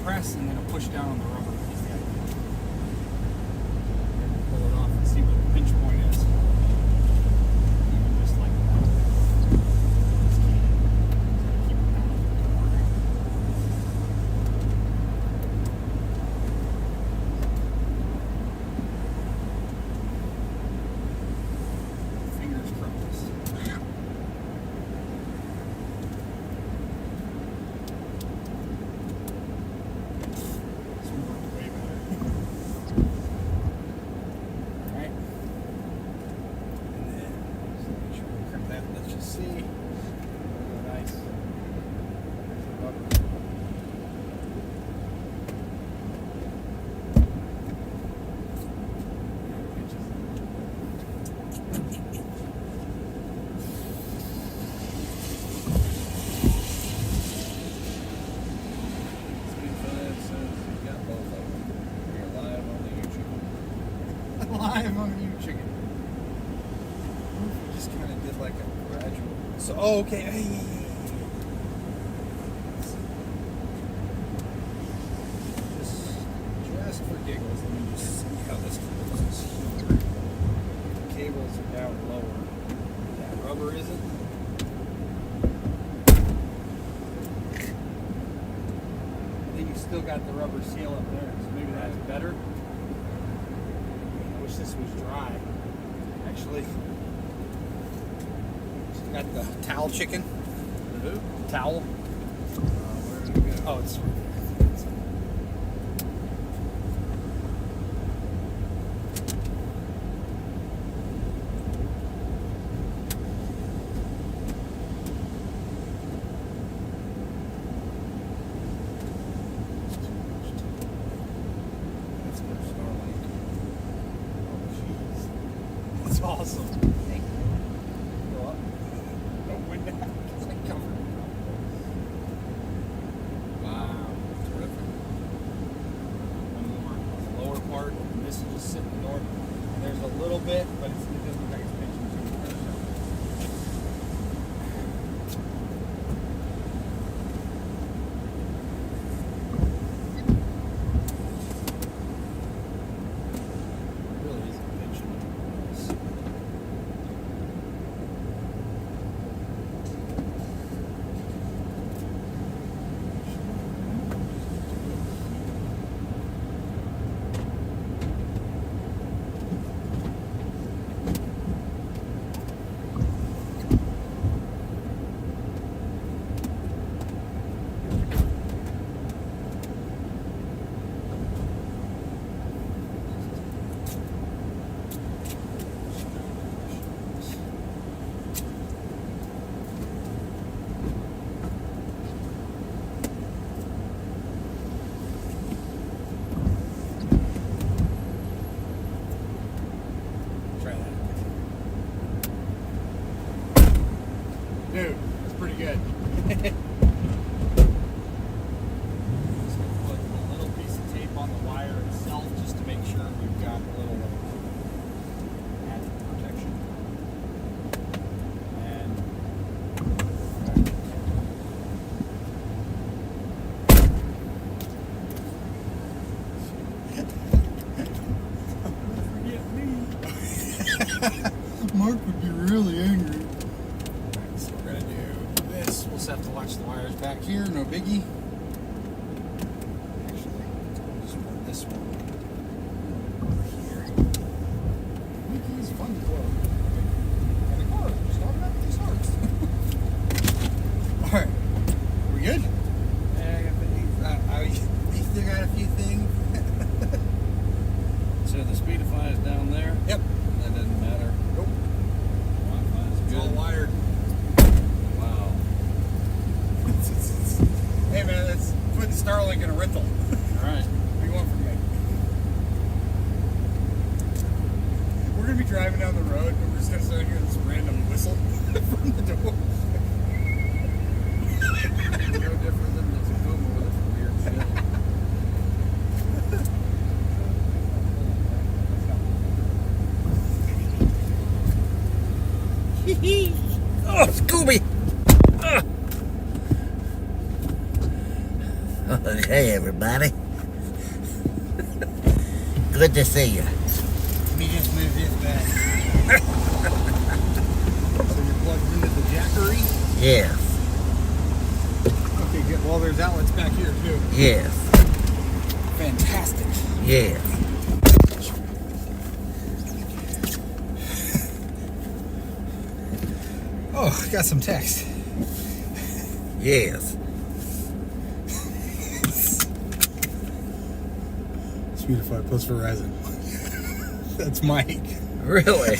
press and then a push down on the rubber. Pull it off and see what the pinch point is. Even just like that. Just keep it down. Fingers crossed. This one worked way better. Alright. And then just make sure we crimp that. Let's just see. Nice. Live on the chicken. We just kind of did like a gradual. So, oh, okay. Hey. Just for giggles, let me just see how this goes here. The cables are down lower. That rubber isn't. I think you still got the rubber seal up there, so maybe that's better. This was dry, actually. Got the towel chicken. The who? Towel. Where did it go? Oh, it's right there. That's for Starlink. That's awesome. Thank you. Go up. Don't win that. It's like covered. Wow. Terrific. One more on the lower part. And this is just sitting north. And there's a little bit, but it doesn't look like it's pinching too much. Dude, that's pretty good. Just gonna put a little piece of tape on the wire itself just to make sure we've got a little added protection. And forget me. Mark would be really angry. We'll just have to watch the wires back here, no biggie. Actually, I'll just put this one here. Mickey's fun to blow. And the car, starting up these hearts. Alright, are we good? Yeah, you still got a few things. So the Speedify is down there? Yep. That doesn't matter? Nope. Wi-Fi is It's good. all wired. Wow. Hey man, that's putting Starlink in a rental. Alright. What do you want from me? We're gonna be driving down the road and we're just gonna start hearing this random whistle from the door. No different than the Tacoma with its weird shit. Oh, Scooby! Hey, everybody. Good to see you. Let me just move this back. So you're plugged into the jackery? Yes. Okay, good. Well, there's outlets back here, too. Yes. Fantastic. Yes. Oh, got some text. Yes. Speedify plus Verizon. That's Mike. Really?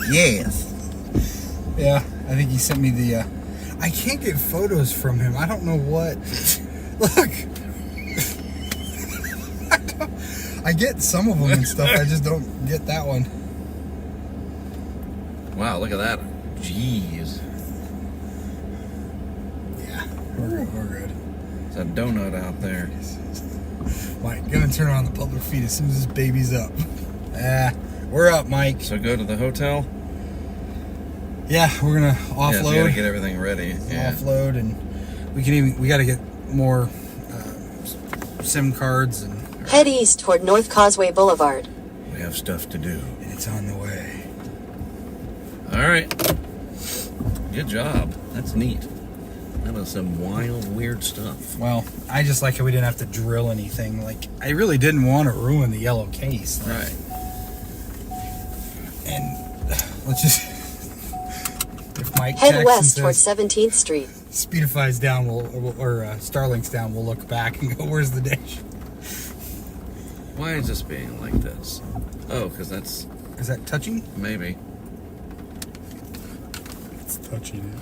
Yes. Yeah, I think he sent me the. I can't get photos from him. I don't know what. Look. I get some of them and stuff. I just don't get that one. Wow, look at that. Jeez. Yeah, we're good. It's a donut out there. Mike, gonna turn on the public feed as soon as this baby's up. We're up, Mike. So go to the hotel? Yeah, we're gonna offload. Yeah, we gotta get everything ready. Yeah. Offload, and we gotta get more SIM cards, and Head east toward North Causeway Boulevard. We have stuff to do. it's on the way. All right. Good job. That's neat. That was some wild, weird stuff. Well, I just like how we didn't have to drill anything. Like, I really didn't want to ruin the yellow case. Right. And let's just... If Mike Head texts west and toward says, 17th Street. Speedify's down, or Starlink's down, we'll look back and go, where's the dish? Why is this being like this? Oh, because that's... Is that touching? Maybe. It's touching it.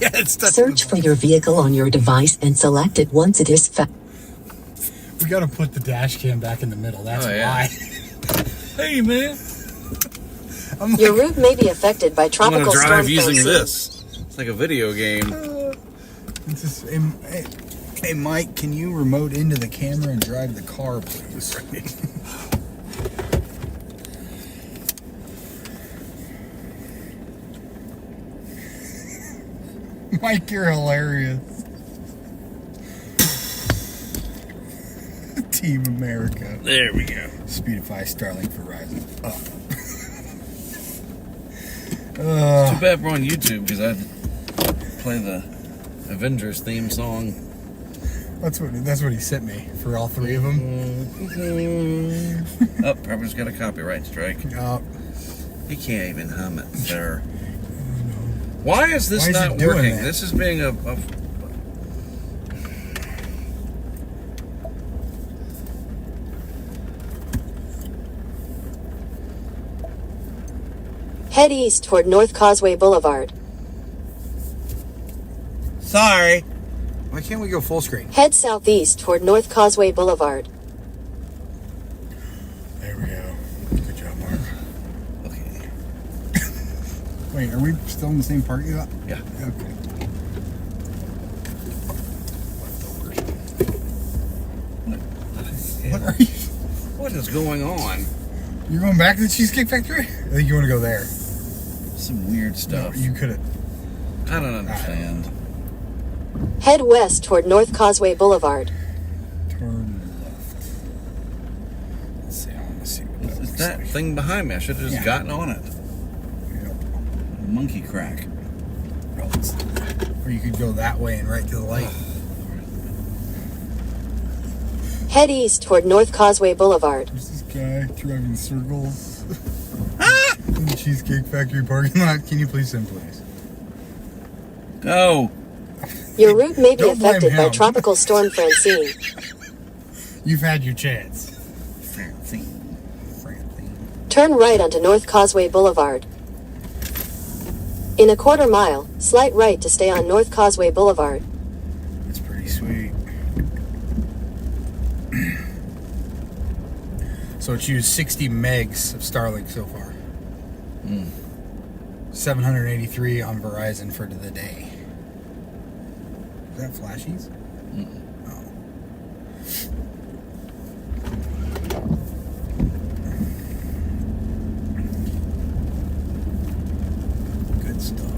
Yeah, it's touching. Search for your vehicle on your device and select it once it is found. We gotta put the dash cam back in the middle. That's yeah. why. Hey, man. I'm like, Your route may be affected by I'm tropical gonna storm drive using Francine. this. It's like a video game. it's just, hey, Mike, can you remote into the camera and drive the car, please? Mike, you're hilarious. Team America. There we go. Speedify, Starlink, Verizon. Too bad we're on YouTube because I'd play the Avengers theme song. That's what he sent me for all three of them. Oh, probably just got a copyright strike. He can't even hum it, sir. Why is this Why is it not doing working? that? This is being a Head east toward North Causeway Boulevard. Sorry. Why can't we go full screen? Head southeast toward North Causeway Boulevard. There we go. Good job, Mark. Okay. Wait, are we still in the same parking lot? Yeah. Okay. What are you? What is going on? You're going back to the Cheesecake Factory? I think you want to go there. Some weird stuff. You could have. I don't understand. Head west toward North Causeway Boulevard. Turn left. Let's see. I want to see what that It's looks that like. thing behind me. I should have just Yeah. gotten on it. Yep. Monkey crack. Or you could go that way and right to the light. Head east toward North Causeway Boulevard. There's this guy driving circles in the Cheesecake Factory parking lot. Can you please send, please? Go. Your route may be Don't blame affected by him. tropical storm Francine. You've had your chance. Francine. Turn right onto North Causeway Boulevard. In a quarter mile, slight right to stay on North Causeway Boulevard. That's pretty sweet. So it's used 60 megs of Starlink so far. 783 on Verizon for the day. Is that flashies? Oh. Good stuff.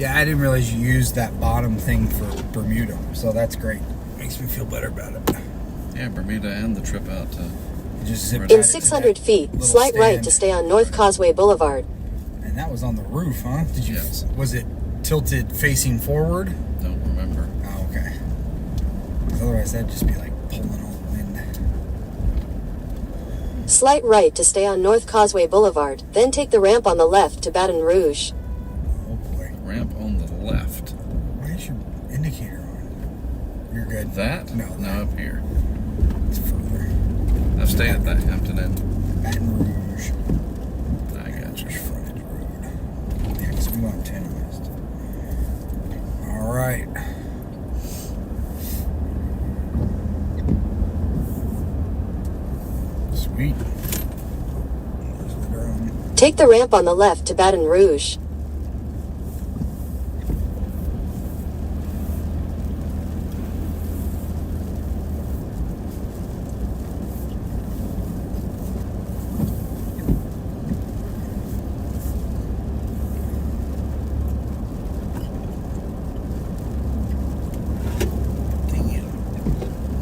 Yeah, I didn't realize you used that bottom thing for Bermuda, so that's great. Makes me feel better about it. Yeah, Bermuda and the trip out to. Just zip In In tied it to 600 that feet, little slight right stand. to stay on North Causeway Boulevard. And that was on the roof, huh? Did you? Yes. Was it tilted facing forward? Don't remember. Oh, okay. 'Cause otherwise, that'd just be like pulling all the wind. Slight right to stay on North Causeway Boulevard, then take the ramp on the left to Baton Rouge. Oh boy. Ramp on the left. Why is your indicator on? You're good. That? No, No, up here. it's further. I've stayed at that Hampton Inn. Baton Rouge. I got you. Rouge frontage road. Yeah, because we want 10 west. All right. Sweet. There's the drone. Take the ramp on the left to Baton Rouge.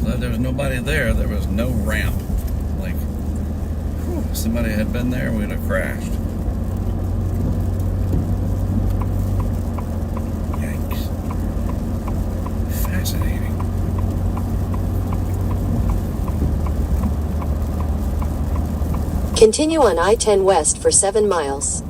Glad there was nobody there. There was no ramp. Like, whew, if somebody had been there, we'd have crashed. Yikes. Fascinating. Continue on I-10 west for 7 miles.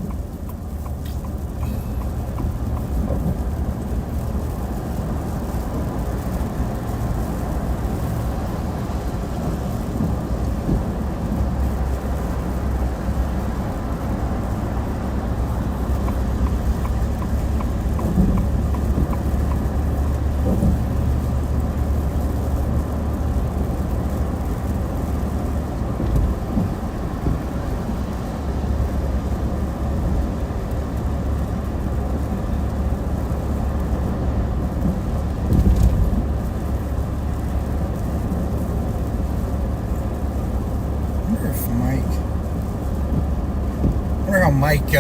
Mike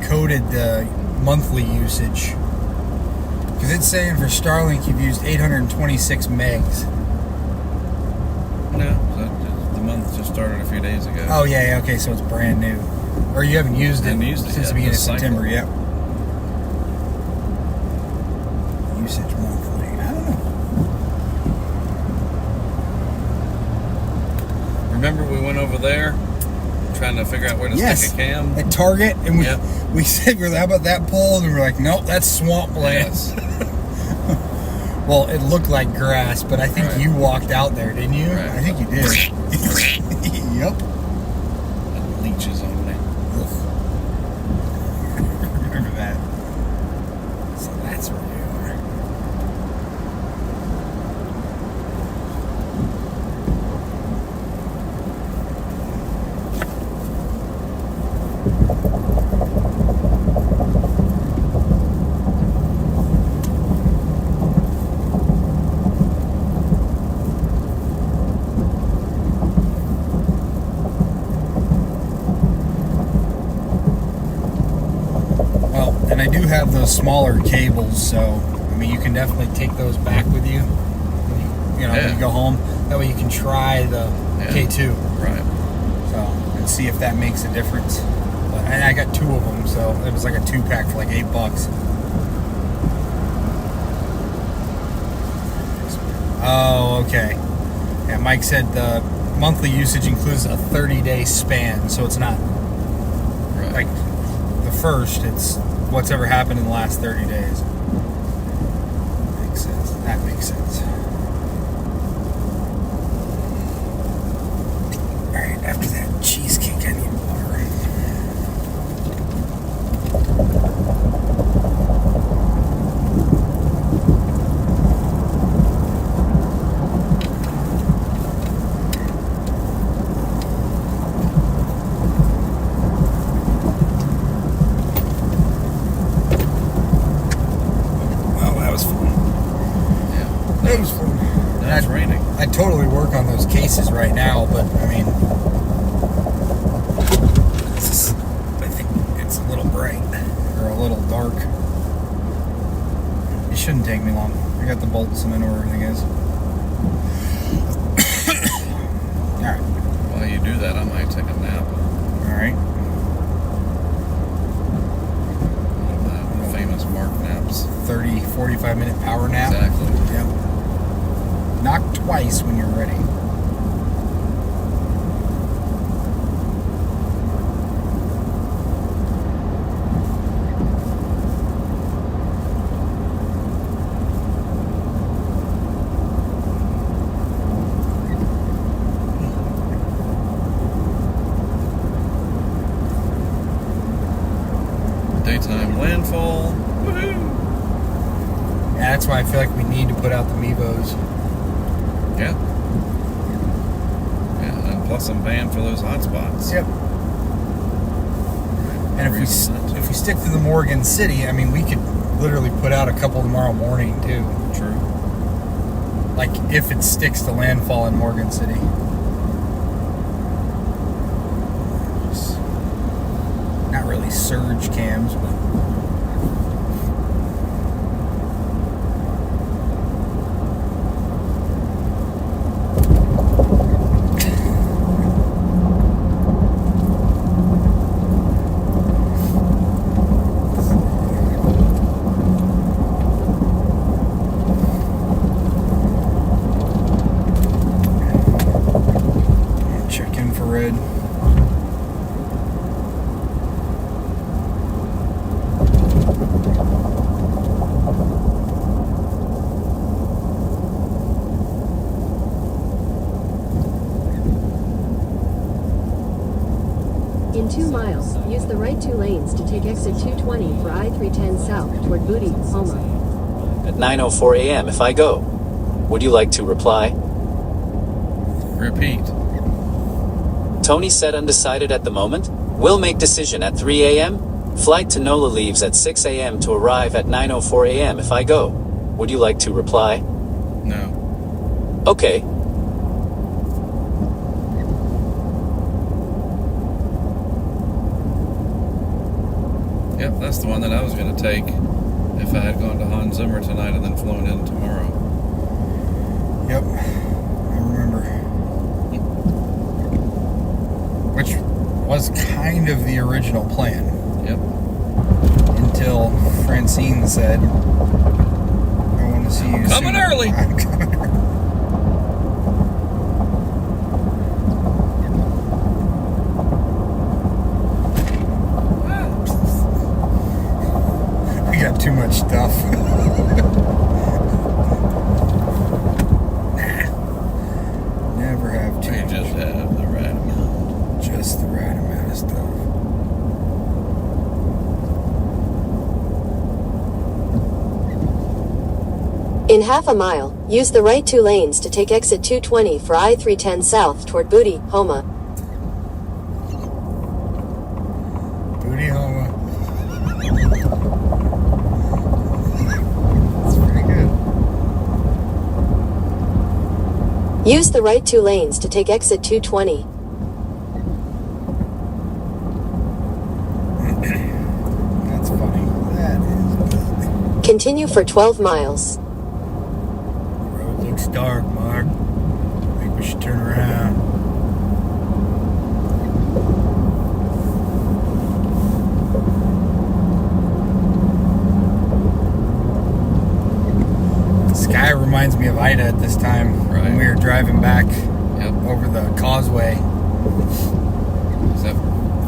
coded the monthly usage, because it's saying for Starlink you've used 826 megs. No, the month just started a few days ago. Oh yeah, okay, so it's brand new, or you haven't used it, Haven't used it since yet, the beginning of this cycle. September. Yep. Usage monthly. I don't know. Remember we went over there trying to figure out where to stick a cam? At Target, and Yep. we said, how about that pole? And we were like, nope, that's swampland. Yes. Well, it looked like grass, but I think Right. you walked out there, didn't you? Right. I think you did. Yep. Leeches on me. Remember that. So that's where you are. And I do have those smaller cables, so I mean you can definitely take those back with you. When you go home. That way you can try the K2. Right. So and see if that makes a difference. But and I got 2 of them, so it was like a 2-pack for like $8. Oh, okay. Yeah, Mike said the monthly usage includes a 30-day span, so it's not like the first, it's what's ever happened in the last 30 days. Makes sense. That makes sense. Alright, after that cheesecake, I need water. I'd totally work on those cases right now, but I mean, I think it's a little bright. Or are a little dark. It shouldn't take me long. I got the bolts and I know where everything is. Alright. While you do that, I might take a nap. Alright. One of the famous Mark naps. 30, 45-minute power nap. Exactly. Yep. Knock twice when you're ready. Daytime landfall. Woohoo! Yeah, that's why I feel like we need to put out the Mevos. Yeah. Yeah, and plus I'm paying for those hot spots. Yep. And if we stick to the Morgan City, I mean, we could literally put out a couple tomorrow morning too. True. Like if it sticks to landfall in Morgan City. Not really surge cams, but check infrared. In 2 miles, use the right 2 lanes to take exit 220 for I-310 south toward Booty, Homa. At 9:04 a.m. if I go. Would you like to reply? Repeat. Tony said undecided at the moment. Will make decision at 3 a.m. Flight to NOLA leaves at 6 a.m. to arrive at 9:04 a.m. if I go. Would you like to reply? No. Okay. Yep, that's the one that I was going to take if I had gone to Hans Zimmer tonight and then flown in tomorrow. Yep, I remember. Which was kind of the original plan. Yep. Until Francine said, I want to see you Coming soon. early. I'm coming early. We got too much stuff. Nah. Never have too We much. just have the right amount. Just the right amount of stuff. In half a mile, use the right 2 lanes to take exit 220 for I-310 south toward Booty, Homa. Booty Homa. That's pretty good. Use the right 2 lanes to take exit 220. That's funny. That is good. Continue for 12 miles. The road looks dark, Mark. I think we should turn around. The sky reminds me of Ida at this time when Right. we were driving back Yep. over the causeway. Except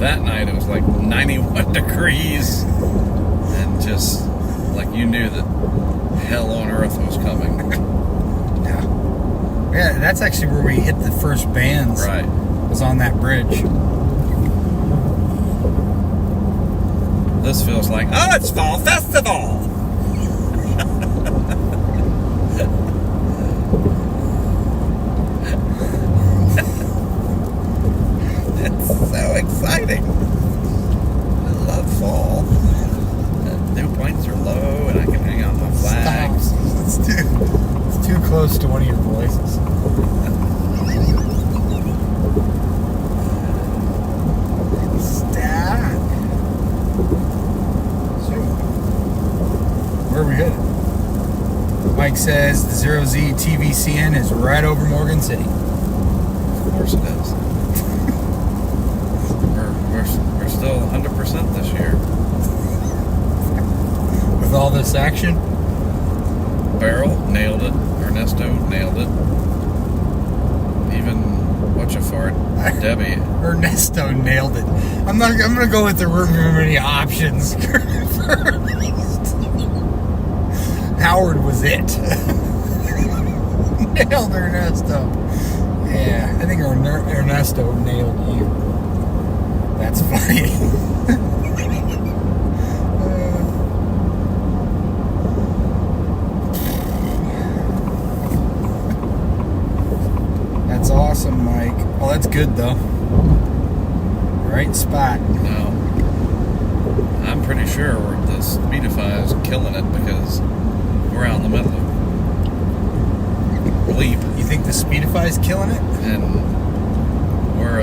that night it was like 91 degrees and just like you knew that hell on earth was coming. Yeah, that's actually where we hit the first bands. Right. Was on that bridge. This feels like, oh, it's Fall Festival! It's so exciting. I love fall. The dew points are low and I can hang out my flags. It's too close to one of your voices. Stop. So Mike says the 0Z TVCN is right over Morgan City. Of course it is. we're still 100% this year. With all this action? Barrel nailed it. Ernesto nailed it. Even whatcha-fart, Debbie. Ernesto nailed it. I'm gonna go with the room many options. Howard was it. Nailed Ernesto. Yeah, I think Ernesto nailed you. That's funny. That's awesome, Mike. Oh, that's good though. Right spot. No. I'm pretty sure the Speedify is killing it because we're out in the middle of bleep. You think the Speedify is killing it? And we're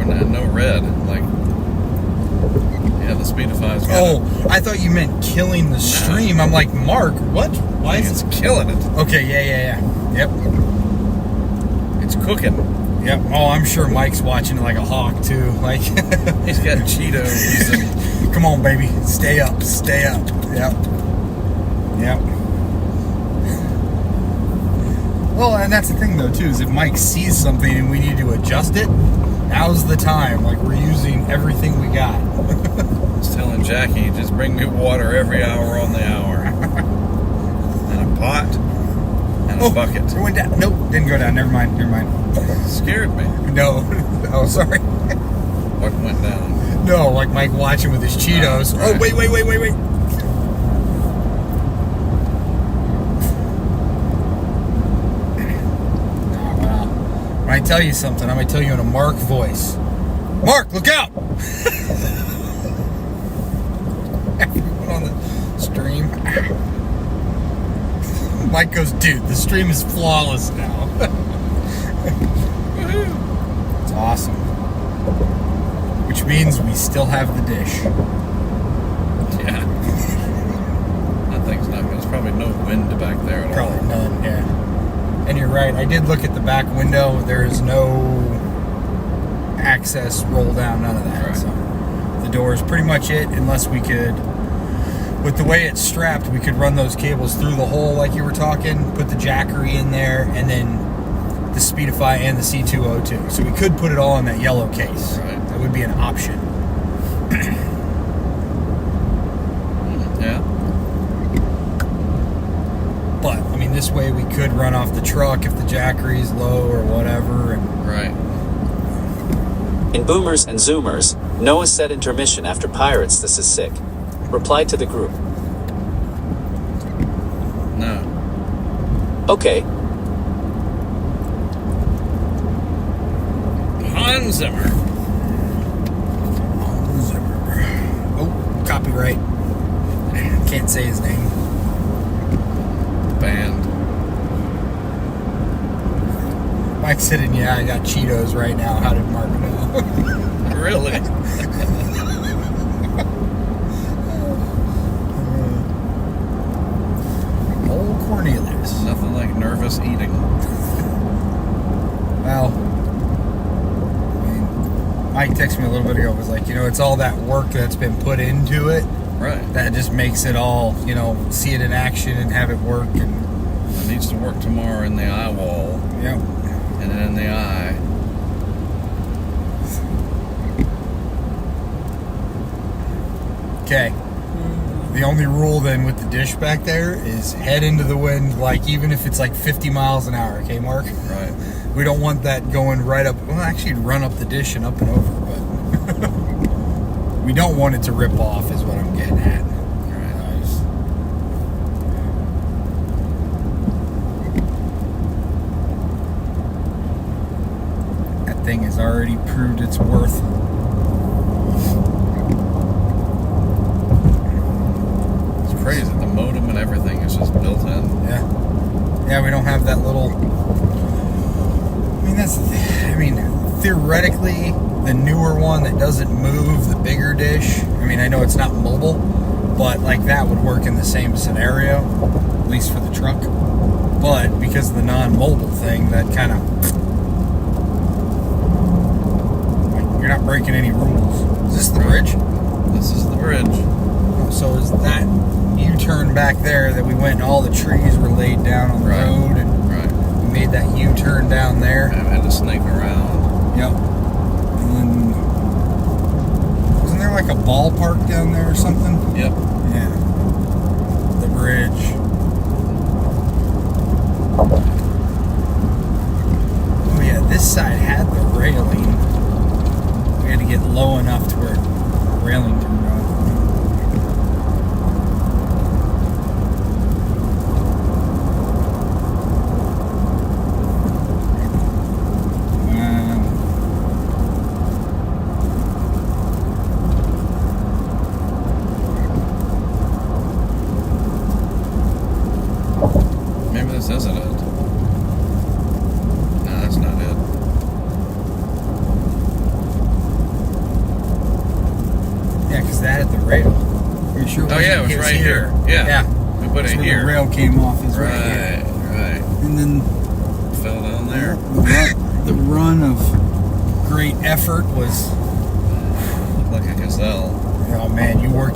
not no red. Like, yeah, the Speedify's got Oh, I thought you meant killing the stream. I'm like, Mark, what? Why is it's killing it. Okay, yeah. Yep. It's cooking. Yep. Oh, I'm sure Mike's watching it like a hawk too. Like He's got Cheetos and come on, baby. Stay up. Yep. Well, and that's the thing though too, is if Mike sees something and we need to adjust it, now's the time. Like we're using everything we got. I was telling Jackie, just bring me water every hour on the hour. And a pot and a bucket. It went down. Nope, didn't go down. Never mind. Scared me. No. Oh, sorry. What went down? No, like Mike watching with his Cheetos. Right. Oh, wait. When I tell you something, I'm going to tell you in a Mark voice. Mark, look out! Everyone on the stream. Mike goes, dude, the stream is flawless now. It's awesome. Which means we still have the dish. Yeah. That thing's not good. There's probably no wind back there at all. Probably none, yeah. And you're right, I did look at the back window. There is no access, roll down, none of that. Right. So the door is pretty much it, unless we could, with the way it's strapped, we could run those cables through the hole like you were talking, put the jackery in there, and then the Speedify and the C202. So we could put it all in that yellow case. Right. That would be an option. Yeah. But, I mean, this way we could run off the truck if the jackery is low or whatever. And Right. In Boomers and Zoomers, Noah said intermission after Pirates, this is sick. Reply to the group. No. Okay. Hans Zimmer. oh, copyright. Can't say his name. Band. Mike said, yeah, I got Cheetos right now. How did Mark know? Really? Old Cornelius. Nothing like nervous eating. Well, I mean, Mike texted me a little bit ago, was like, it's all that work that's been put into it Right. that just makes it all, see it in action and have it work. And It needs to work tomorrow in the eye wall. yep. And then in the eye. Okay. The only rule then with the dish back there is head into the wind, like even if it's like 50 miles an hour, okay, Mark? Right. We don't want that going right up. Well, actually, run up the dish and up and over, but we don't want it to rip off, is what I'm getting at. That thing has already proved its worth. It's crazy. The modem and everything is just built in. Yeah. Yeah, we don't have that little. Theoretically, the newer one that doesn't move, the bigger dish. I know it's not mobile, but like that would work in the same scenario, at least for the truck. But because of the non-mobile thing, that kind of, like, you're not breaking any rules. Is this the bridge? This is the bridge. Oh, so is that U-turn back there that we went and all the trees were laid down on the road, and we made that U-turn down there. I had to snake around. Yep. And then, wasn't there like a ballpark down there or something? Yep. Yeah. The bridge. Oh yeah, this side had the railing. We had to get low enough to where the railing turned off. Maybe this isn't it. No, that's not it. Yeah, because that had the rail. Are you sure? Oh yeah, it was right here. Yeah. We put That's it where here. the rail came off is right here. Right. And then Fell down there. the run of great effort was, Looked like a gazelle. oh man, you had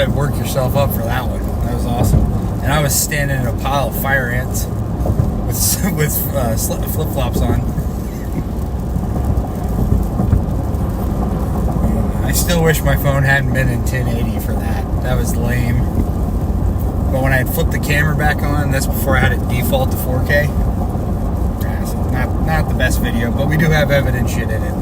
to work yourself up for that one. That was awesome. And I was standing in a pile of fire ants with flip-flops on. I still wish my phone hadn't been in 1080 for that. That was lame. But when I had flipped the camera back on, that's before I had it default to 4K. Yeah, so not the best video, but we do have evidence shit in it.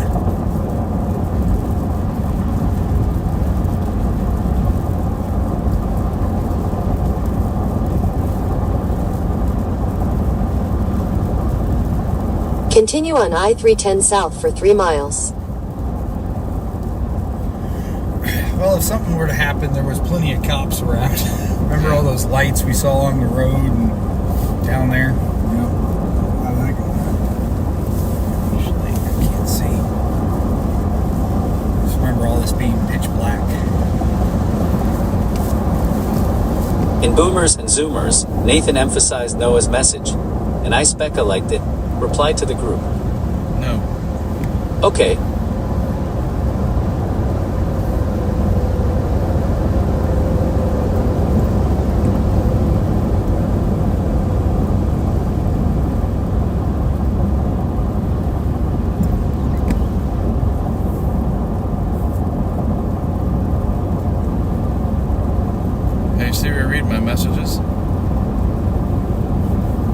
Continue on I-310 south for 3 miles. Well, if something were to happen, there was plenty of cops around. Remember all those lights we saw along the road and down there? Yep. I like them. Actually, I can't see. Just remember all this being pitch black. In Boomers and Zoomers, Nathan emphasized Noah's message, and I Specca liked it. Reply to the group. No. Okay. Hey Siri, read my messages.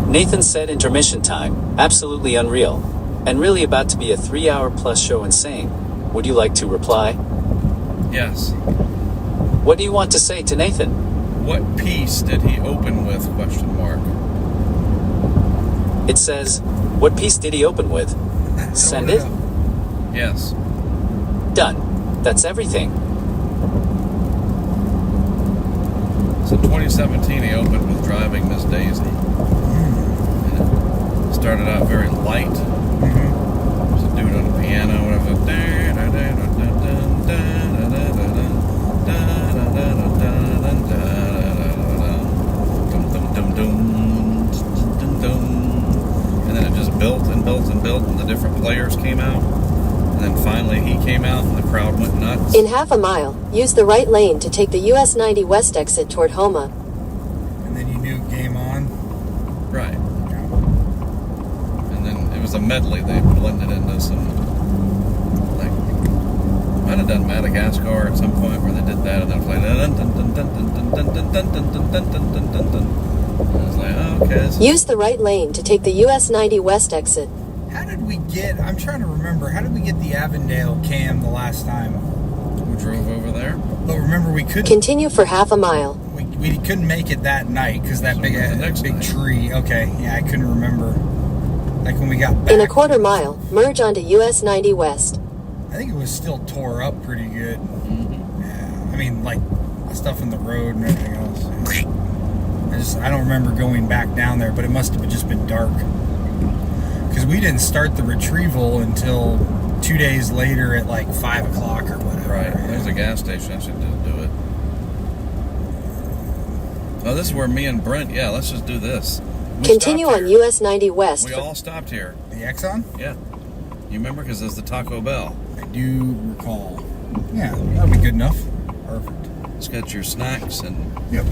Nathan said intermission time, absolutely unreal. And really about to be a 3-hour plus show insane. Would you like to reply? Yes. What do you want to say to Nathan? What piece did he open with? Question mark. It says, what piece did he open with? Send it? Yes. Done. That's everything. So 2017 he opened with Driving Miss Daisy. And it started out very light. There's a dude on the piano, whatever. And then it just built and built and built, and the different players came out. And then finally he came out, and the crowd went nuts. In half a mile, use the right lane to take the US 90 West exit toward Homa. And then you knew game on. Right. And then it was a medley. They blended into some, like, might have done Madagascar at some point where they did that, and then played dun dun dun dun dun dun dun dun dun dun dun dun dun dun dun. I was like, oh, okay. Use the right lane to take the US 90 West exit. How did we get, I'm trying to remember, how did we get the Avondale cam the last time? We drove over there. But remember, we couldn't. Continue for half a mile. We couldn't make it that night because that So big the next big night. tree. Okay, yeah, I couldn't remember. Like when we got back. In a quarter mile, merge onto US 90 West. I think it was still tore up pretty good. Mm-hmm. Yeah, I mean, like the stuff in the road and everything else. I don't remember going back down there, but it must have just been dark because we didn't start the retrieval until 2 days later at like 5 o'clock or whatever. Right. There's a gas station. I should just do it. Oh, this is where me and Brent. Yeah, let's just do this. We Continue stopped on here. US 90 West. We all stopped here. The Exxon? Yeah. You remember? Because there's the Taco Bell. I do recall. Yeah, that'll be good enough. Perfect. It's got your snacks and Yep.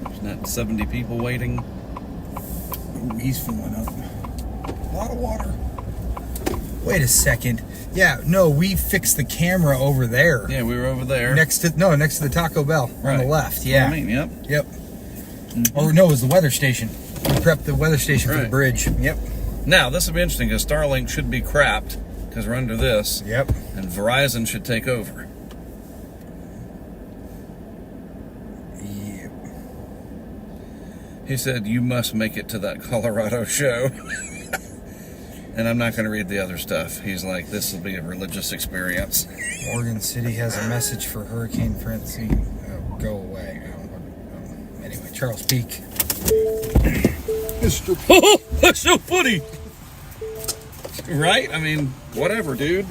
there's not 70 people waiting. Ooh, he's filling up. A lot of water. Wait a second. Yeah, no, we fixed the camera over there. Yeah, we were over there. Next to the Taco Bell on the Right. left. That's what Yeah. I mean, yep. Yep. Or no, it was the weather station. We prepped the weather station for the Right. bridge. Yep. Now, this will be interesting because Starlink should be crapped because we're under this, Yep. and Verizon should take over. Yep. He said, you must make it to that Colorado show. And I'm not going to read the other stuff. He's like, this will be a religious experience. Morgan City has a message for Hurricane Francine. Oh, go away. Anyway, Charles Peak. Mr. Oh, that's so funny. Right? I mean, whatever, dude.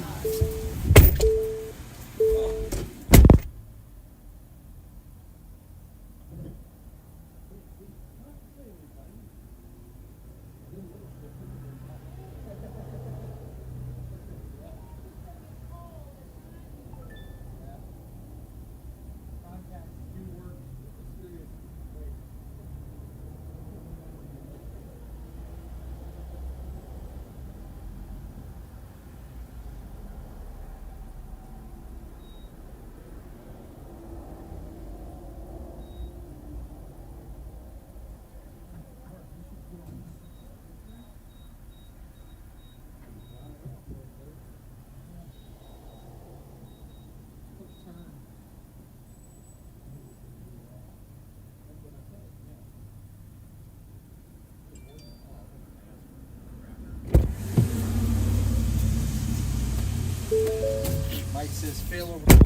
Mike says fail over.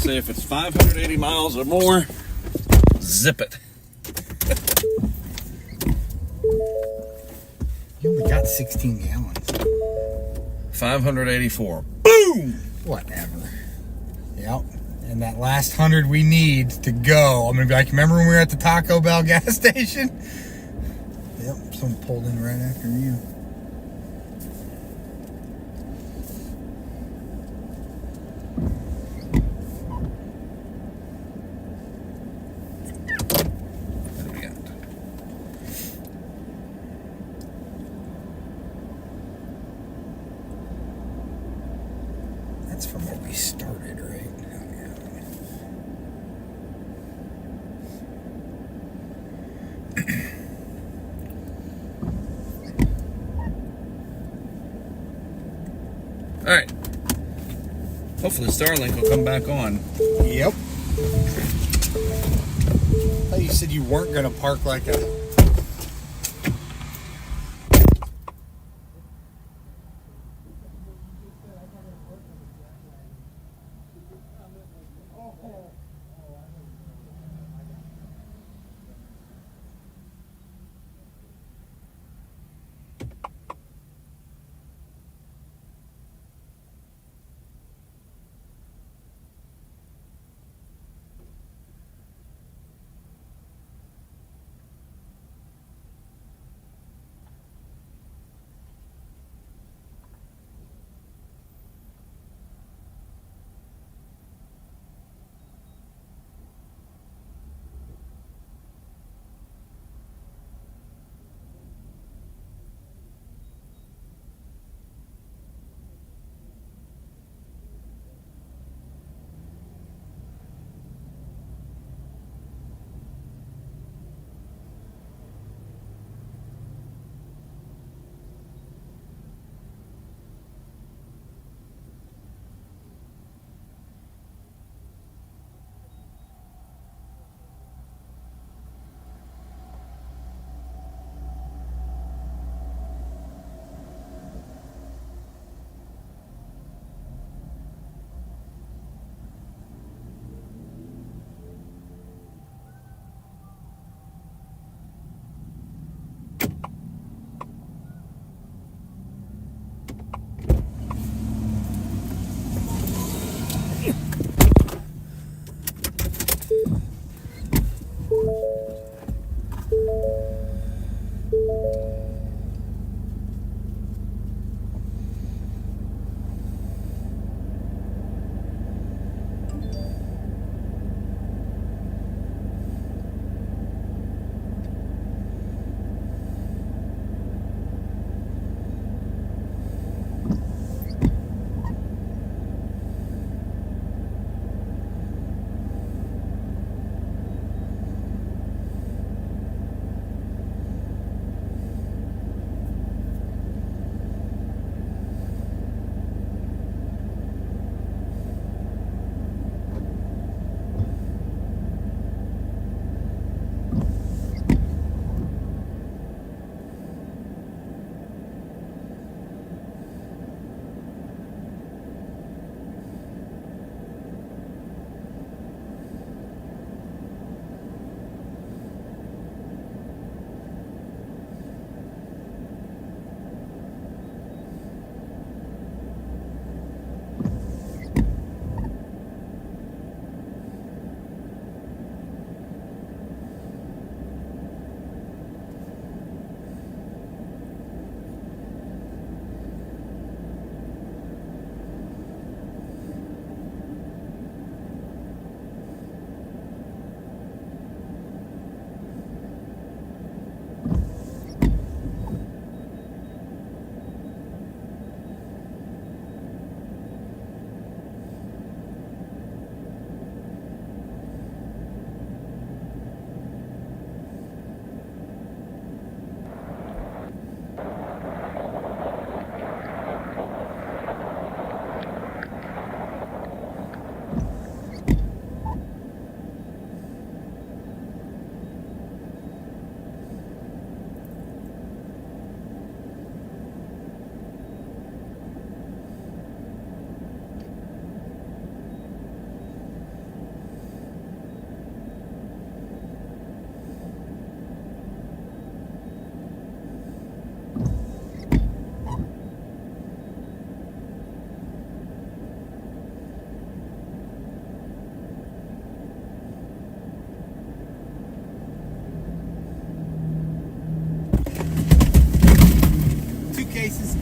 say if it's 580 miles or more, zip it. You only got 16 gallons. 584. Boom! Whatever. Yep. And that last 100 we need to go. I'm gonna be like, remember when we were at the Taco Bell gas station? Yep. Someone pulled in right after you. What do we got? That's from where we started, right? Oh, yeah. All right. Hopefully Starlink will come back on. Yep. I thought you said you weren't gonna park like a.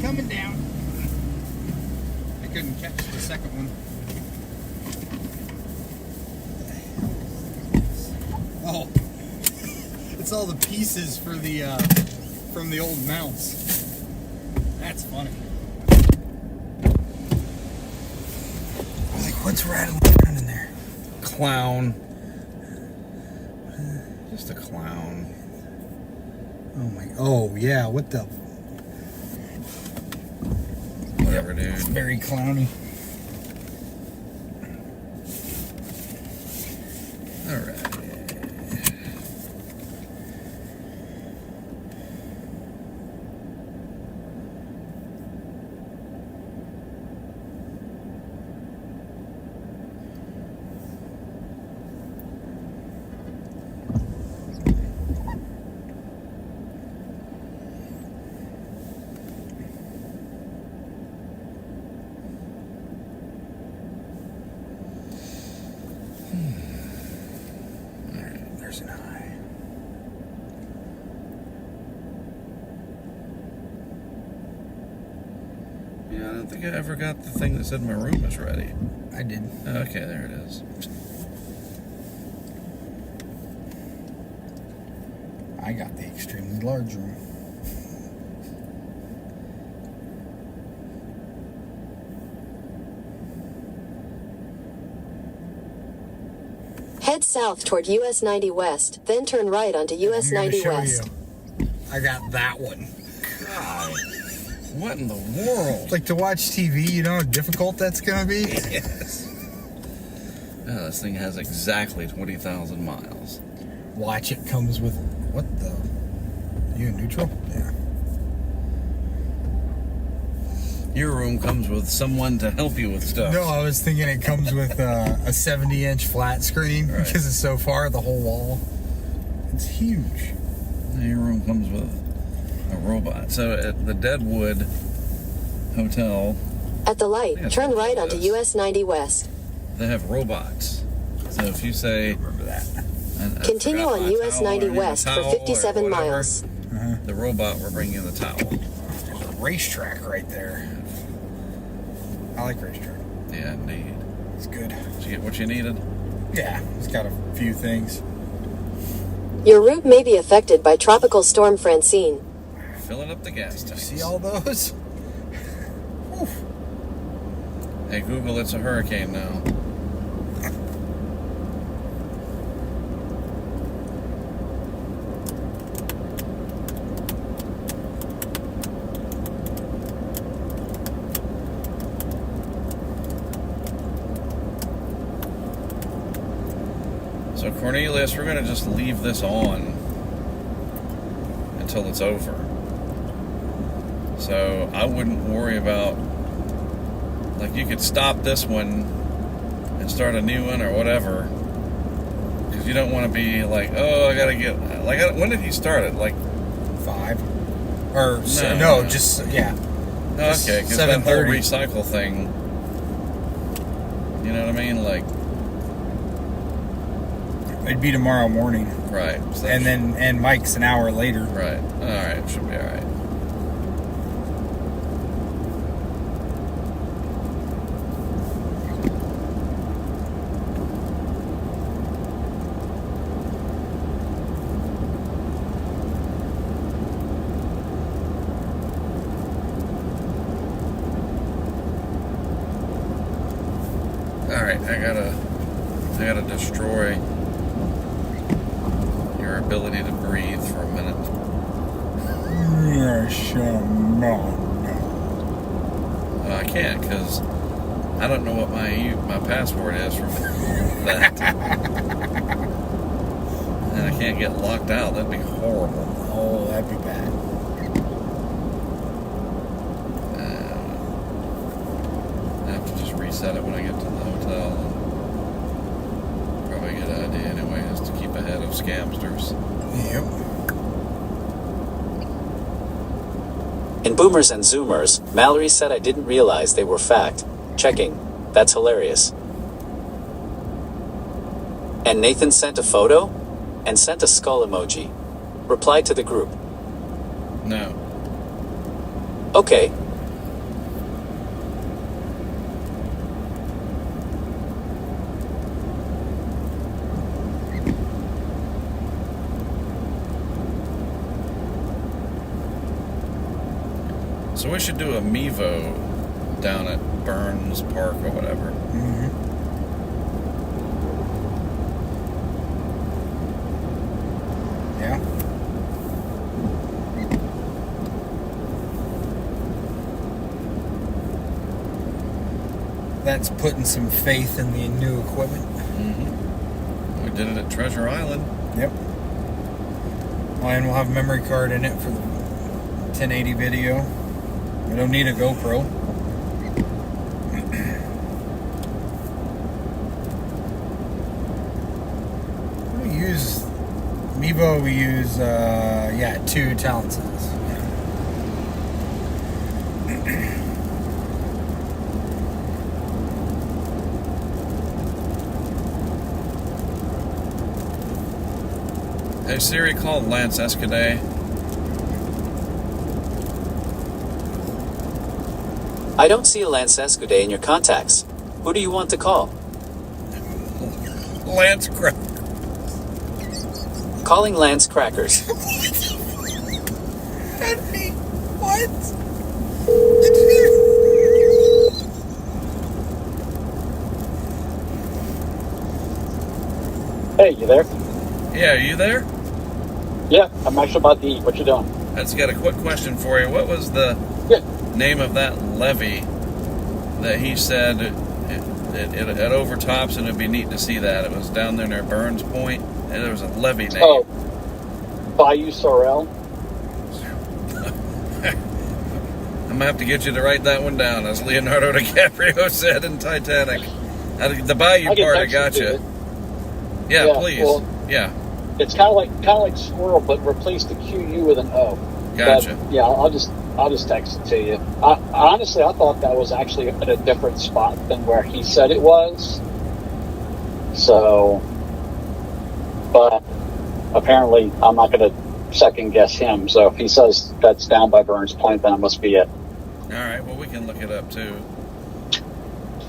coming down. I couldn't catch the second one. Oh, it's all the pieces for the from the old mounts. That's funny. Like, what's rattling around in there? Clown. Just a clown. Oh my! Oh yeah! What the? Whatever, dude. It's very clowny. All right. There's an eye. Yeah, I don't think I ever got the thing that said my room is ready. I did. Okay, there it is. I got the extremely large room. Head south toward US 90 West, then turn right onto US I'm here to 90 show West. you. I got that one. God. What in the world? Like, to watch TV, you know how difficult that's gonna be? Yes. Yeah, this thing has exactly 20,000 miles. Watch, it comes with, what the? You in neutral? Yeah. Your room comes with someone to help you with stuff. No, I was thinking it comes with a 70-inch flat screen, Right. because it's so far, the whole wall. It's huge. Your room comes with a robot. So at the Deadwood Hotel, At the light, Yeah, turn right onto yes. US 90 West. they have robots. So if you say, Remember that. I Continue forgot on my US towel, 90 or I need a West for towel, 57 or whatever, miles. the robot will bring you the towel. There's a racetrack right there. I like racetrack. Yeah, indeed. It's good. Did you get what you needed? Yeah, it's got a few things. Your route may be affected by Tropical Storm Francine. Filling up the gas tanks. See all those? Oof. Hey Google, it's a hurricane now. So Cornelius, we're gonna just leave this on until it's over. So I wouldn't worry about, like, you could stop this one and start a new one or whatever, because you don't want to be like, oh, I gotta get, like, when did he start it? Like 5. Or, No. just, yeah. Just okay, because that whole 7:30. recycle thing, you know what I mean? Like, It'd be tomorrow morning. right. So that And Mike's an hour later. right. All right, should be all right. All right, I gotta destroy your ability to breathe for a minute. Yes, no. I can't because I don't know what my password is for that, and I can't get locked out. That'd be horrible. Oh, that'd be bad. I have to just reset it when I get to the hotel. Probably a good idea anyway, is to keep ahead of scamsters. Yep. In Boomers and Zoomers, Mallory said I didn't realize they were fact checking. That's hilarious. And Nathan sent a photo and sent a skull emoji. Replied to the group. No. Okay, So we should do a Mevo down at Burns Park or whatever. Mm-hmm. Yeah. That's putting some faith in the new equipment. Mm-hmm. We did it at Treasure Island. Yep. And we'll have a memory card in it for the 1080 video. We don't need a GoPro. We use Mevo. We use 2 talent cells. Hey Siri, call Lance Escaday. I don't see a Lance Escuday in your contacts. Who do you want to call? Lance Crack. Calling Lance Crackers. Henry, what? Hey, you there? Yeah, are you there? Yeah, I'm actually about to eat. What you doing? I just got a quick question for you. What was the name of that levee that he said it overtops, and it'd be neat to see that? It was down there near Burns Point, and there was a levee name. Oh, Bayou Sorrel. I'm gonna have to get you to write that one down, as Leonardo DiCaprio said in Titanic. The Bayou part, I got you. Yeah, please. Well, yeah. It's kind of like squirrel, but replace the QU with an O. Gotcha. But, yeah, I'll just text it to you. Honestly, I thought that was actually at a different spot than where he said it was. So, but apparently, I'm not going to second guess him. So if he says that's down by Burns Point, then it must be it. All right. Well, we can look it up too.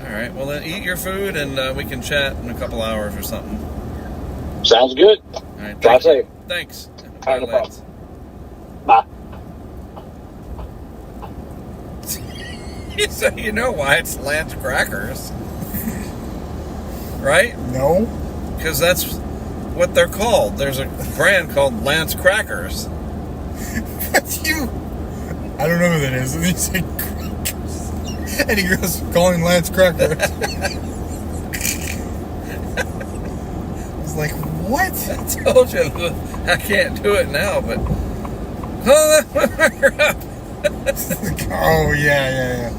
All right. Well, then eat your food, and we can chat in a couple hours or something. Sounds good. All right. Drive safe. Thanks. All right, no Lance. Bye. So you know why it's Lance Crackers, right? No. Because that's what they're called. There's a brand called Lance Crackers. But I don't know who that is. And he said crackers. And he goes, calling Lance Crackers. I was like, what? I told you I can't do it now, but oh, Oh, yeah.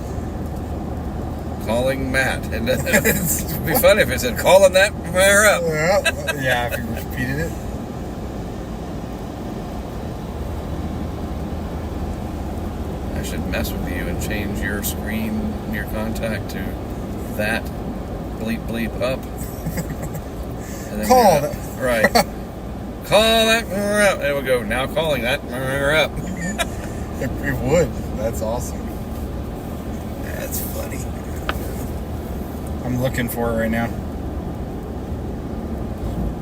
calling Matt, and it'd be funny if it said calling that fire up. Yeah, if you repeated it. I should mess with you and change your screen, your contact to that bleep bleep up. And then Call that. Right. Call that up. And we'll go, now calling that up. It would. That's awesome. That's funny. I'm looking for it right now.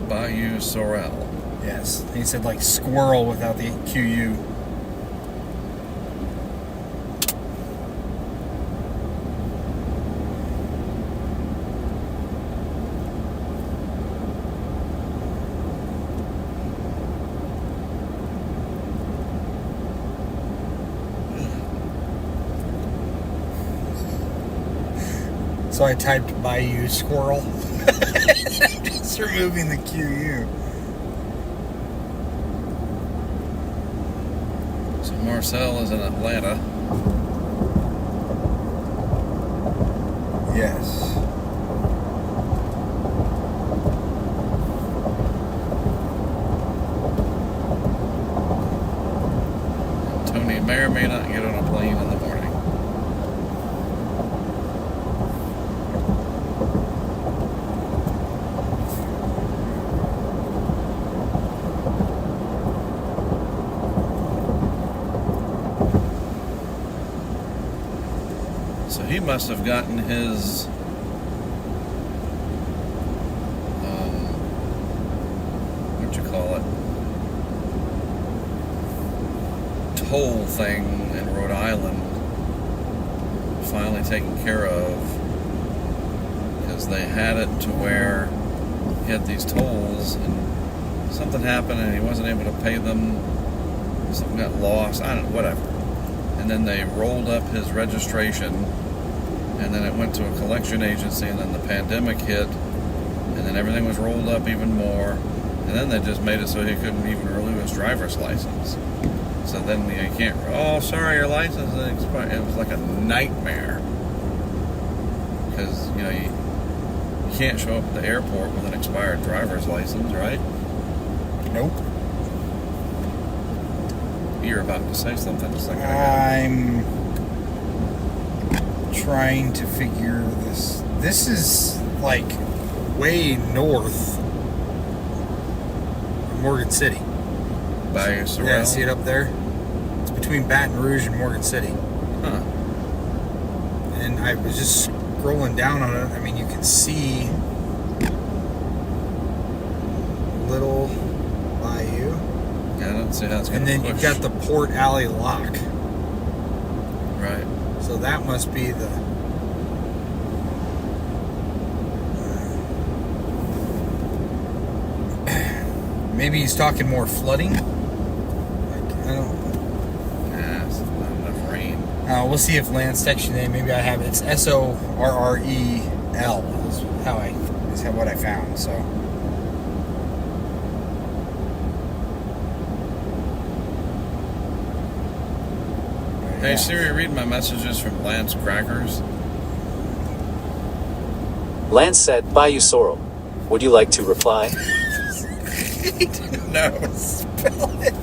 Bayou Sorrel. Yes. He said like squirrel without the QU. So I typed Bayou Squirrel. Just removing the QU. So Marcel is in Atlanta. Yes. Tony may or may not get on a plane in the morning. So he must have gotten his what you call it, toll thing in Rhode Island finally taken care of, because they had it to where he had these tolls and something happened and he wasn't able to pay them. Something got lost. I don't know, whatever. And then they rolled up his registration, and then it went to a collection agency, and then the pandemic hit, and then everything was rolled up even more, and then they just made it so he couldn't even renew his driver's license. So then you can't, oh, sorry, your license is expired. It was like a nightmare. Because, you know, you can't show up at the airport with an expired driver's license, right? Nope. You're about to say something just like that. I'm trying to figure this. This is like way north of Morgan City. By Sorrel? Yeah, see it up there? It's between Baton Rouge and Morgan City. Huh. And I was just scrolling down on it. I mean, you can see Little Bayou. Yeah, I don't see how it's going And to then push. you've got the Port Alley Lock. Right. So that must be the... Maybe he's talking more flooding? Like, I don't... Nah, it's not enough rain. We'll see if Lance texts you name. Maybe I have it. It's Sorrel is what I found. So Hey Siri, read my messages from Lance Crackers. Lance said, Bayou Sorrel. Would you like to reply? No, spell it.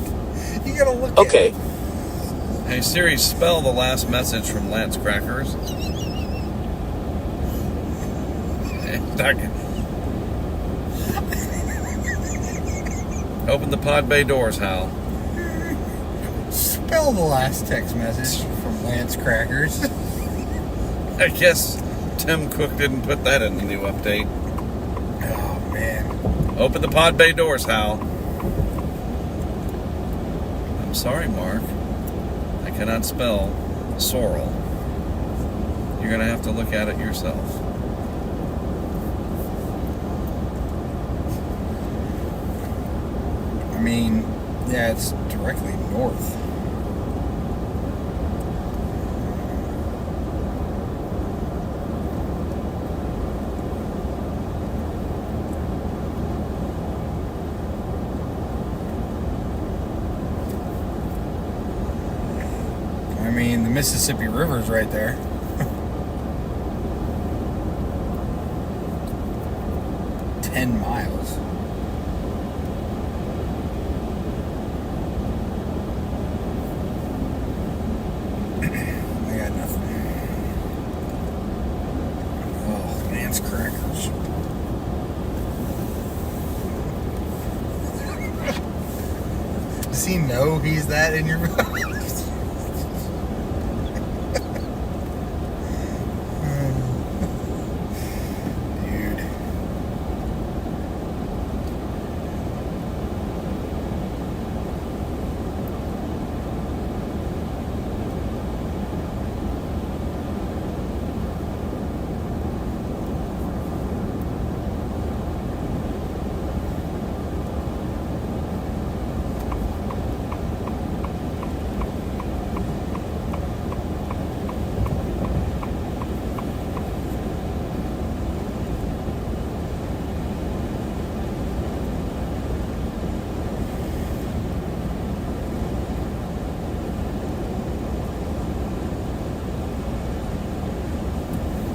You gotta look Okay. at it. Hey Siri, spell the last message from Lance Crackers. Open the pod bay doors, Hal. Spell the last text message from Lance Crackers. I guess Tim Cook didn't put that in the new update. Oh, man. Open the pod bay doors, Hal. I'm sorry, Mark. I cannot spell sorrel. You're going to have to look at it yourself. I mean, yeah, it's directly north. I mean, the Mississippi River's right there. Ten miles. I got nothing. Oh, Lance Crackers. Does he know he's that in your mouth? Dude.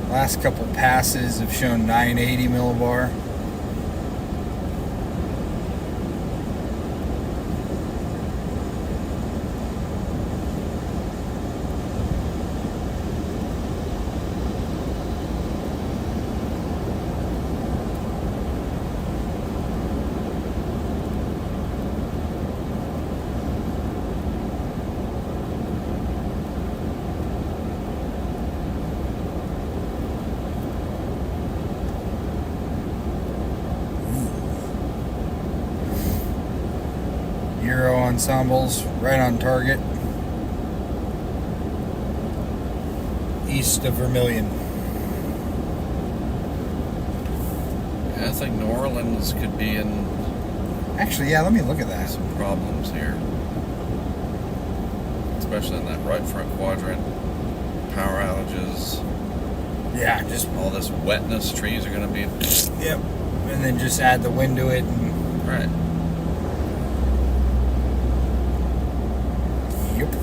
Last couple passes have shown 980 millibar. Euro ensembles right on target. east of Vermilion. Yeah, I think New Orleans could be in Actually, yeah, let me look at that. some problems here. Especially in that right front quadrant. Power outages, Yeah, just all this wetness, trees are going to be... yep. And then just add the wind to it and Right. yep.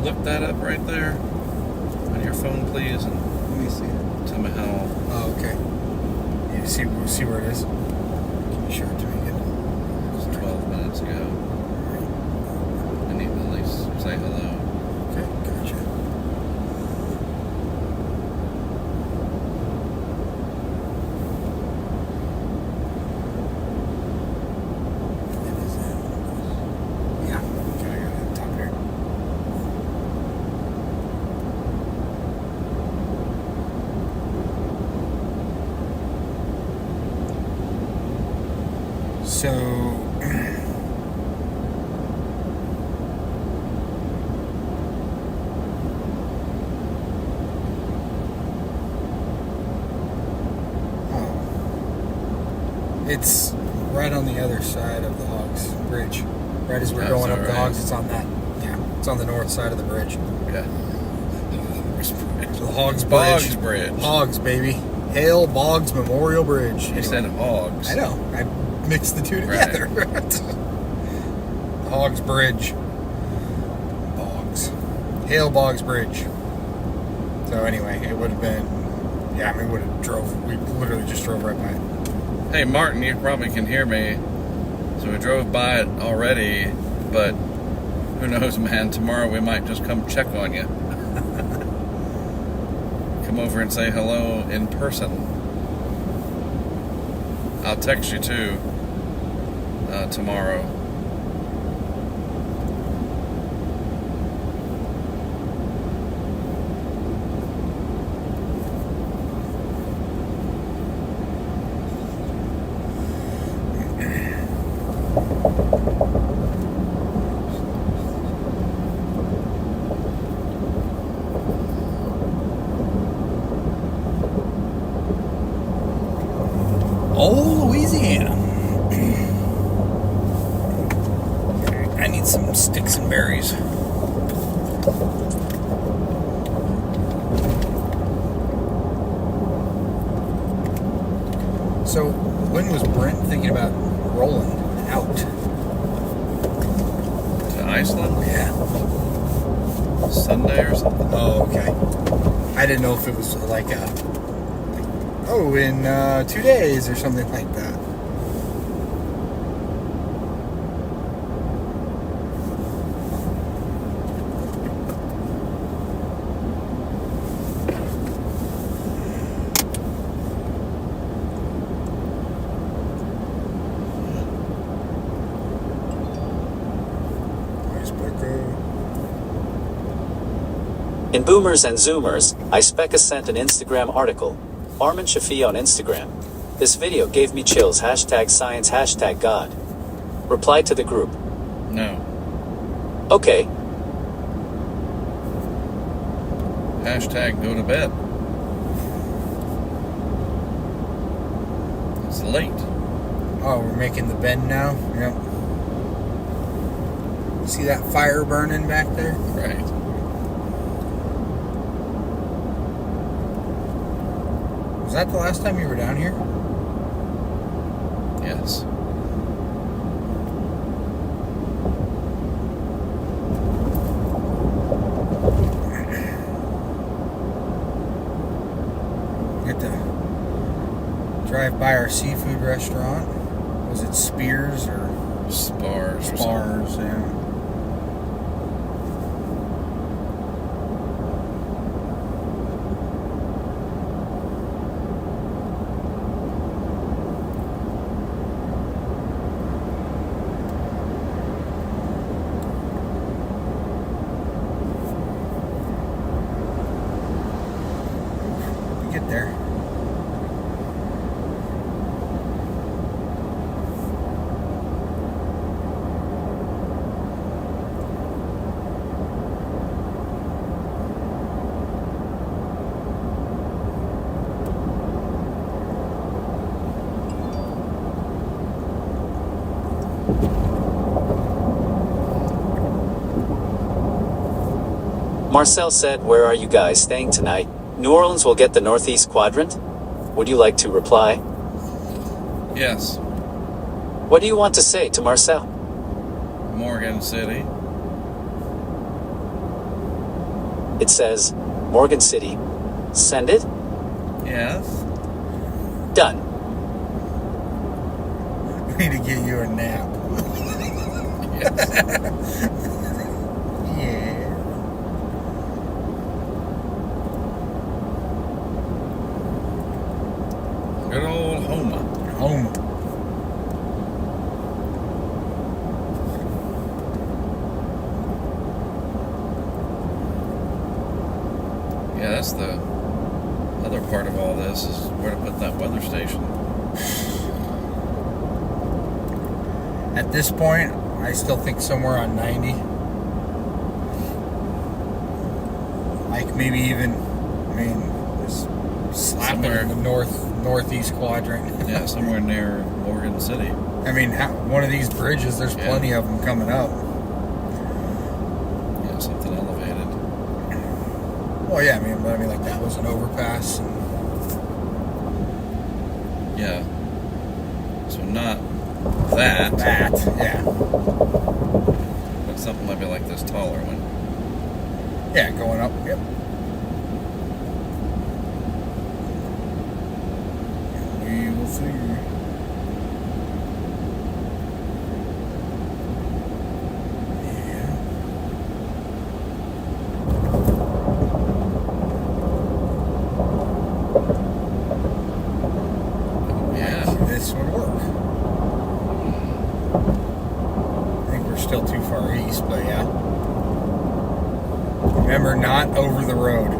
Look that up right there on your phone, please, and Let me see it. tell me how... Oh, okay. You see where it is? Can you show it to me again? It was 12 minutes ago. I need to at least say hello. Okay, gotcha. Yeah, okay, I got it top here. So it's right on the other side of the Hogs Bridge. Right as we're That's going up the alright. Hogs, it's on that. Yeah, it's on the north side of the bridge. Yeah. The Hogs Bridge. Boggs Bridge. Hogs, baby. Hale Boggs Memorial Bridge. You said hogs. I know. I mixed the two Right. together. The Hogs Bridge. Boggs. Hale Boggs Bridge. So anyway, it would have been. Yeah, I mean, we literally just drove right by it. Hey, Martin, you probably can hear me. So we drove by it already, but who knows, man? Tomorrow we might just come check on you. Come over and say hello in person. I'll text you too tomorrow. Oh, Louisiana. I need some sticks and berries. So, when was Brent thinking about rolling out? To Iceland? Yeah. Sunday or something? Oh, okay. I didn't know if it was like in 2 days or something like that. In Boomers and Zoomers, I sent an Instagram article. Armin Shafi on Instagram. This video gave me chills. #science #God. Reply to the group. No. Okay. #go to bed. It's late. Oh, we're making the bend now? Yep. See that fire burning back there? Right. Was that the last time you were down here? Yes. Get to drive by our seafood restaurant. Was it Spears or Spars. Or Spars? Yeah. Get there. Marcel said, "Where are you guys staying tonight? New Orleans will get the Northeast Quadrant? Would you like to reply?" Yes. What do you want to say to Marcel? Morgan City. It says, Morgan City. Send it? Yes. Done. We need to get you a nap. Yes. Yeah. Good old Homa. Home. Yeah, that's the other part of all this is where to put that weather station. At this point, I still think somewhere on 90. Like maybe even, I mean, just slap it in the northeast quadrant. Yeah, somewhere near Morgan City. I mean, one of these bridges, there's Yeah. plenty of them coming up. Yeah, something elevated. Well, yeah, I mean, like that was an overpass. And Yeah. So not that, yeah. but something maybe like this taller one. Yeah, going up, yep. We will see. Yeah. This would work. I think we're still too far east, but yeah. Remember, not over the road.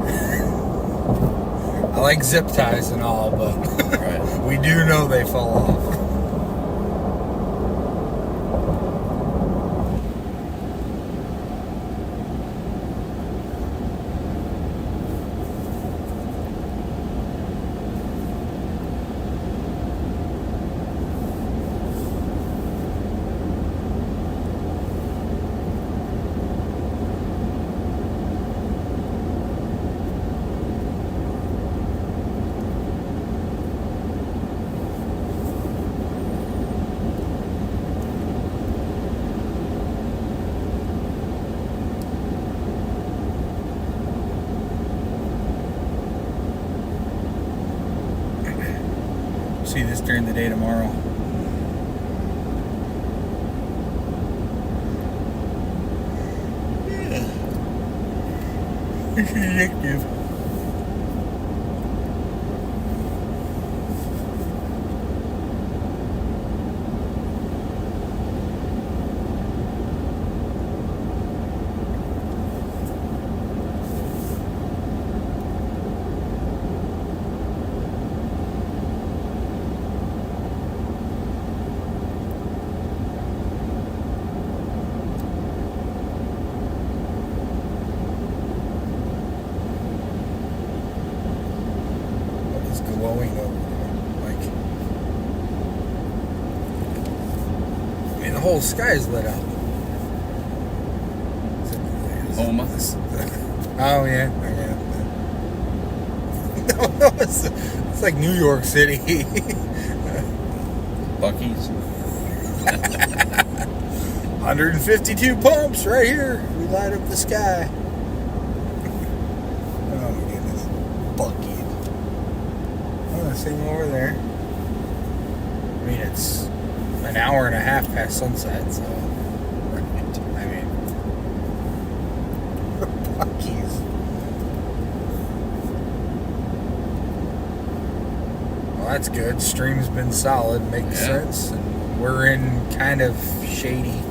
I like zip ties and all, but Right. we do know they fall off. See this during the day tomorrow. It's addictive. whole sky is lit up. Homa. Oh yeah. No, it's like New York City. Bucky's. 152 pumps right here. We light up the sky. Oh my goodness. Bucky. Oh, same over there. I mean, it's an hour and a half past sunset, so. Right. I mean, Bucky's. Well, that's good. Stream's been solid. Makes sense. And we're in kind of shady.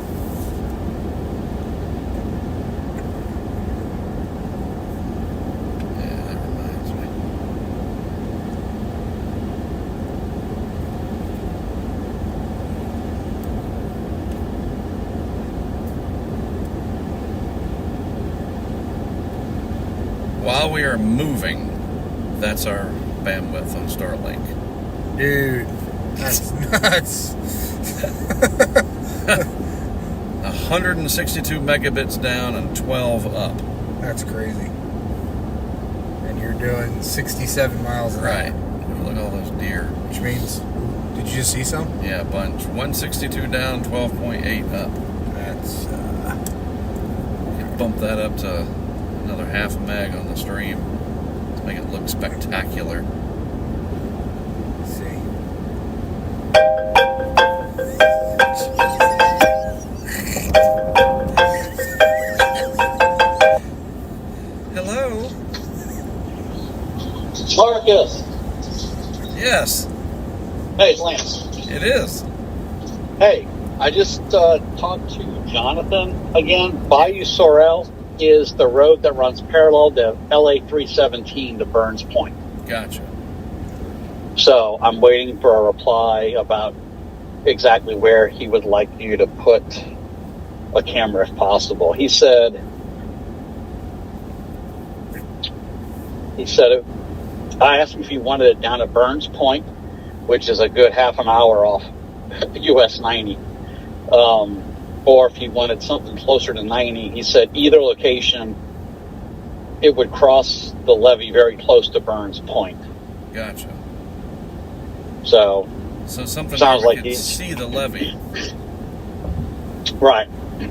While we are moving, that's our bandwidth on Starlink. Dude, that's nuts. 162 megabits down and 12 up. That's crazy. And you're doing 67 miles an hour. Right. Look at all those deer. Which means, did you just see some? Yeah, a bunch. 162 down, 12.8 up. That's, You bump that up to another half meg on the stream to make it look spectacular. let's see. Hello? Marcus. Yes, Hey, it's Lance. it is. Hey, I just talked to Jonathan again. Bayou Sorrel is the road that runs parallel to LA 317 to Burns Point. Gotcha. So I'm waiting for a reply about exactly where he would like you to put a camera if possible. He said I asked him if he wanted it down at Burns Point, which is a good half an hour off US 90. Or if he wanted something closer to 90, he said either location, it would cross the levee very close to Burns Point. Gotcha. So something sounds where we like could he's see the levee. right.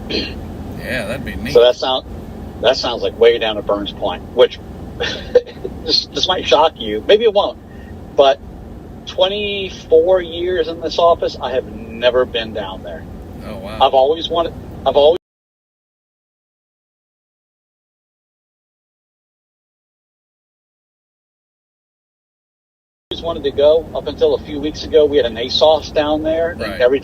Yeah, that'd be neat. So that sounds like way down at Burns Point, which this might shock you. Maybe it won't. But 24 years in this office, I have never been down there. Oh wow. I've always wanted to go. Up until a few weeks ago, we had an ASOS down there. Right. And every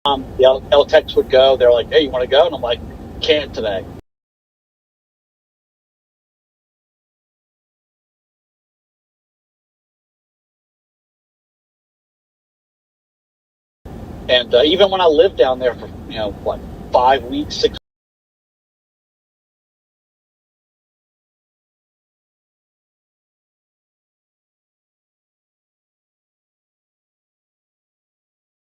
time the LTEX would go, they're like, hey, you want to go? And I'm like, can't today. And even when I lived down there for 5 weeks, 6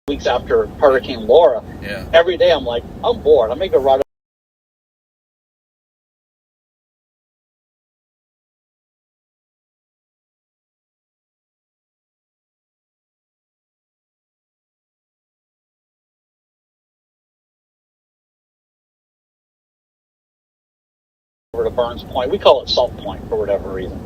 weeks after Hurricane Laura, Yeah. every day I'm like, I'm bored. I'm gonna go right over to Burns Point. We call it Salt Point for whatever reason.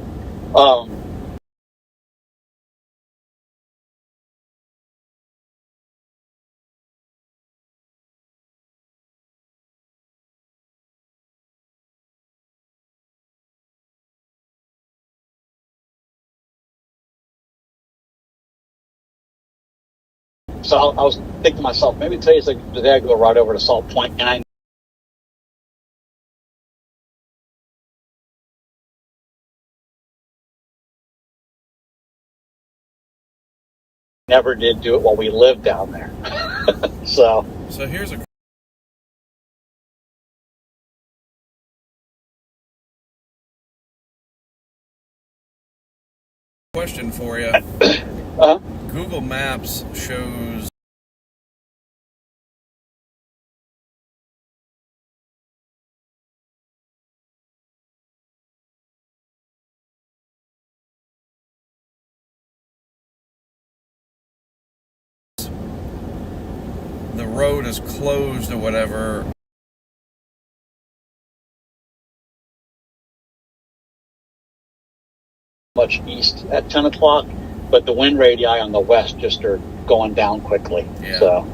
So I was thinking to myself, maybe today's the day I go right over to Salt Point, and I never did do it while we lived down there. So here's a Question for you. Google Maps shows the road is closed or whatever. Much east at 10 o'clock, but the wind radii on the west just are going down quickly. Yeah. So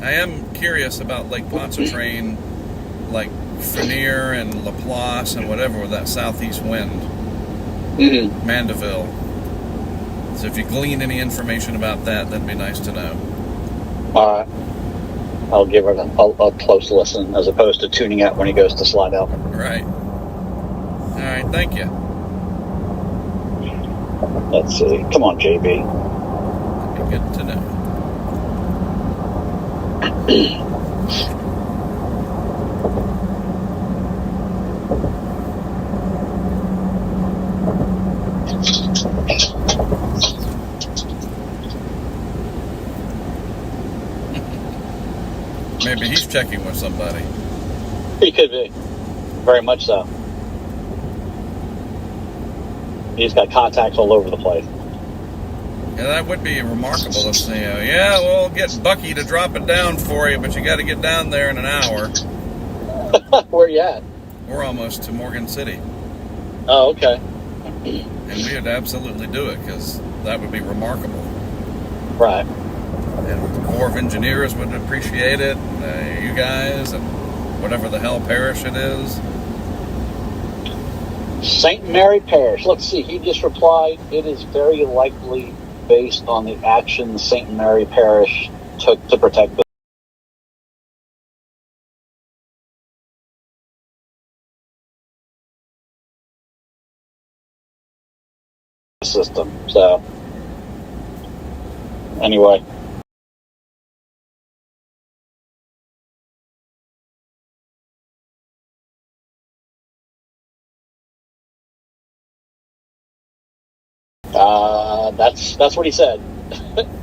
I am curious about Lake Pontchartrain, like Fanier and Laplace and whatever with that southeast wind. Mandeville. So if you glean any information about that, that'd be nice to know. all right, I'll give her a close listen as opposed to tuning out when he goes to slide out. Right. All right, thank you. Let's see. Come on, JB. That'd be good to know. Maybe he's checking with somebody. He could be. Very much so. He's got contacts all over the place. Yeah, that would be remarkable if they, yeah, we'll get Bucky to drop it down for you, but you got to get down there in an hour. Where you at? We're almost to Morgan City. Oh, okay. And we would absolutely do it, because that would be remarkable. Right. And the Corps of Engineers would appreciate it, you guys, and whatever the hell parish it is. St. Mary Parish. Let's see. He just replied, it is very likely based on the actions St. Mary Parish took to protect the system. So, anyway. That's what he said.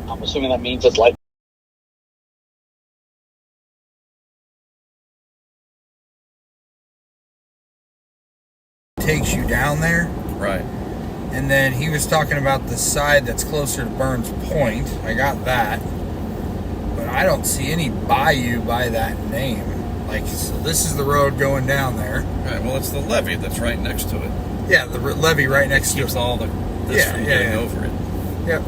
I'm assuming that means it's like takes you down there. Right. And then he was talking about the side that's closer to Burns Point. I got that. But I don't see any bayou by that name. Like, so this is the road going down there. Right, well, it's the levee that's right next to it. Yeah, the levee right next to Keeps it. all this from getting over it. Yep.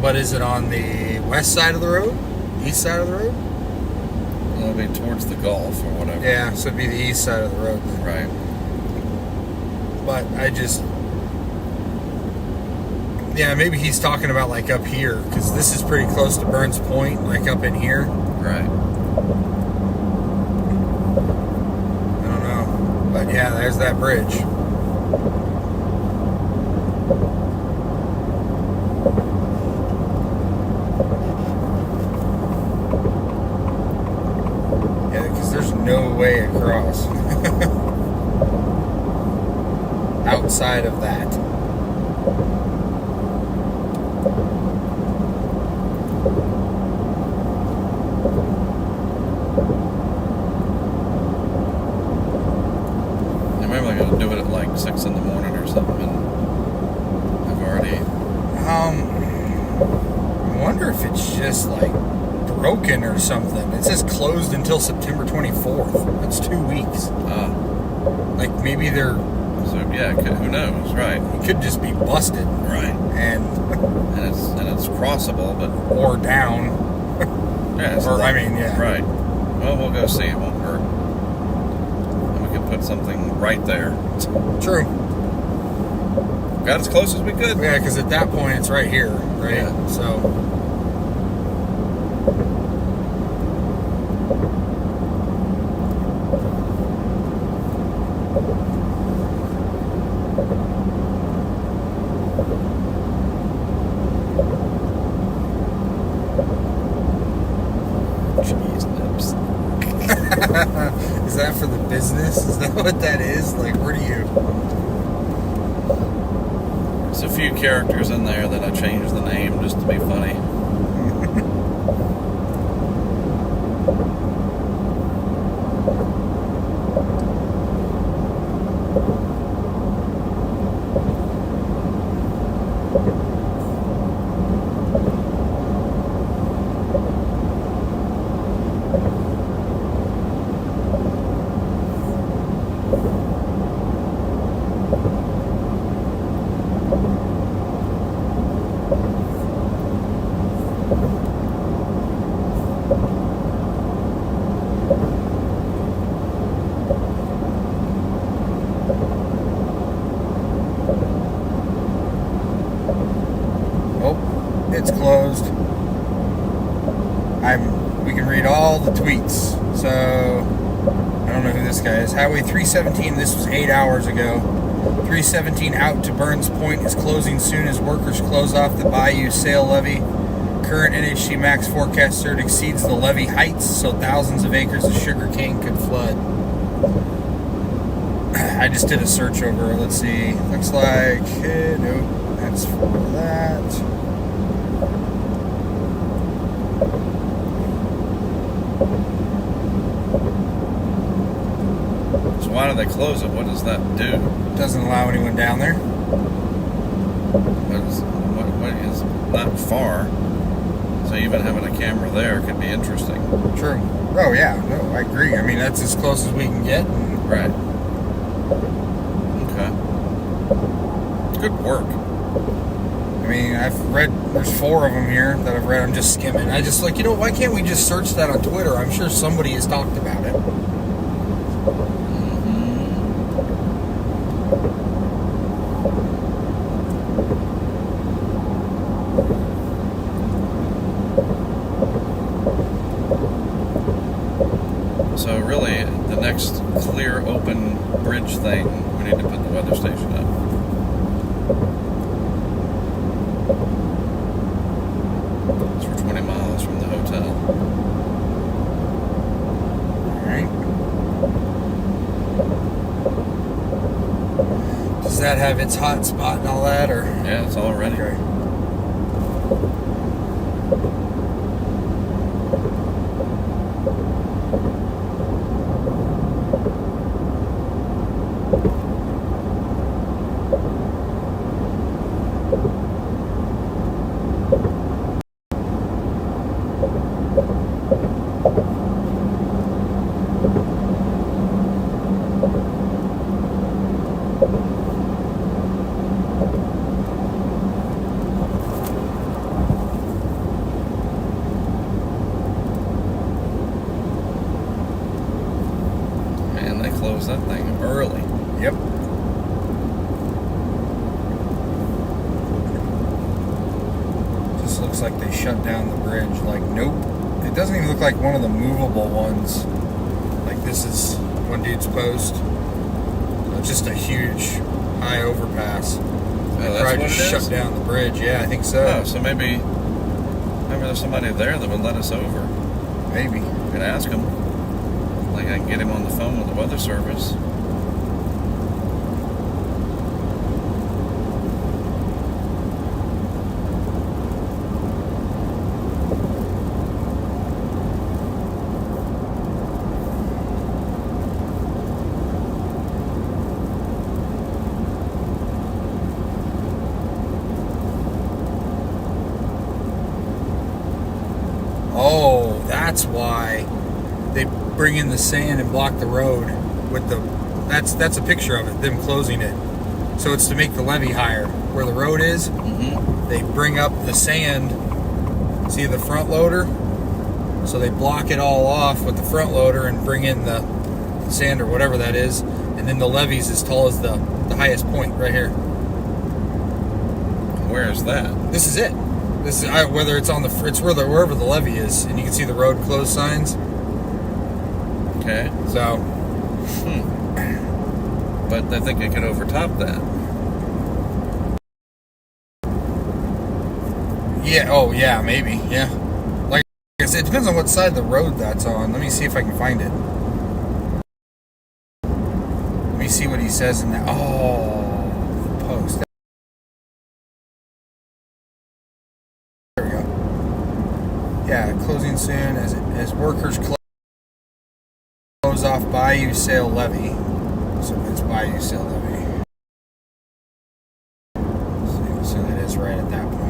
But is it on the west side of the road? East side of the road? Well, it'll be towards the Gulf or whatever. Yeah, so it'd be the east side of the road then. Right. But I just... Yeah, maybe he's talking about like up here, because this is pretty close to Burns Point, like up in here. Right. I don't know. But yeah, there's that bridge. Yeah, because there's no way across. Outside of that. Maybe I'm going to do it at like 6 in the morning or something. And I've already... I wonder if it's just like broken or something. It says closed until September 24th. That's 2 weeks. Like maybe they're... So yeah, who knows, right? It could just be busted. Right. And it's crossable, but... Or down. Yeah, it's Or, like, I mean, yeah. Right. Well, we'll go see. It won't hurt. And we can put something right there. True. Got as close as we could. Yeah, because at that point it's right here, right? Yeah. So... Cheese nips. Is that for the business? Is that what that is? Like, where do you... few characters in there that I changed the name just to be funny. It's closed. We can read all the tweets. So I don't know who this guy is. Highway 317. This was 8 hours ago. 317 out to Burns Point is closing soon as workers close off the Bayou Sale levee. Current NHC max forecast surge exceeds the levee heights, so thousands of acres of sugarcane could flood. I just did a search over. Let's see. Looks like nope. That's for that. So why do they close it? What does that do? Doesn't allow anyone down there. What is not far? So even having a camera there could be interesting. True. Oh yeah, no, I agree. I mean, that's as close as we can get. Right. Okay. Good work. I mean, I've read, there's 4 of them here that I've read. I'm just skimming. I just like, why can't we just search that on Twitter? I'm sure somebody has talked about it. So really, the next clear open bridge thing, we need to put the weather station up. It's for 20 miles from the hotel. Alright. Does that have its hot spot and all that, or? Yeah, it's all ready. Okay. Close that thing early. Yep. Just looks like they shut down the bridge. Like, nope. It doesn't even look like one of the movable ones. Like, this is one dude's post. So it's just a huge, high overpass. They probably just shut down the bridge. Yeah, I think so. Oh, so maybe there's somebody there that would let us over. Maybe. We could ask him. Like, I can get him on the phone with the weather service. Oh, that's why they bring in the sand and block the road with the. That's a picture of it. Them closing it, so it's to make the levee higher where the road is. Mm-hmm. They bring up the sand. See the front loader, so they block it all off with the front loader and bring in the sand or whatever that is, and then the levee's as tall as the highest point right here. Where is that? This is it. This is whether it's on the wherever the levee is, and you can see the road closed signs. Okay. So, but I think it could overtop that. yeah. Oh, yeah. Maybe. Yeah. Like I said, it depends on what side of the road that's on. Let me see if I can find it. Let me see what he says in that. Oh, the post. Yeah, closing soon as workers close off Bayou Sale Levee. So it's Bayou Sale Levee. So it is right at that point.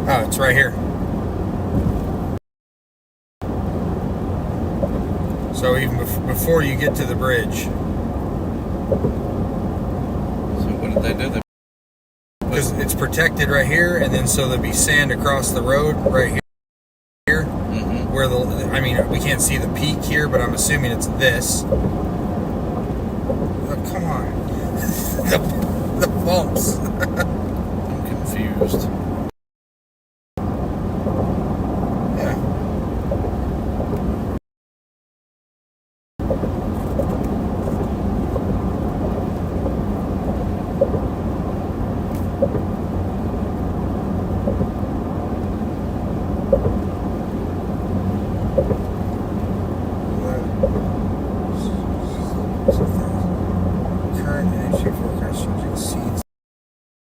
Oh, it's right here. So even before you get to the bridge. So what did they do? Because it's protected right here, and then so there'll be sand across the road right here. Mm-hmm. Where I mean, we can't see the peak here, but I'm assuming it's this. Oh, come on. the bumps. I'm confused. Current energy forecast exceeds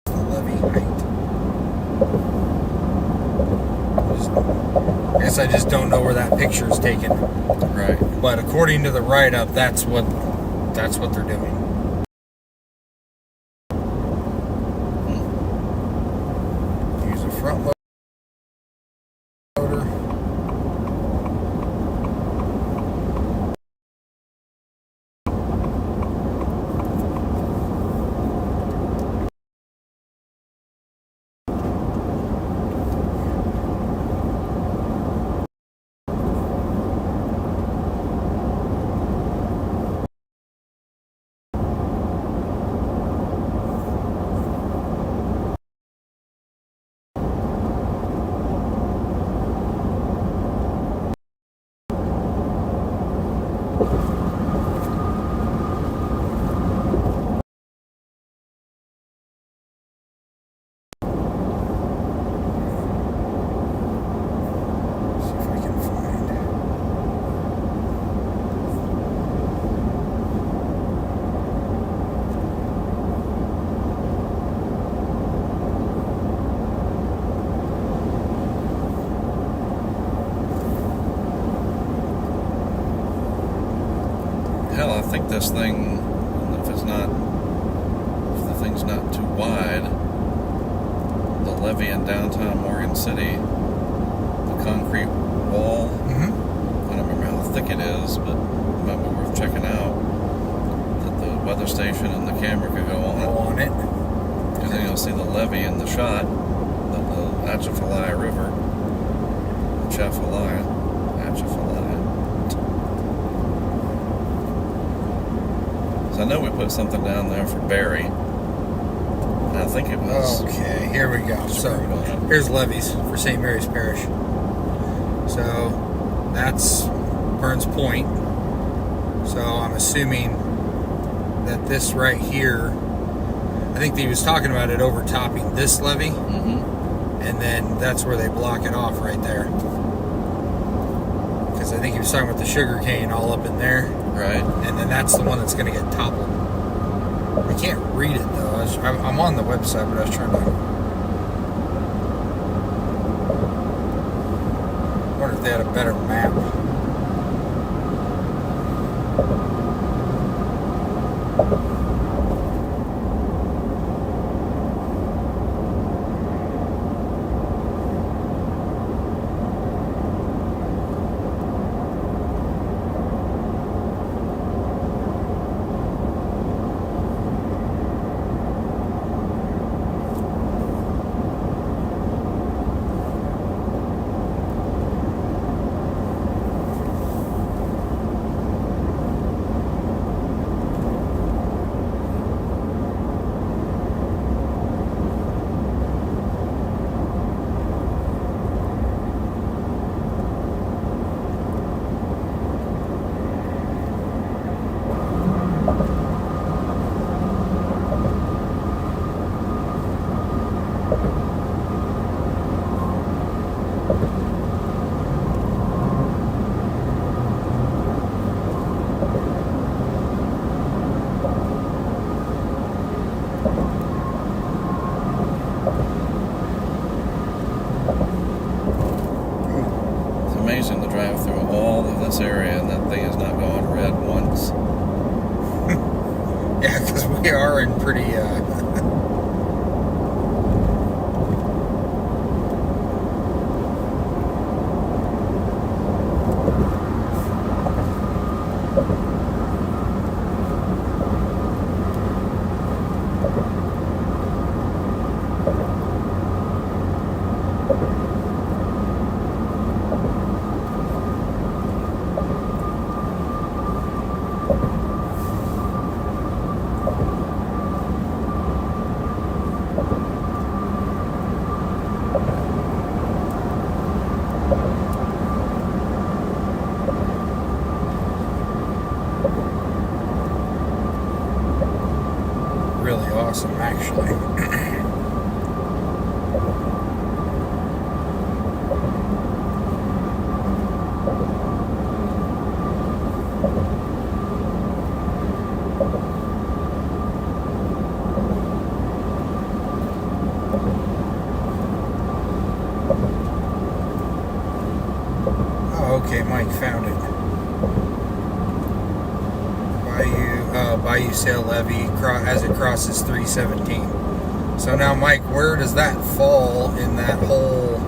the levee height. I guess I just don't know where that picture is taken. Right. But according to the write-up, that's what they're doing. Use a front loader. Hell, I think this thing, if the thing's not too wide, the levee in downtown Morgan City, the concrete wall, Mm-hmm. I don't remember how thick it is, but it might be worth checking out, that the weather station and the camera could go on it. Because then you'll see the levee in the shot, the Atchafalaya River, Atchafalaya. So I know we put something down there for Barry. And I think it was. Okay, here we go. So here's levees for St. Mary's Parish. So that's Burns Point. So I'm assuming that this right here, I think he was talking about it overtopping this levee, and then that's where they block it off right there. Because I think he was talking about the sugar cane all up in there. Right. And then that's the one that's going to get toppled. I can't read it though. I'm on the website, but I was trying to. I wonder if they had a better map. this area, and that thing has not gone red once. Yeah, because we are in pretty. Really awesome, actually. Oh, okay, Mike found it. Bayou Sail Levee as it crosses 317. So now, Mike, where does that fall in that whole?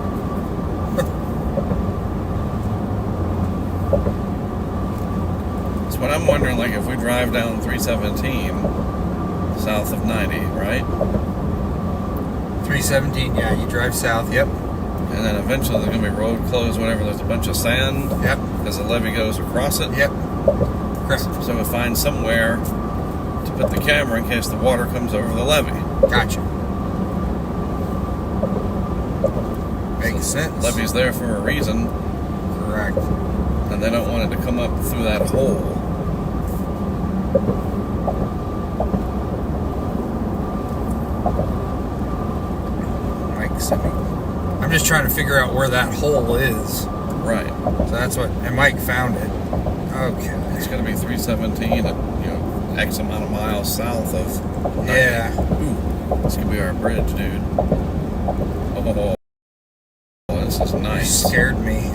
That's what I'm wondering. Like, if we drive down 317 south of 90, right? 317, yeah, you drive south, yep. And then eventually there's going to be road closed whenever there's a bunch of sand. Yep. Because the levee goes across it. Yep. Correct. So we'll find somewhere to put the camera in case the water comes over the levee. Gotcha. Makes sense. Levee's there for a reason. Correct. And they don't want it to come up through that hole. Mike sent me. I'm just trying to figure out where that hole is. Right. So that's what, and Mike found it. Okay. It's going to be 317 at, X amount of miles south of 90. Yeah. Ooh, this could be our bridge, dude. Oh, this is You nice. scared me.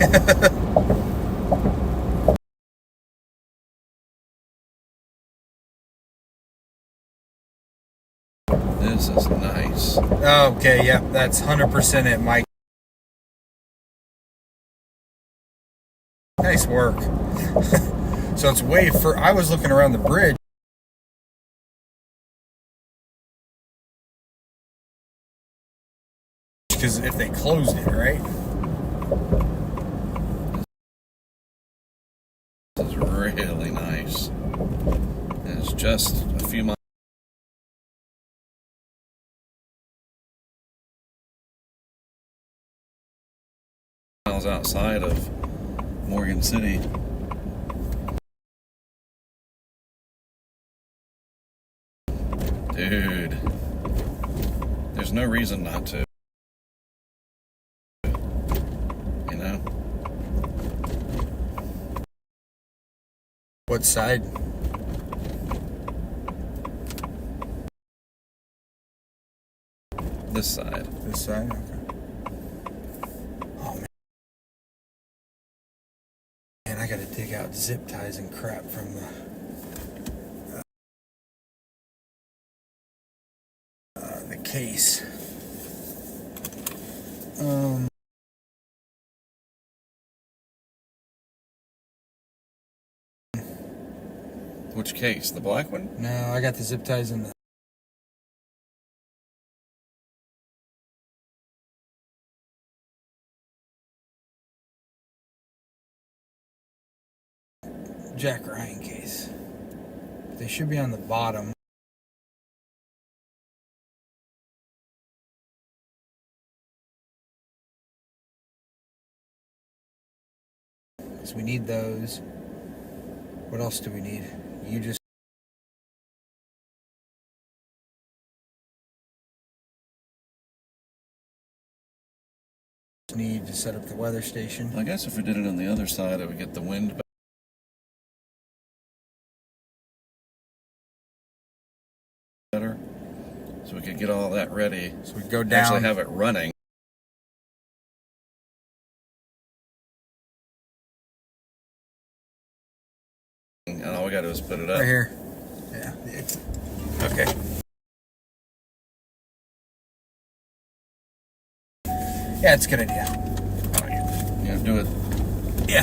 This is nice. Okay, yep, that's 100% it, Mike. Nice work. So it's way for. I was looking around the bridge. Because if they closed it, right? This is really nice. And it's just a few miles outside of Morgan City. Dude, there's no reason not to. You know? What side? This side. This side? Okay. Oh, man, I gotta dig out zip ties and crap from the case. Which case? The black one? No, I got the zip ties in the. Jack Ryan case. They should be on the bottom. So we need those. What else do we need? You just need to set up the weather station. I guess if we did it on the other side, it would get the wind better. So we could get all that ready. So we go down. Actually have it running. is put it up. Right here. Yeah. It's, Okay. yeah, it's a good idea. All right. Yeah, do it. Yeah.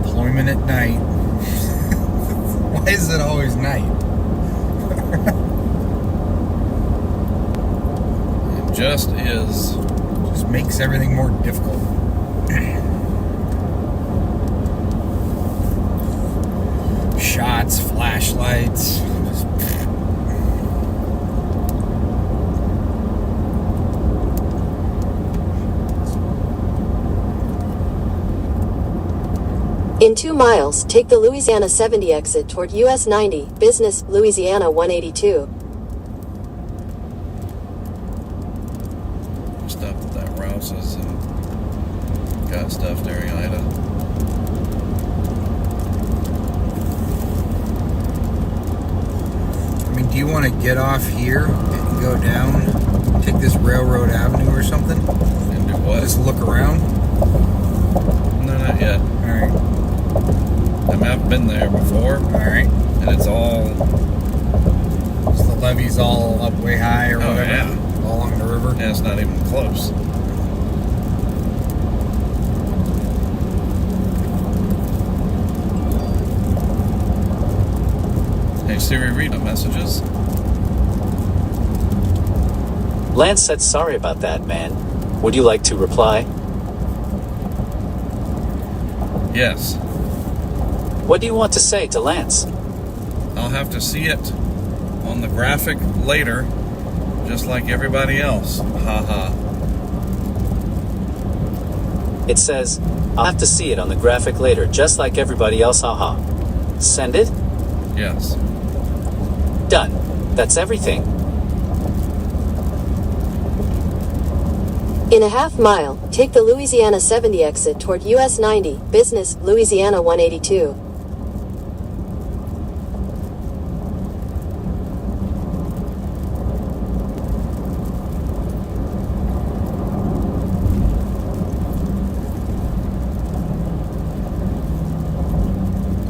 Deployment at night. Why is it always night? It just is. Just makes everything more difficult. Shots, flashlights. In 2 miles, take the Louisiana 70 exit toward US 90, Business, Louisiana 182. Stopped at that Rouse's and got stuff during Ida. I mean, do you want to get off here and go down, take this Railroad Avenue or something? And do what? Just look around? No, not yet. Alright. I mean, I've been there before, Alright. and it's all. So the levee's all up way high or Oh, whatever? yeah. All along the river? And it's not even close. Hey Siri, read the messages. Lance said sorry about that, man. Would you like to reply? Yes. What do you want to say to Lance? I'll have to see it on the graphic later, just like everybody else. Haha. It says, I'll have to see it on the graphic later, just like everybody else, haha. Send it? Yes. Done. That's everything. In a half mile, take the Louisiana 70 exit toward US 90, Business, Louisiana 182.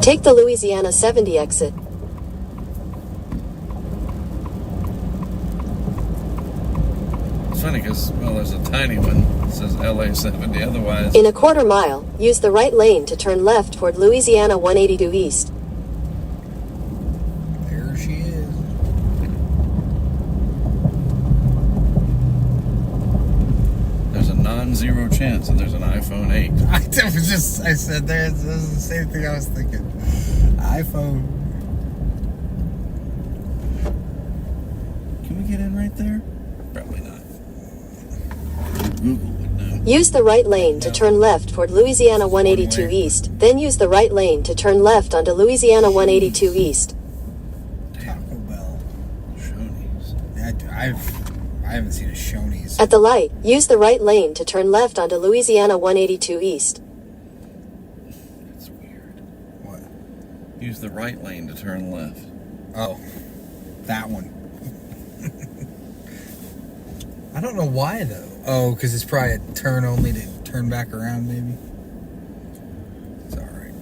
Take the Louisiana 70 exit. funny because, well, there's a tiny one that says LA 70. Otherwise, In a quarter mile, use the right lane to turn left toward Louisiana 182 East. There she is. there's a non-zero chance that there's an iPhone 8. I said there's the same thing I was thinking. iPhone. Can we get in right there? Probably not. Google would know. Use the right lane to turn left toward Louisiana 182 East. Then use the right lane to turn left onto Louisiana 182 East. Taco Bell. Shoney's. I haven't seen a Shoney's. At the light, use the right lane to turn left onto Louisiana 182 East. That's weird. What? Use the right lane to turn left. Oh, that one. I don't know why though. Oh, because it's probably a turn only to turn back around, maybe. It's all right.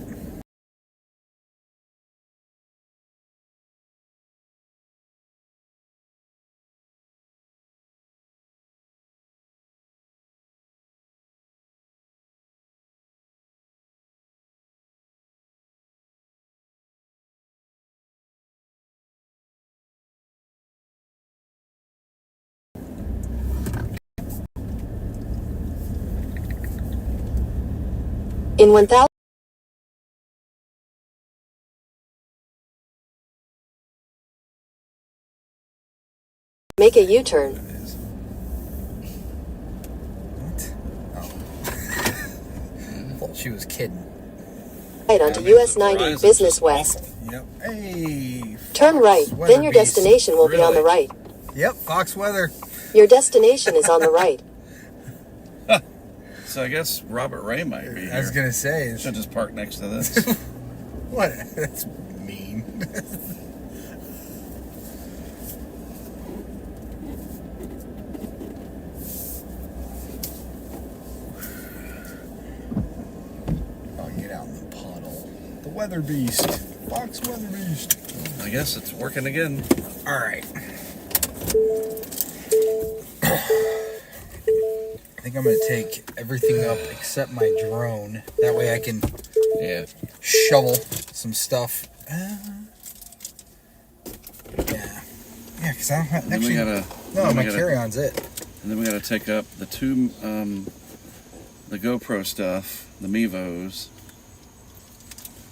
In 1000, make a U-turn. What? Oh. Thought she was kidding. Right onto US 90 Business West. Yep. Hey. Turn right, Fox Weather then your Beast. destination will be on the Really? right. Yep. Fox weather. Your destination is on the right. So I guess Robert Ray might be here. I was gonna say. Should just park next to this. What? That's mean. I'll get out in the puddle. The weather beast. Fox weather beast. I guess it's working again. All right. I think I'm gonna take everything up except my drone. That way I can Yeah. shovel some stuff. Yeah, because I don't have. Then we Actually, gotta. no, then we my gotta- carry-on's it. And then we gotta take up the two, the GoPro stuff, the Mevos.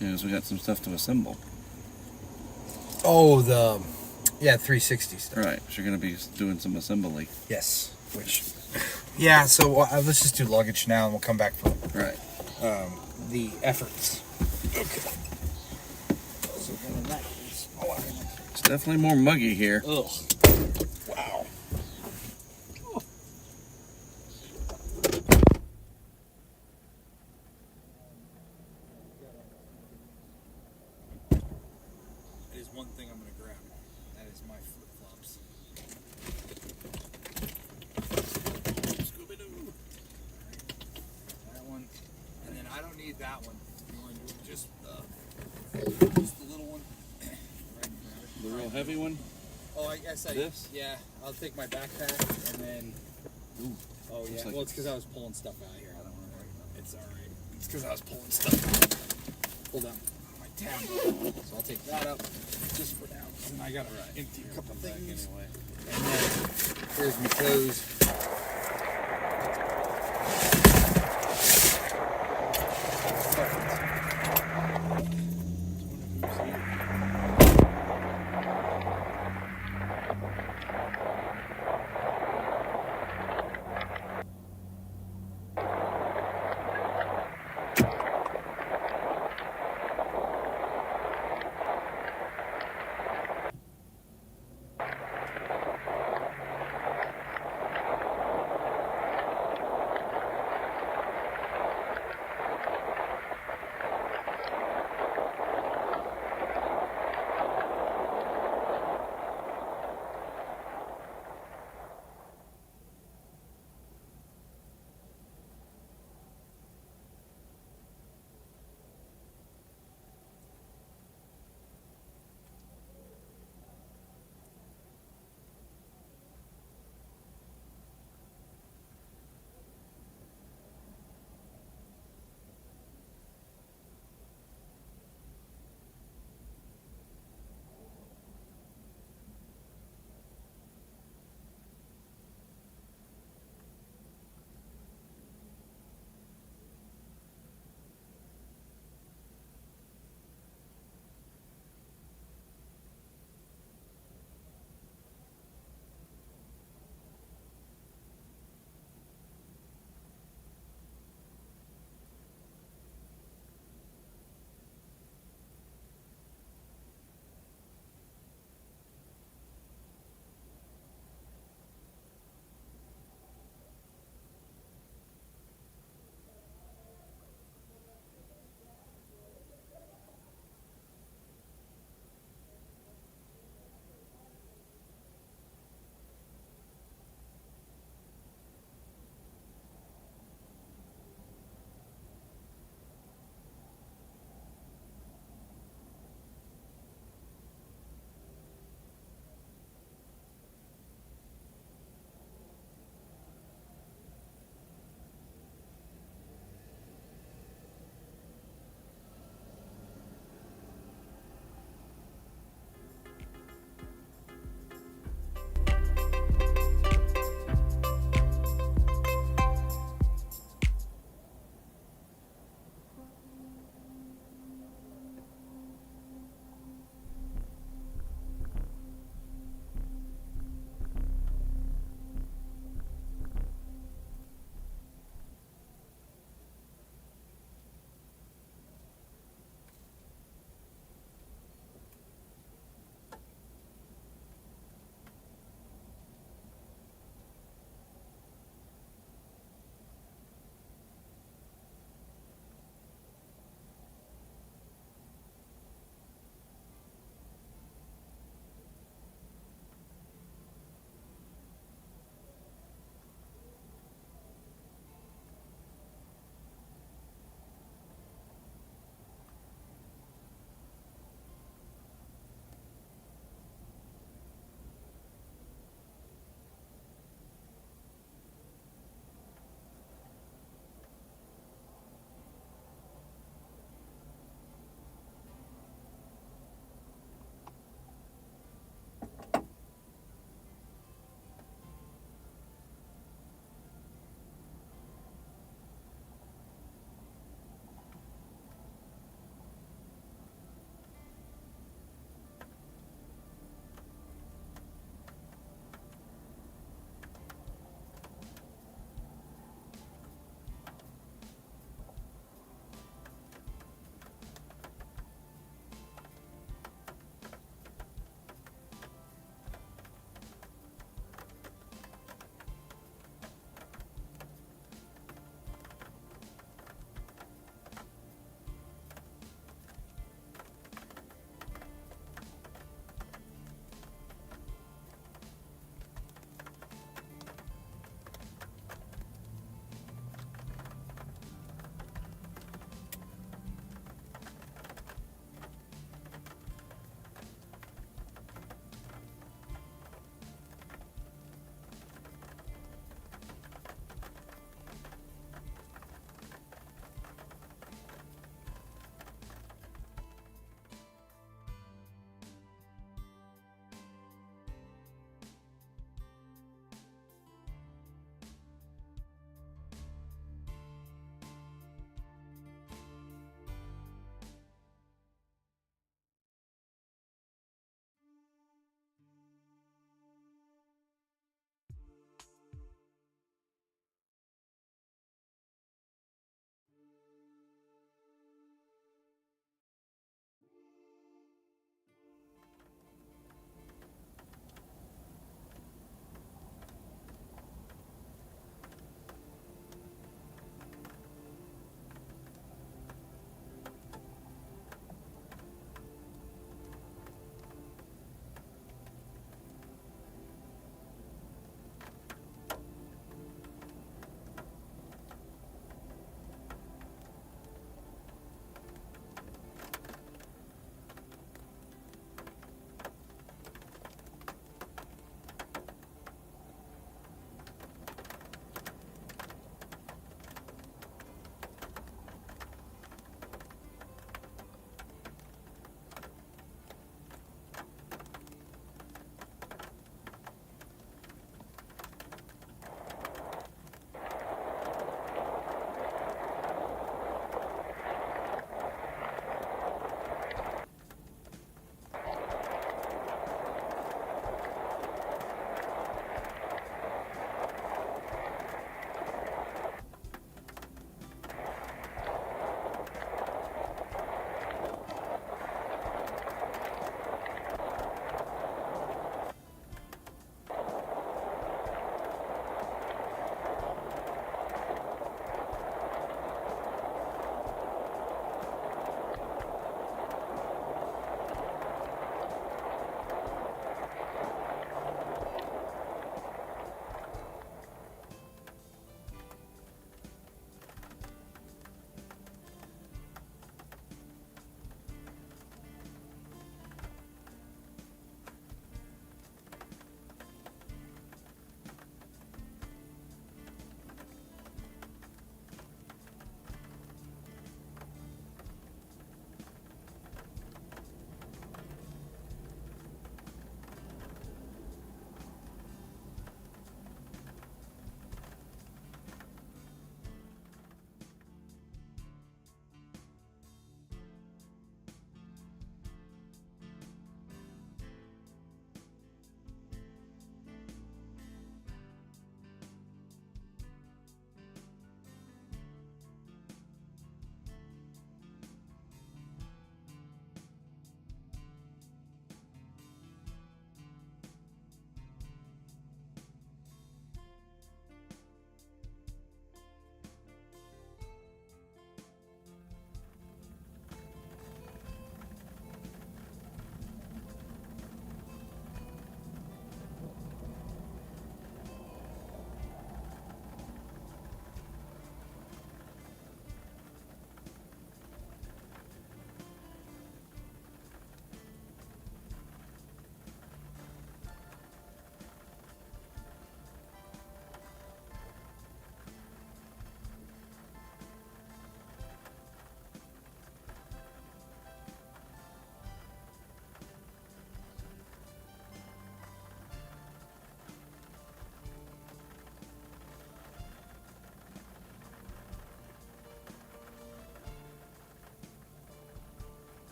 Because we got some stuff to assemble. Oh, 360 stuff. Right. So you're gonna be doing some assembly. Yes, which. Yeah, so let's just do luggage now, and we'll come back for Right. the efforts. Okay. So then that is. Oh, It's definitely more muggy here. ugh. Wow. That is one thing I'm going to grab. That is my flip-flops. Scooby-Doo. That one. And then I don't need that one. You want to do just the little one? The real heavy one. Oh, I guess This? Yeah, I'll take my backpack and then. Ooh. Oh yeah. like Well, it's because I was pulling stuff out here. I don't want to worry about it. It's all right. It's because I was pulling stuff. Pulled out my tablet, so I'll take that up just for now. And I gotta empty a couple things. Anyway. And then here's my clothes.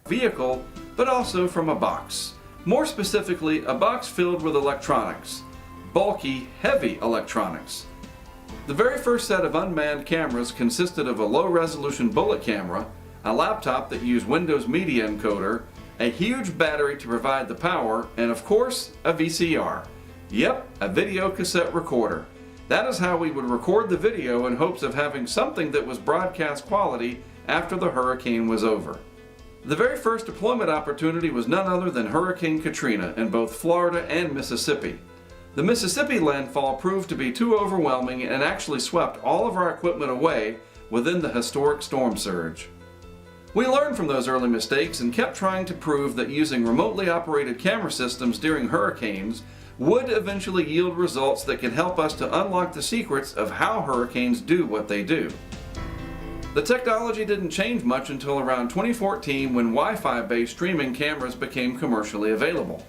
vehicle, but also from a box. More specifically, a box filled with electronics. Bulky, heavy electronics. The very first set of unmanned cameras consisted of a low-resolution bullet camera, a laptop that used Windows Media Encoder, a huge battery to provide the power, and of course, a VCR. Yep, a video cassette recorder. That is how we would record the video in hopes of having something that was broadcast quality after the hurricane was over. The very first deployment opportunity was none other than Hurricane Katrina in both Florida and Mississippi. The Mississippi landfall proved to be too overwhelming and actually swept all of our equipment away within the historic storm surge. We learned from those early mistakes and kept trying to prove that using remotely operated camera systems during hurricanes would eventually yield results that could help us to unlock the secrets of how hurricanes do what they do. The technology didn't change much until around 2014 when Wi-Fi based streaming cameras became commercially available.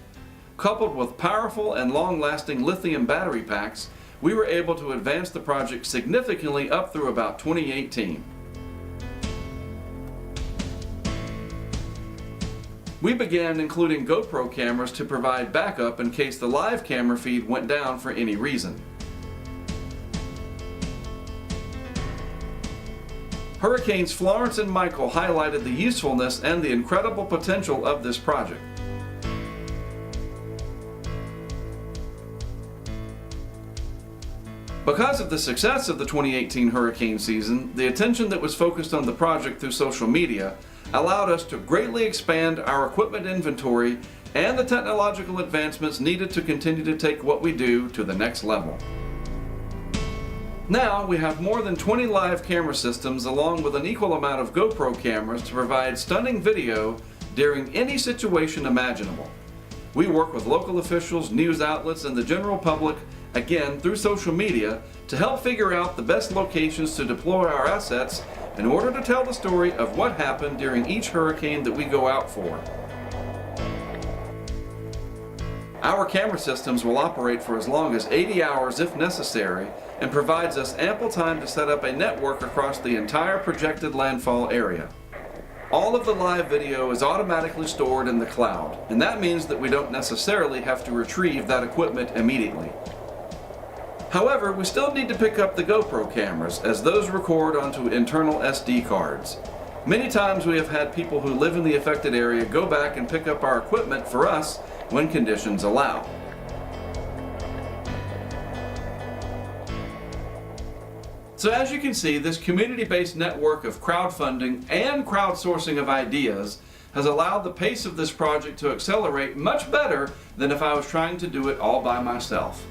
Coupled with powerful and long-lasting lithium battery packs, we were able to advance the project significantly up through about 2018. We began including GoPro cameras to provide backup in case the live camera feed went down for any reason. Hurricanes Florence and Michael highlighted the usefulness and the incredible potential of this project. Because of the success of the 2018 hurricane season, the attention that was focused on the project through social media allowed us to greatly expand our equipment inventory and the technological advancements needed to continue to take what we do to the next level. Now we have more than 20 live camera systems along with an equal amount of GoPro cameras to provide stunning video during any situation imaginable. We work with local officials, news outlets, and the general public, again through social media, to help figure out the best locations to deploy our assets in order to tell the story of what happened during each hurricane that we go out for. Our camera systems will operate for as long as 80 hours if necessary and provides us ample time to set up a network across the entire projected landfall area. All of the live video is automatically stored in the cloud, and that means that we don't necessarily have to retrieve that equipment immediately. However, we still need to pick up the GoPro cameras as those record onto internal SD cards. Many times we have had people who live in the affected area go back and pick up our equipment for us when conditions allow. So as you can see, this community-based network of crowdfunding and crowdsourcing of ideas has allowed the pace of this project to accelerate much better than if I was trying to do it all by myself.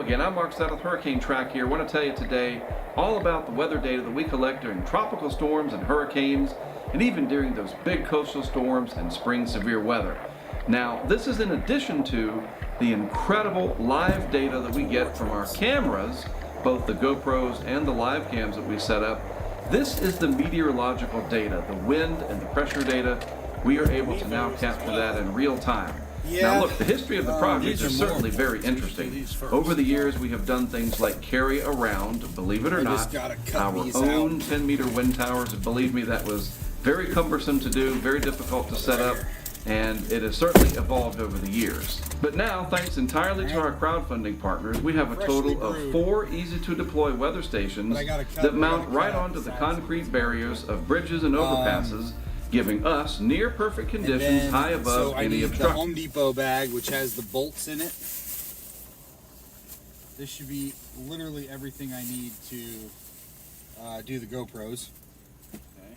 again, I'm Mark Stout with HurricaneTrack here. I want to tell you today all about the weather data that we collect during tropical storms and hurricanes, and even during those big coastal storms and spring severe weather. Now, this is in addition to the incredible live data that we get from our cameras, both the GoPros and the live cams that we set up. This is the meteorological data, the wind and the pressure data. We are able to now capture that in real time. Now look, the history of the project is certainly very interesting. Over the years, we have done things like carry around, believe it or not, our own 10-meter wind towers. Believe me, that was very cumbersome to do, very difficult to set up, and it has certainly evolved over the years. But now, thanks entirely to our crowdfunding partners, we have a total of 4 easy-to-deploy weather stations that mount right onto the concrete barriers of bridges and overpasses, giving us near perfect conditions high above any obstruction. The Home Depot bag, which has the bolts in it. This should be literally everything I need to do the GoPros. Okay.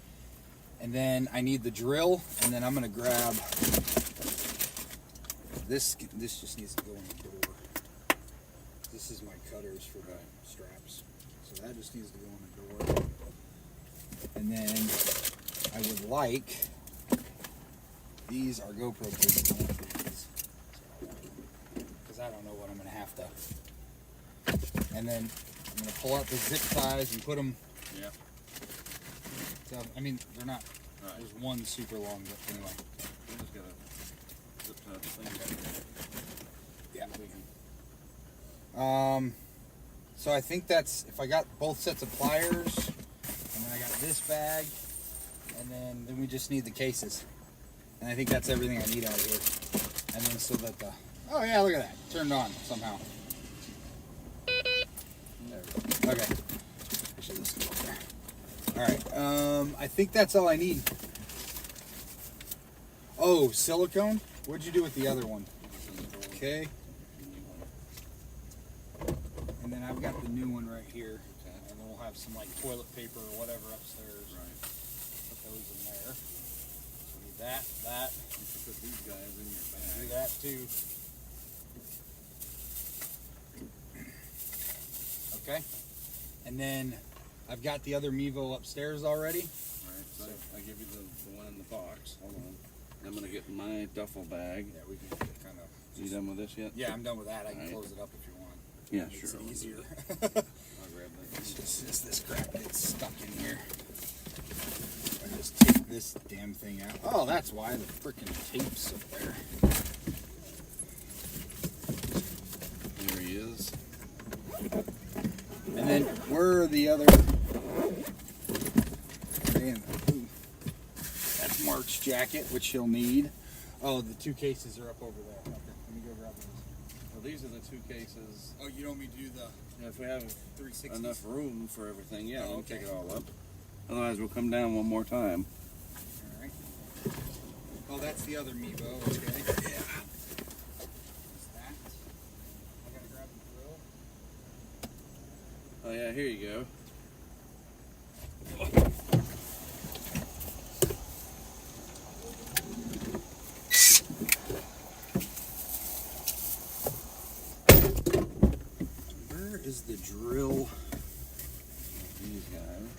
And then I need the drill, and then I'm gonna grab this. This just needs to go in the door. This is my cutters for the straps, so that just needs to go in the door. And then I would like, these are GoPro cases, because I don't know what I'm going to have to. And then I'm going to pull out the zip ties and put them. Yeah. So, I mean, they're not. Right. There's one super long, but anyway. We just got a zip tie thing. Yeah. So I think that's, if I got both sets of pliers, and then I got this bag. And then we just need the cases. And I think that's everything I need out of here. And then so that the, oh yeah, look at that. Turned on somehow. There we go. Okay. Actually, this go up there. Alright, I think that's all I need. Oh, silicone? What'd you do with the other one? Okay. And then I've got the new one right here. And then we'll have some like toilet paper or whatever upstairs. Those in there. So need that. You should put these guys in your bag. Do that too. Okay. And then I've got the other Mevo upstairs already. Alright, so I give you the one in the box. Hold on. I'm gonna get my duffel bag. Yeah, we can kind of. You done with this yet? Yeah, I'm done with that. I can close it up if you want. Yeah, Makes sure. it easier. I'll grab that. It's just this crap gets stuck in here. I just take this damn thing out. Oh, that's why the freaking tape's up there. There he is. And then where are the other? Man, that's Mark's jacket, which he'll need. Oh, the 2 cases are up over there. Okay, let me go grab those. Well, these are the 2 cases. Oh, you don't want me to do the? Yeah, if we have 360s? enough room for everything, yeah, we'll okay. take it all up. Otherwise, we'll come down one more time. All right. Oh, that's the other Mevo. Okay. Yeah. What's that? I gotta grab the drill. Oh yeah, here you go. Where is the drill? These guys.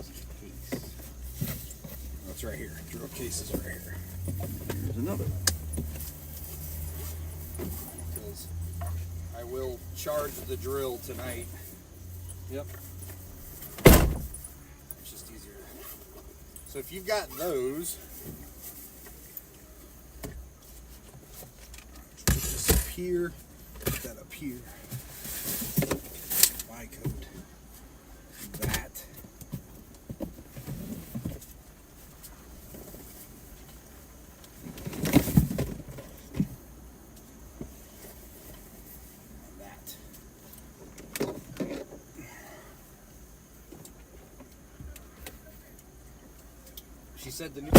Oh, it's right here. Drill case is right here. Here's another one. Because I will charge the drill tonight. Yep. It's just easier. So if you've got those, put this up here, put that up here. My coat. That. She said the new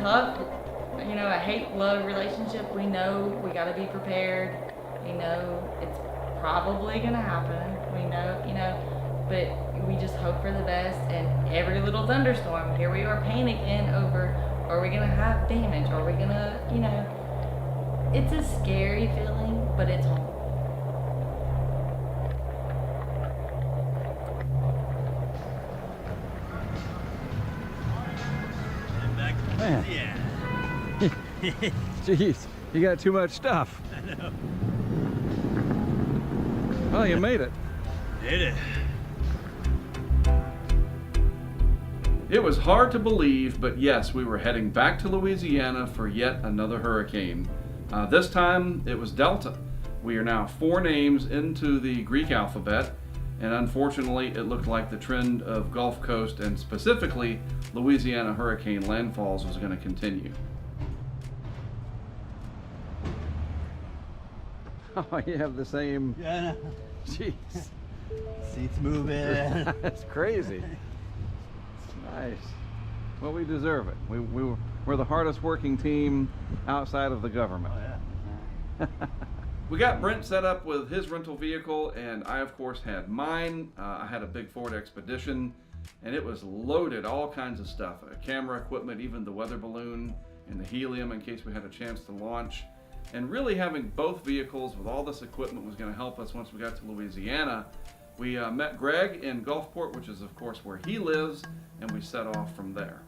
tough. You know, a hate-love relationship. We know we got to be prepared. We know it's probably gonna happen. We know, you know, but we just hope for the best. And every little thunderstorm, here we are panicking over, are we gonna have damage? Are we gonna, you know, it's a scary feeling, but it's home. Man. Yeah. Jeez, you got too much stuff. I know. Oh, you made it. Did it. It was hard to believe, but yes, we were heading back to Louisiana for yet another hurricane. This time it was Delta. We are now 4 names into the Greek alphabet, and unfortunately it looked like the trend of Gulf Coast and specifically Louisiana hurricane landfalls was going to continue. Oh, you have the same. Yeah, I know. Jeez, Seats moving. that's crazy. It's nice. Well, we deserve it. We're the hardest working team outside of the government. Oh, yeah. We got Brent set up with his rental vehicle, and I of course had mine. I had a big Ford Expedition, and it was loaded, all kinds of stuff, camera equipment, even the weather balloon and the helium in case we had a chance to launch. And really having both vehicles with all this equipment was going to help us once we got to Louisiana. We met Greg in Gulfport, which is of course where he lives, and we set off from there.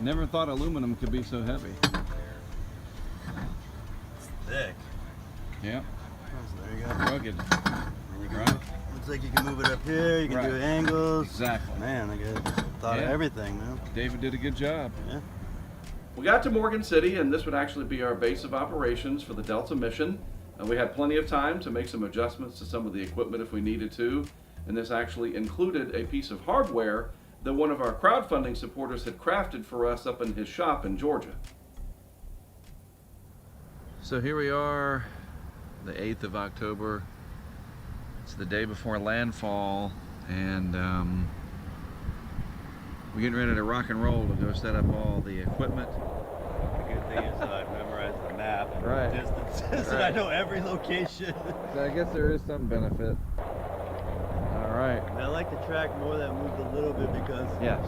Never thought aluminum could be so heavy. It's thick. Yeah, So there you go. rugged. And you can Right. looks like you can move it up here. You can do Right. angles. Exactly. Man, I thought of Yeah. everything, man. David did a good job. Yeah. We got to Morgan City, and this would actually be our base of operations for the Delta mission. We had plenty of time to make some adjustments to some of the equipment if we needed to, and this actually included a piece of hardware that one of our crowdfunding supporters had crafted for us up in his shop in Georgia. So here we are, the 8th of October. It's the day before landfall, and we're getting ready to rock and roll to go set up all the equipment. The good thing is I've memorized the map and Right. the distances, and I know every location. So I guess there is some benefit. All right. And I like the track more that moved a little bit because Yes.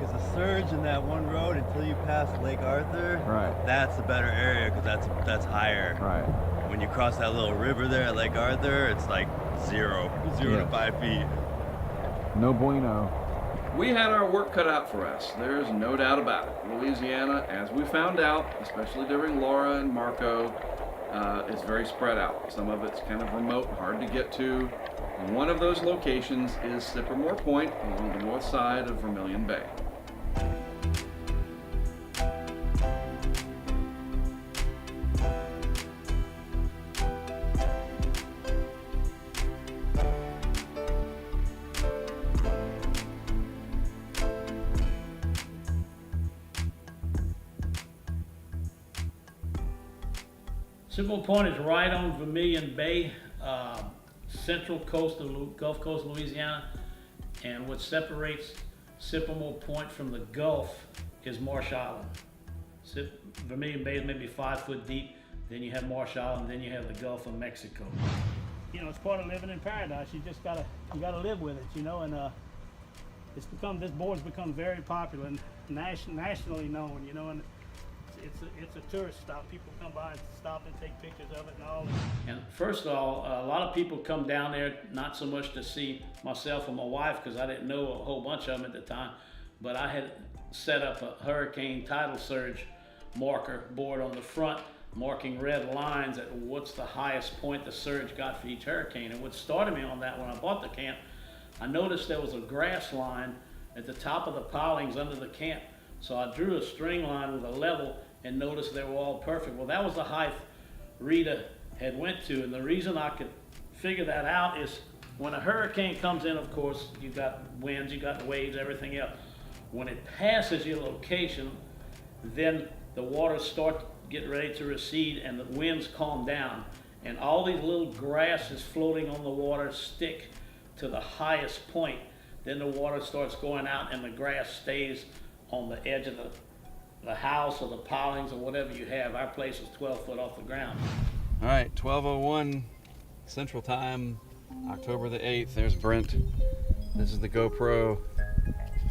the surge in that one road until you pass Lake Arthur, Right. that's a better area because that's higher. Right. When you cross that little river there at Lake Arthur, it's like zero to Yes. 5 feet. No bueno. We had our work cut out for us. There's no doubt about it. Louisiana, as we found out, especially during Laura and Marco, is very spread out. Some of it's kind of remote, hard to get to. One of those locations is Sippermore Point along the north side of Vermilion Bay. Sippermore Point is right on Vermilion Bay, central coast of Gulf Coast, Louisiana. And what separates Sippermore Point from the Gulf is Marsh Island. Vermilion Bay is maybe 5 foot deep. Then you have Marsh Island, then you have the Gulf of Mexico. You know, it's part of living in paradise. You just gotta live with it, you know. And this board's become very popular and nationally known, you know. And it's a tourist stop. People come by and stop and take pictures of it and all. And first of all, a lot of people come down there not so much to see myself or my wife, because I didn't know a whole bunch of them at the time, but I had set up a hurricane tidal surge marker board on the front, marking red lines at what's the highest point the surge got for each hurricane. And what started me on that, when I bought the camp, I noticed there was a grass line at the top of the pilings under the camp. So I drew a string line with a level and noticed they were all perfect. Well, that was the height Rita had went to, and the reason I could figure that out is when a hurricane comes in, of course, you got winds, you got waves, everything else. When it passes your location, then the water starts getting ready to recede and the winds calm down. And all these little grasses floating on the water stick to the highest point. Then the water starts going out and the grass stays on the edge of the house or the pilings or whatever you have. Our place is 12 foot off the ground. All right, 12:01 Central Time, October the 8th. There's Brent. This is the GoPro.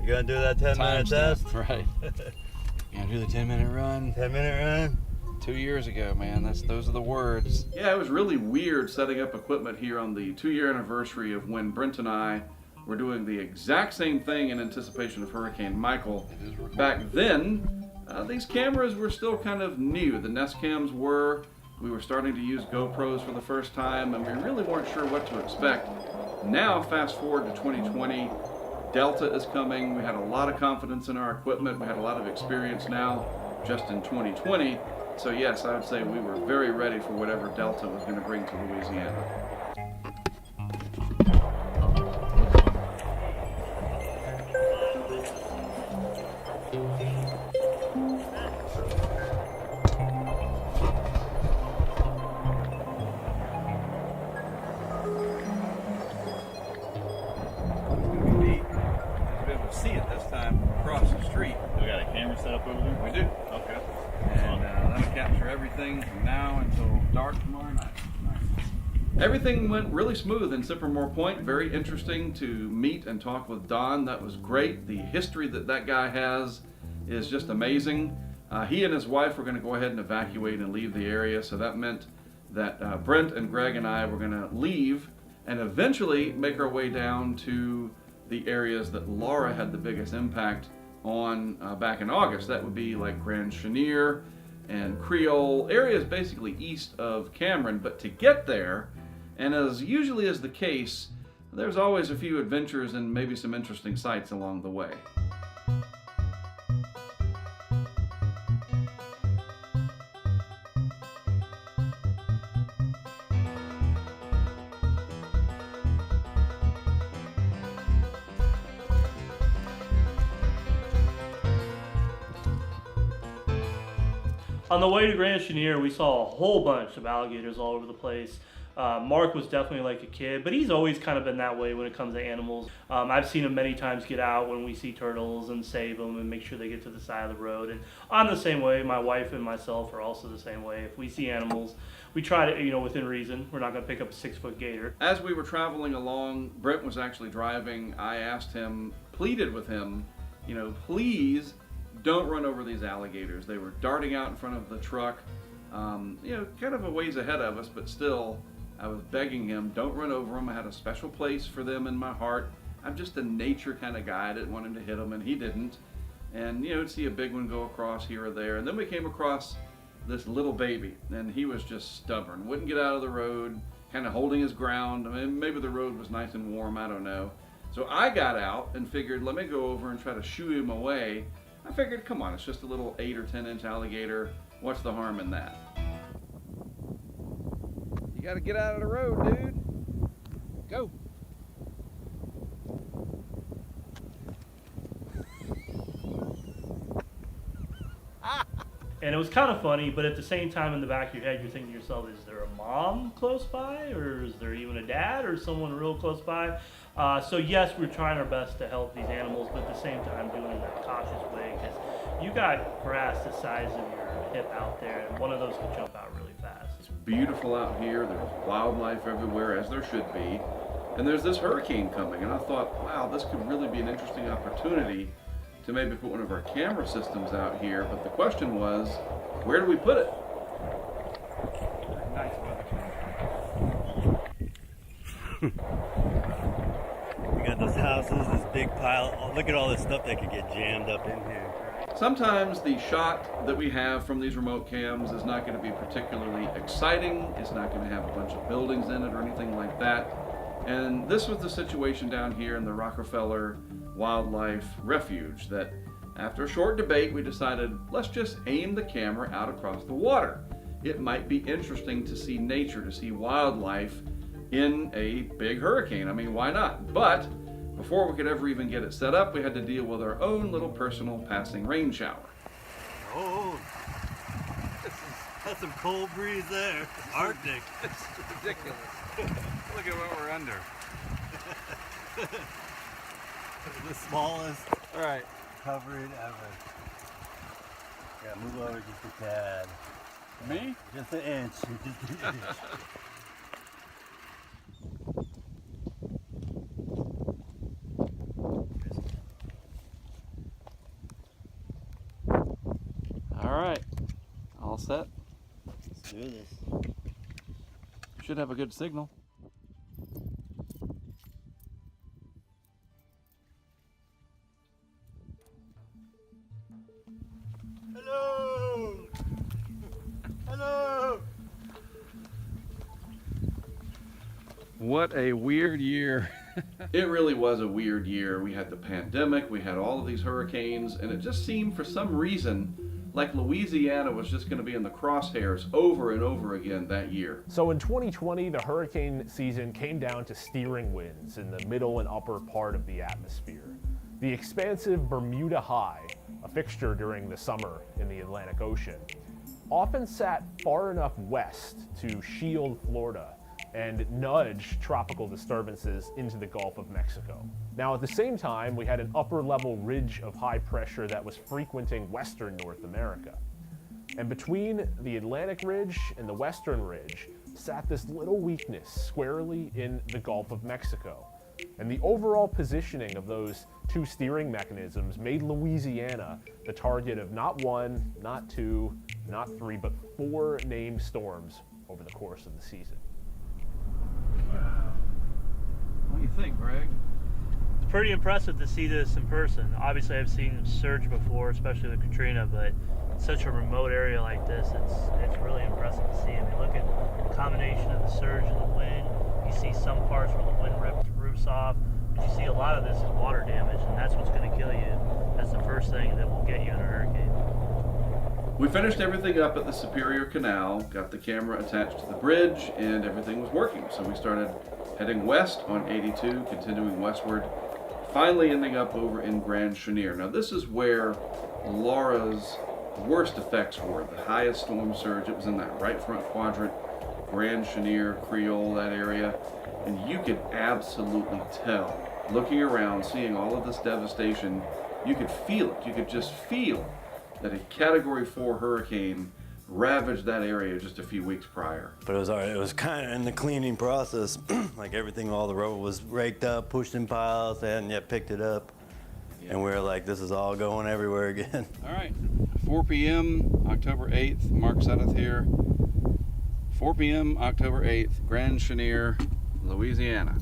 You gonna do that 10-minute test? Right. You gonna do the 10-minute run? 10-minute run? 2 years ago, man. Those are the words. Yeah, it was really weird setting up equipment here on the 2-year anniversary of when Brent and I were doing the exact same thing in anticipation of Hurricane Michael. Back then, these cameras were still kind of new. The Nest cams were. We were starting to use GoPros for the first time, and we really weren't sure what to expect. Now, fast forward to 2020, Delta is coming. We had a lot of confidence in our equipment. We had a lot of experience now just in 2020. So yes, I would say we were very ready for whatever Delta was going to bring to Louisiana. See it this time across the street. We got a camera set up over there? We do. Okay. And that'll capture everything from now until dark tomorrow night. Everything went really smooth in Sippermore Point. Very interesting to meet and talk with Don. That was great. The history that guy has is just amazing. He and his wife were going to go ahead and evacuate and leave the area, so that meant that Brent and Greg and I were going to leave and eventually make our way down to the areas that Laura had the biggest impact on back in August. That would be like Grand Chenier and Creole, areas basically east of Cameron. But to get there, and as usually is the case, there's always a few adventures and maybe some interesting sights along the way. On the way to Grand Chenier, we saw a whole bunch of alligators all over the place. Mark was definitely like a kid, but he's always kind of been that way when it comes to animals. I've seen him many times get out when we see turtles and save them and make sure they get to the side of the road. And I'm the same way. My wife and myself are also the same way. If we see animals, we try to, within reason. We're not going to pick up a 6-foot gator. As we were traveling along, Brent was actually driving. I asked him, pleaded with him, please don't run over these alligators. They were darting out in front of the truck, kind of a ways ahead of us, but still, I was begging him, don't run over them. I had a special place for them in my heart. I'm just a nature kind of guy. I didn't want him to hit them, and he didn't. And, see a big one go across here or there. And then we came across this little baby, and he was just stubborn. Wouldn't get out of the road, kind of holding his ground. I mean, maybe the road was nice and warm, I don't know. So I got out and figured, let me go over and try to shoo him away. I figured, come on, it's just a little 8 or 10 inch alligator. What's the harm in that? You gotta get out of the road, dude. Go. And it was kind of funny, but at the same time in the back of your head, you're thinking to yourself, is there a mom close by? Or is there even a dad or someone real close by? So yes, we're trying our best to help these animals, but at the same time doing it in a cautious way, because you got grass the size of your hip out there, and one of those can jump out really fast. It's beautiful out here. There's wildlife everywhere, as there should be. And there's this hurricane coming, and I thought, wow, this could really be an interesting opportunity to maybe put one of our camera systems out here. But the question was, where do we put it? Nice weather. You got those houses, this big pile. Oh, look at all this stuff that could get jammed up in here. Sometimes the shot that we have from these remote cams is not going to be particularly exciting. It's not going to have a bunch of buildings in it or anything like that. And this was the situation down here in the Rockefeller Wildlife Refuge, that after a short debate we decided, let's just aim the camera out across the water. It might be interesting to see nature, to see wildlife in a big hurricane. I mean, why not? But before we could ever even get it set up, we had to deal with our own little personal passing rain shower. Oh, that's some cold breeze there. Arctic. It's ridiculous. Look at what we're under. The smallest All right. covering ever. Yeah, move over just a tad. Me? Just an inch. Just an inch. All right, all set. Let's do this. Should have a good signal. Hello! Hello! What a weird year. It really was a weird year. We had the pandemic, we had all of these hurricanes, and it just seemed for some reason like Louisiana was just going to be in the crosshairs over and over again that year. So in 2020, the hurricane season came down to steering winds in the middle and upper part of the atmosphere. The expansive Bermuda High, a fixture during the summer in the Atlantic Ocean, often sat far enough west to shield Florida and nudge tropical disturbances into the Gulf of Mexico. Now, at the same time, we had an upper-level ridge of high pressure that was frequenting western North America. And between the Atlantic Ridge and the Western Ridge sat this little weakness squarely in the Gulf of Mexico. And the overall positioning of those two steering mechanisms made Louisiana the target of not one, not two, not three, but 4 named storms over the course of the season. What do you think, Greg? It's pretty impressive to see this in person. Obviously, I've seen surge before, especially with Katrina, but such a remote area like this, it's really impressive to see. I mean, look at the combination of the surge and the wind. You see some parts where the wind ripped roofs off, but you see a lot of this is water damage, and that's what's going to kill you. That's the first thing that will get you in a hurricane. We finished everything up at the Superior Canal, got the camera attached to the bridge, and everything was working. So we started heading west on 82, continuing westward, finally ending up over in Grand Chenier. Now this is where Laura's worst effects were, the highest storm surge. It was in that right front quadrant, Grand Chenier, Creole, that area. And you could absolutely tell, looking around, seeing all of this devastation, you could feel it. You could just feel that a Category 4 hurricane ravaged that area just a few weeks prior. But it was all right. It was kind of in the cleaning process. Like everything, all the rubble was raked up, pushed in piles, they hadn't yet picked it up. Yeah. And we were like, this is all going everywhere again. All right, 4 p.m., October 8th, Mark Sudduth here. 4 p.m., October 8th, Grand Chenier, Louisiana.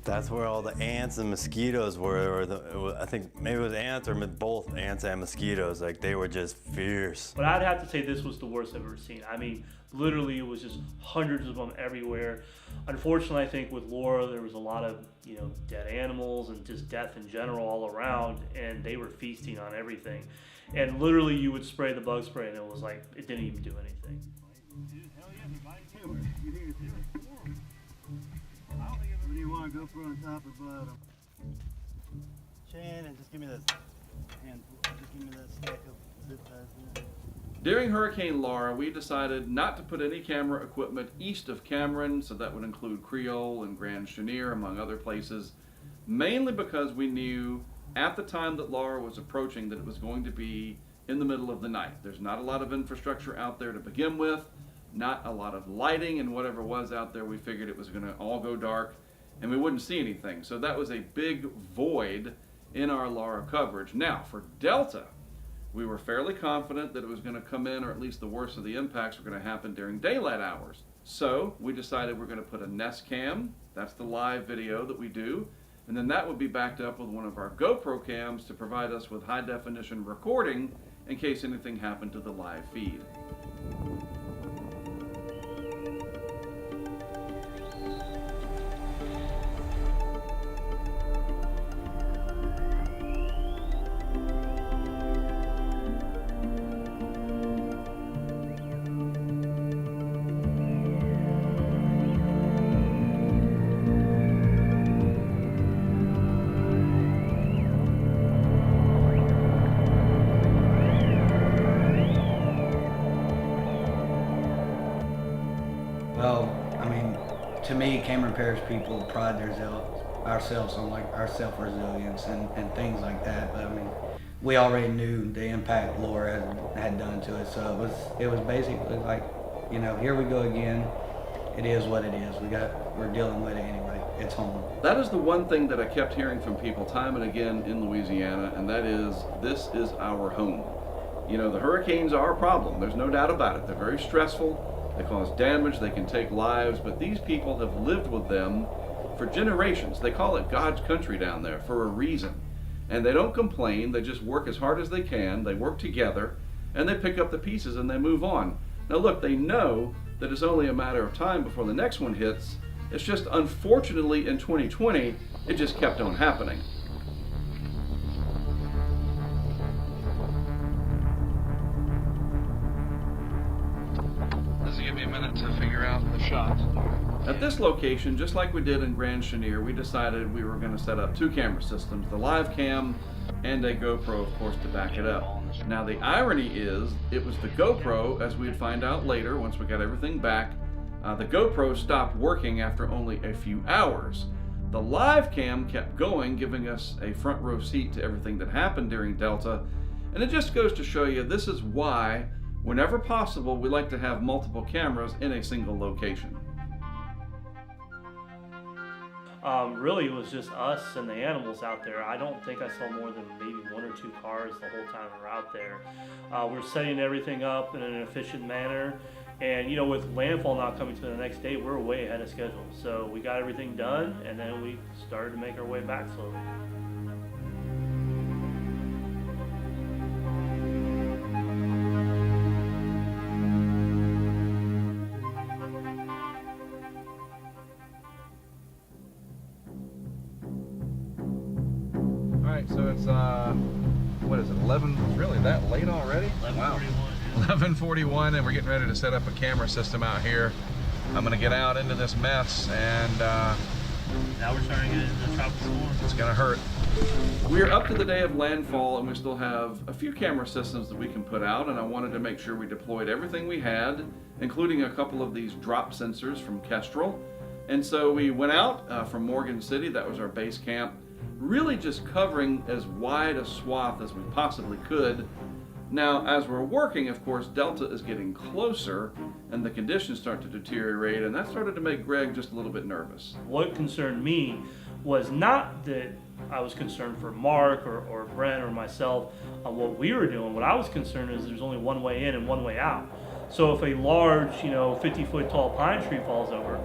That's where all the ants and mosquitoes were, I think maybe it was ants or both ants and mosquitoes. Like they were just fierce. But I'd have to say this was the worst I've ever seen. I mean, literally it was just hundreds of them everywhere. Unfortunately, I think with Laura, there was a lot of, dead animals and just death in general all around, and they were feasting on everything. And literally you would spray the bug spray and it was like, it didn't even do anything. What do you want, GoPro on top or bottom? Shannon, just give me that handful. Just give me that stack of zip ties. During Hurricane Laura, we decided not to put any camera equipment east of Cameron, so that would include Creole and Grand Chenier, among other places, mainly because we knew at the time that Laura was approaching that it was going to be in the middle of the night. There's not a lot of infrastructure out there to begin with, not a lot of lighting, and whatever was out there, we figured it was going to all go dark and we wouldn't see anything. So that was a big void in our Laura coverage. Now, for Delta, we were fairly confident that it was going to come in, or at least the worst of the impacts were going to happen during daylight hours. So we decided we're going to put a Nest Cam, that's the live video that we do, and then that would be backed up with one of our GoPro cams to provide us with high definition recording in case anything happened to the live feed. to me, Cameron Parish people pride ourselves on like our self-resilience and things like that. But I mean, we already knew the impact Laura had done to it, so it was basically like, you know, here we go again. It is what it is. We're dealing with it anyway. It's home. That is the one thing that I kept hearing from people time and again in Louisiana, and that is, this is our home. You know, the hurricanes are a problem. There's no doubt about it. They're very stressful. They cause damage. They can take lives. But these people have lived with them for generations. They call it God's country down there for a reason. And they don't complain. They just work as hard as they can. They work together, and they pick up the pieces and they move on. Now look, they know that it's only a matter of time before the next one hits. It's just, unfortunately, in 2020, it just kept on happening. Does it give me a minute to figure out the shot? At this location, just like we did in Grand Chenier, we decided we were going to set up 2 camera systems, the live cam and a GoPro, of course, to back it up. Now the irony is, it was the GoPro, as we'd find out later once we got everything back, the GoPro stopped working after only a few hours. The live cam kept going, giving us a front row seat to everything that happened during Delta. And it just goes to show you, this is why, whenever possible, we like to have multiple cameras in a single location. Really, it was just us and the animals out there. I don't think I saw more than maybe 1 or 2 cars the whole time we were out there. We're setting everything up in an efficient manner. And, you know, with landfall not coming to the next day, we're way ahead of schedule. So we got everything done, and then we started to make our way back slowly. Alright, so it's, what is it, 11, really that late already? 11:41. Wow. 11:41, and we're getting ready to set up a camera system out here. I'm gonna get out into this mess, and now we're starting to get into the tropical storm. It's gonna hurt. We are up to the day of landfall, and we still have a few camera systems that we can put out, and I wanted to make sure we deployed everything we had, including a couple of these drop sensors from Kestrel. And so we went out from Morgan City, that was our base camp, really just covering as wide a swath as we possibly could. Now, as we're working, of course, Delta is getting closer and the conditions start to deteriorate, and that started to make Greg just a little bit nervous. What concerned me was not that I was concerned for Mark or Brent or myself on what we were doing. What I was concerned is there's only one way in and one way out. So if a large, 50-foot tall pine tree falls over,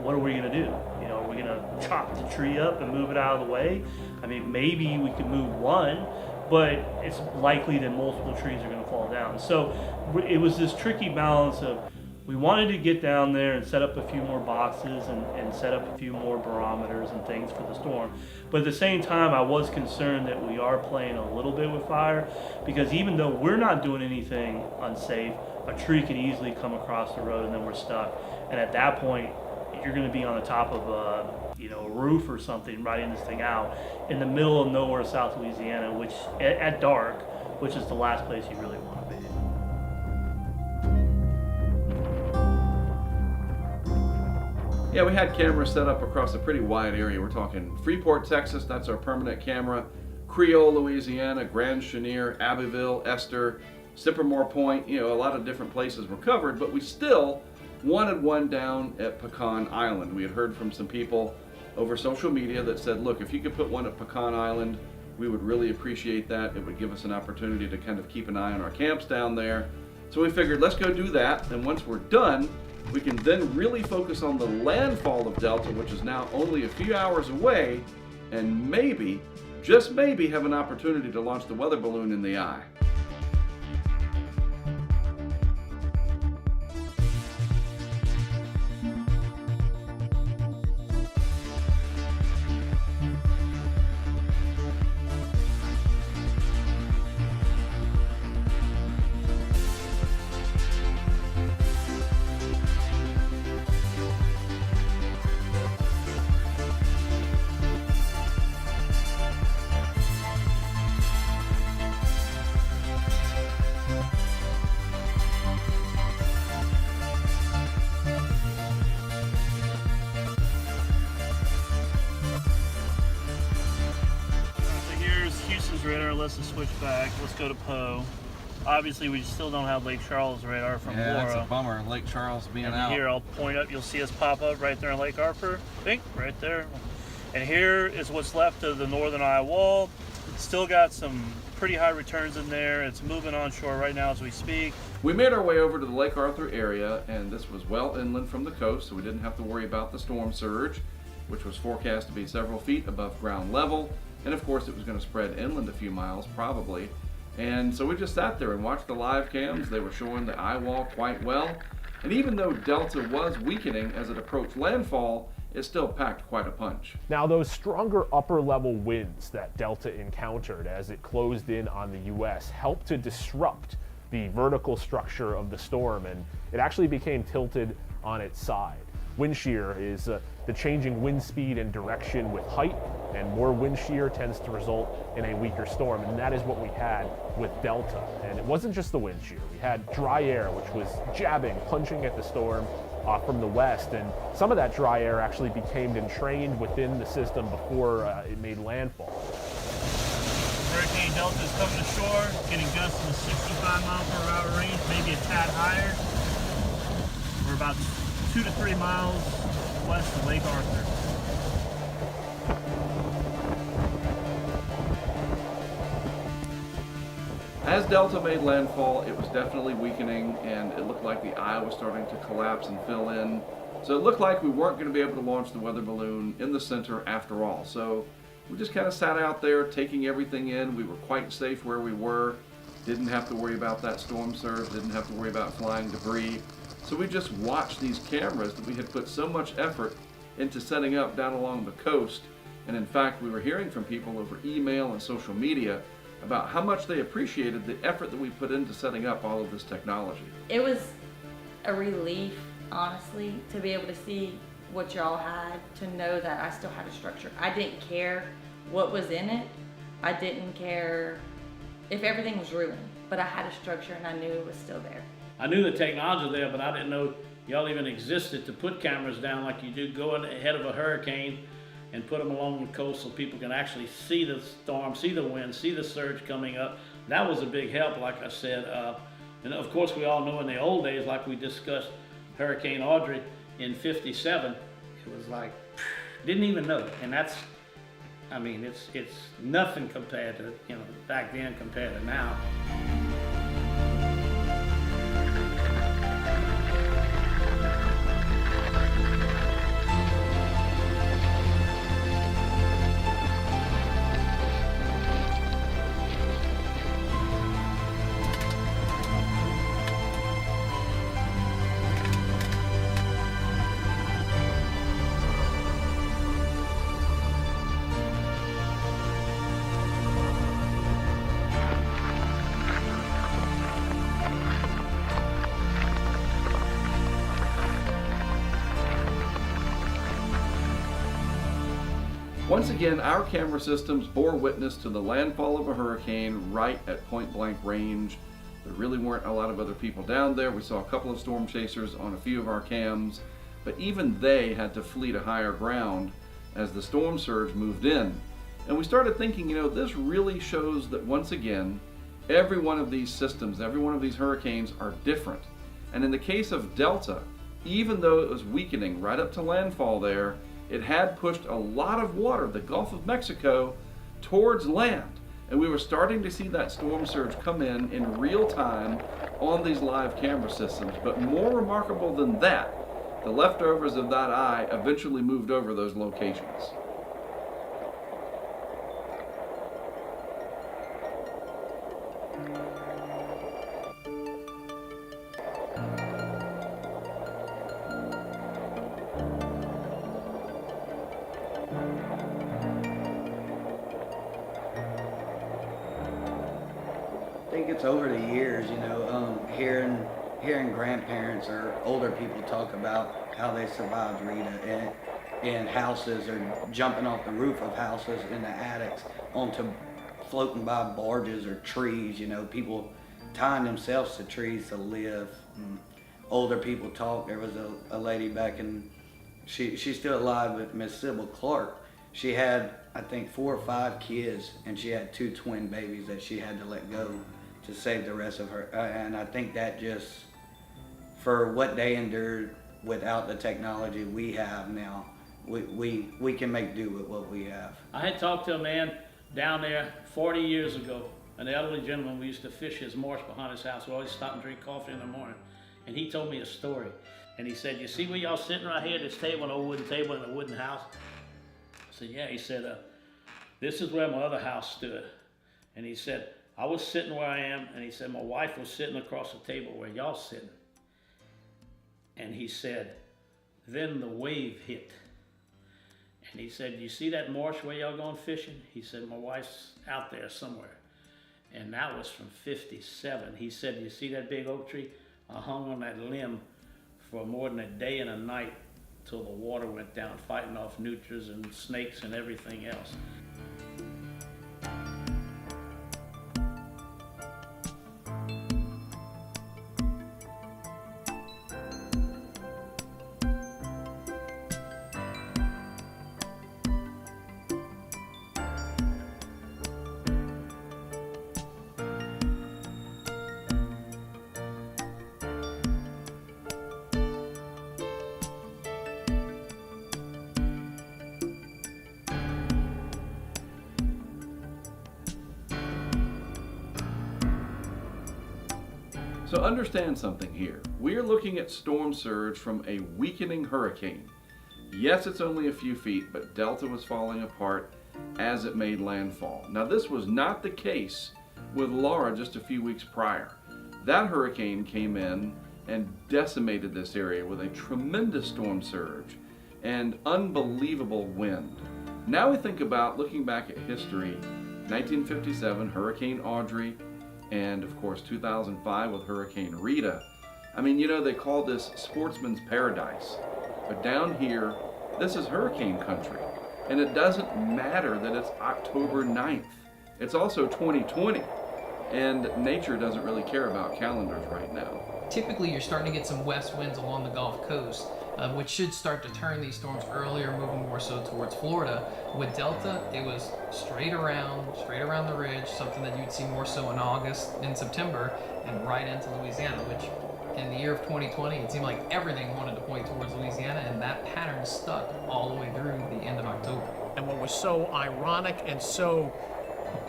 what are we going to do? Are we going to chop the tree up and move it out of the way? I mean, maybe we could move one, but it's likely that multiple trees are going to fall down. So it was this tricky balance of, we wanted to get down there and set up a few more boxes and set up a few more barometers and things for the storm. But at the same time, I was concerned that we are playing a little bit with fire, because even though we're not doing anything unsafe, a tree could easily come across the road and then we're stuck. And at that point, you're going to be on the top of a roof or something riding this thing out in the middle of nowhere, South Louisiana, which at dark, which is the last place you really want to be. Yeah, we had cameras set up across a pretty wide area. We're talking Freeport, Texas, that's our permanent camera, Creole, Louisiana, Grand Chenier, Abbeville, Esther, Sycamore Point, a lot of different places were covered, but we still wanted one down at Pecan Island. We had heard from some people over social media that said, look, if you could put one at Pecan Island, we would really appreciate that. It would give us an opportunity to kind of keep an eye on our camps down there. So we figured, let's go do that, and once we're done, we can then really focus on the landfall of Delta, which is now only a few hours away, and maybe, just maybe, have an opportunity to launch the weather balloon in the eye. Charles radar. Let's switch back. Let's go to Poe. Obviously, we still don't have Lake Charles radar from Yeah, Laura. that's a bummer. Lake Charles being And out. here, I'll point up. You'll see us pop up right there in Lake Harper. Bink, right there. And here is what's left of the northern eye wall. Still got some pretty high returns in there. It's moving onshore right now as we speak. We made our way over to the Lake Arthur area, and this was well inland from the coast, so we didn't have to worry about the storm surge, which was forecast to be several feet above ground level. And of course, it was going to spread inland a few miles, probably. And so we just sat there and watched the live cams. They were showing the eye wall quite well. And even though Delta was weakening as it approached landfall, it still packed quite a punch. Now, those stronger upper level winds that Delta encountered as it closed in on the U.S. helped to disrupt the vertical structure of the storm, and it actually became tilted on its side. Wind shear is the changing wind speed and direction with height, and more wind shear tends to result in a weaker storm, and that is what we had with Delta. And it wasn't just the wind shear. We had dry air, which was jabbing, punching at the storm from the west, and some of that dry air actually became entrained within the system before it made landfall. Hurricane Delta is coming ashore, getting gusts in the 65 mile per hour range, maybe a tad higher. We're about 2 to 3 miles west of Lake Arthur. As Delta made landfall, it was definitely weakening, and it looked like the eye was starting to collapse and fill in. So it looked like we weren't going to be able to launch the weather balloon in the center after all. So we just kind of sat out there taking everything in. We were quite safe where we were. Didn't have to worry about that storm surge, didn't have to worry about flying debris. So we just watched these cameras that we had put so much effort into setting up down along the coast. And in fact, we were hearing from people over email and social media about how much they appreciated the effort that we put into setting up all of this technology. It was a relief, honestly, to be able to see what y'all had, to know that I still had a structure. I didn't care what was in it. I didn't care if everything was ruined, but I had a structure and I knew it was still there. I knew the technology was there, but I didn't know y'all even existed to put cameras down like you do going ahead of a hurricane and put them along the coast so people can actually see the storm, see the wind, see the surge coming up. That was a big help, like I said. And of course, we all know in the old days, like we discussed Hurricane Audrey in '57, it was like, didn't even know. And that's, I mean, it's nothing compared to, back then compared to now. Once again, our camera systems bore witness to the landfall of a hurricane right at point-blank range. There really weren't a lot of other people down there. We saw a couple of storm chasers on a few of our cams, but even they had to flee to higher ground as the storm surge moved in. And we started thinking, this really shows that once again, every one of these systems, every one of these hurricanes are different. And in the case of Delta, even though it was weakening right up to landfall there, it had pushed a lot of water, the Gulf of Mexico, towards land. And we were starting to see that storm surge come in real time on these live camera systems. But more remarkable than that, the leftovers of that eye eventually moved over those locations. I think it's over the years, hearing grandparents or older people talk about how they survived Rita in houses or jumping off the roof of houses in the attics onto floating by barges or trees, people tying themselves to trees to live. Older people talk. There was a lady back in, she's still alive, but Miss Sybil Clark. she had, I think, 4 or 5 kids, and she had 2 twin babies that she had to let go to save the rest of her. And I think that just, for what they endured without the technology we have now, we can make do with what we have. I had talked to a man down there 40 years ago, an elderly gentleman. We used to fish his marsh behind his house. We always stop and drink coffee in the morning. And he told me a story. And he said, you see where y'all sitting right here at this table, an old wooden table in a wooden house? I said, yeah. He said, this is where my other house stood. And he said, I was sitting where I am. And he said, my wife was sitting across the table where y'all sitting. And he said, then the wave hit. And he said, you see that marsh where y'all going fishing? He said, my wife's out there somewhere. And that was from 57. He said, you see that big oak tree? I hung on that limb for more than a day and a night till the water went down, fighting off nutria and snakes and everything else. So understand something here. We're looking at storm surge from a weakening hurricane. Yes, it's only a few feet, but Delta was falling apart as it made landfall. Now, this was not the case with Laura just a few weeks prior. That hurricane came in and decimated this area with a tremendous storm surge and unbelievable wind. Now we think about looking back at history, 1957, Hurricane Audrey, and of course 2005 with Hurricane Rita. I mean, you know, they call this sportsman's paradise. But down here, this is hurricane country. And it doesn't matter that it's October 9th. It's also 2020. And nature doesn't really care about calendars right now. Typically, you're starting to get some west winds along the Gulf Coast, which should start to turn these storms earlier, moving more so towards Florida. With Delta, it was straight around the ridge, something that you'd see more so in August and September, and right into Louisiana, which in the year of 2020, it seemed like everything wanted to point towards Louisiana, and that pattern stuck all the way through the end of October. And what was so ironic and so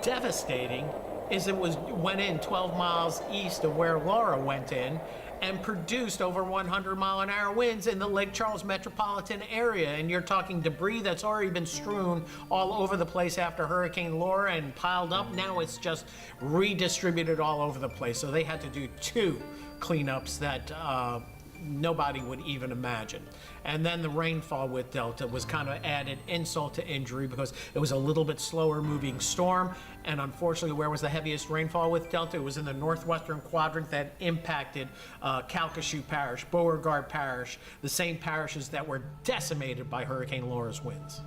devastating is it went in 12 miles east of where Laura went in and produced over 100-mile-an-hour winds in the Lake Charles metropolitan area. And you're talking debris that's already been strewn all over the place after Hurricane Laura and piled up. Now it's just redistributed all over the place. So they had to do 2 cleanups that nobody would even imagine. And then the rainfall with Delta was kind of added insult to injury because it was a little bit slower moving storm. And unfortunately, where was the heaviest rainfall with Delta? It was in the northwestern quadrant that impacted Calcasieu Parish, Beauregard Parish, the same parishes that were decimated by Hurricane Laura's winds.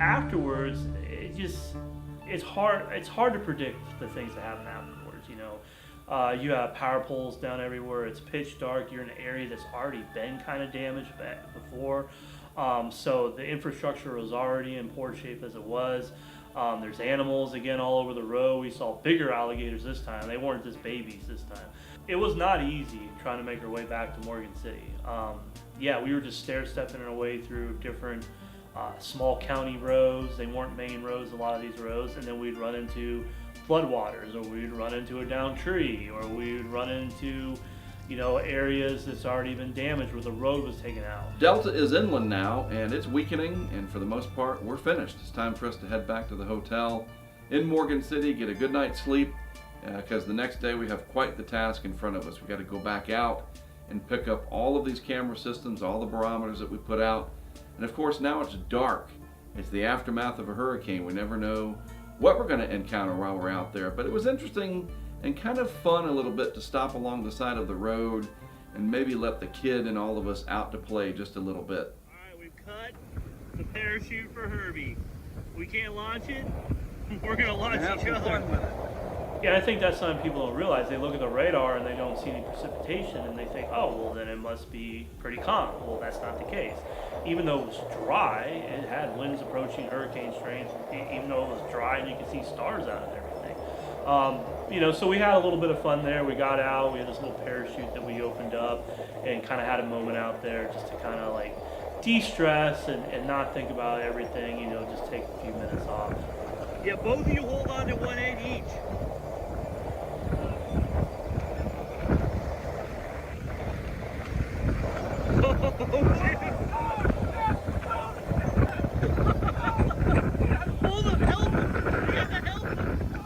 Afterwards, it's hard to predict the things that happen afterwards. You know, you have power poles down everywhere. It's pitch dark. You're in an area that's already been kind of damaged back before, so the infrastructure was already in poor shape as it was. There's animals again all over the road. We saw bigger alligators this time. They weren't just babies this time. It was not easy trying to make our way back to Morgan City. Yeah, we were just stair-stepping our way through different small county roads. They weren't main roads, a lot of these roads, and then we'd run into floodwaters, or we'd run into a downed tree, or we'd run into, you know, areas that's already been damaged where the road was taken out. Delta is inland now, and it's weakening, and for the most part, we're finished. It's time for us to head back to the hotel in Morgan City, get a good night's sleep, because the next day we have quite the task in front of us. We got to go back out and pick up all of these camera systems, all the barometers that we put out. And of course, now it's dark, It's the aftermath of a hurricane. We never know what we're going to encounter while we're out there. But it was interesting and kind of fun a little bit to stop along the side of the road and maybe let the kid and all of us out to play just a little bit. All right, we've cut the parachute for Herbie. We can't launch it. We're going to launch each other. Yeah, I think that's something people don't realize. They look at the radar and they don't see any precipitation and they think, oh, well, then it must be pretty calm. Well, that's not the case. Even though it was dry, it had winds approaching hurricane strength. Even though it was dry and you could see stars out of everything. You know, so we had a little bit of fun there. We got out, we had this little parachute that we opened up and kind of had a moment out there just to kind of like de-stress and not think about everything, you know, just take a few minutes off. Yeah, both of you hold on to one end each.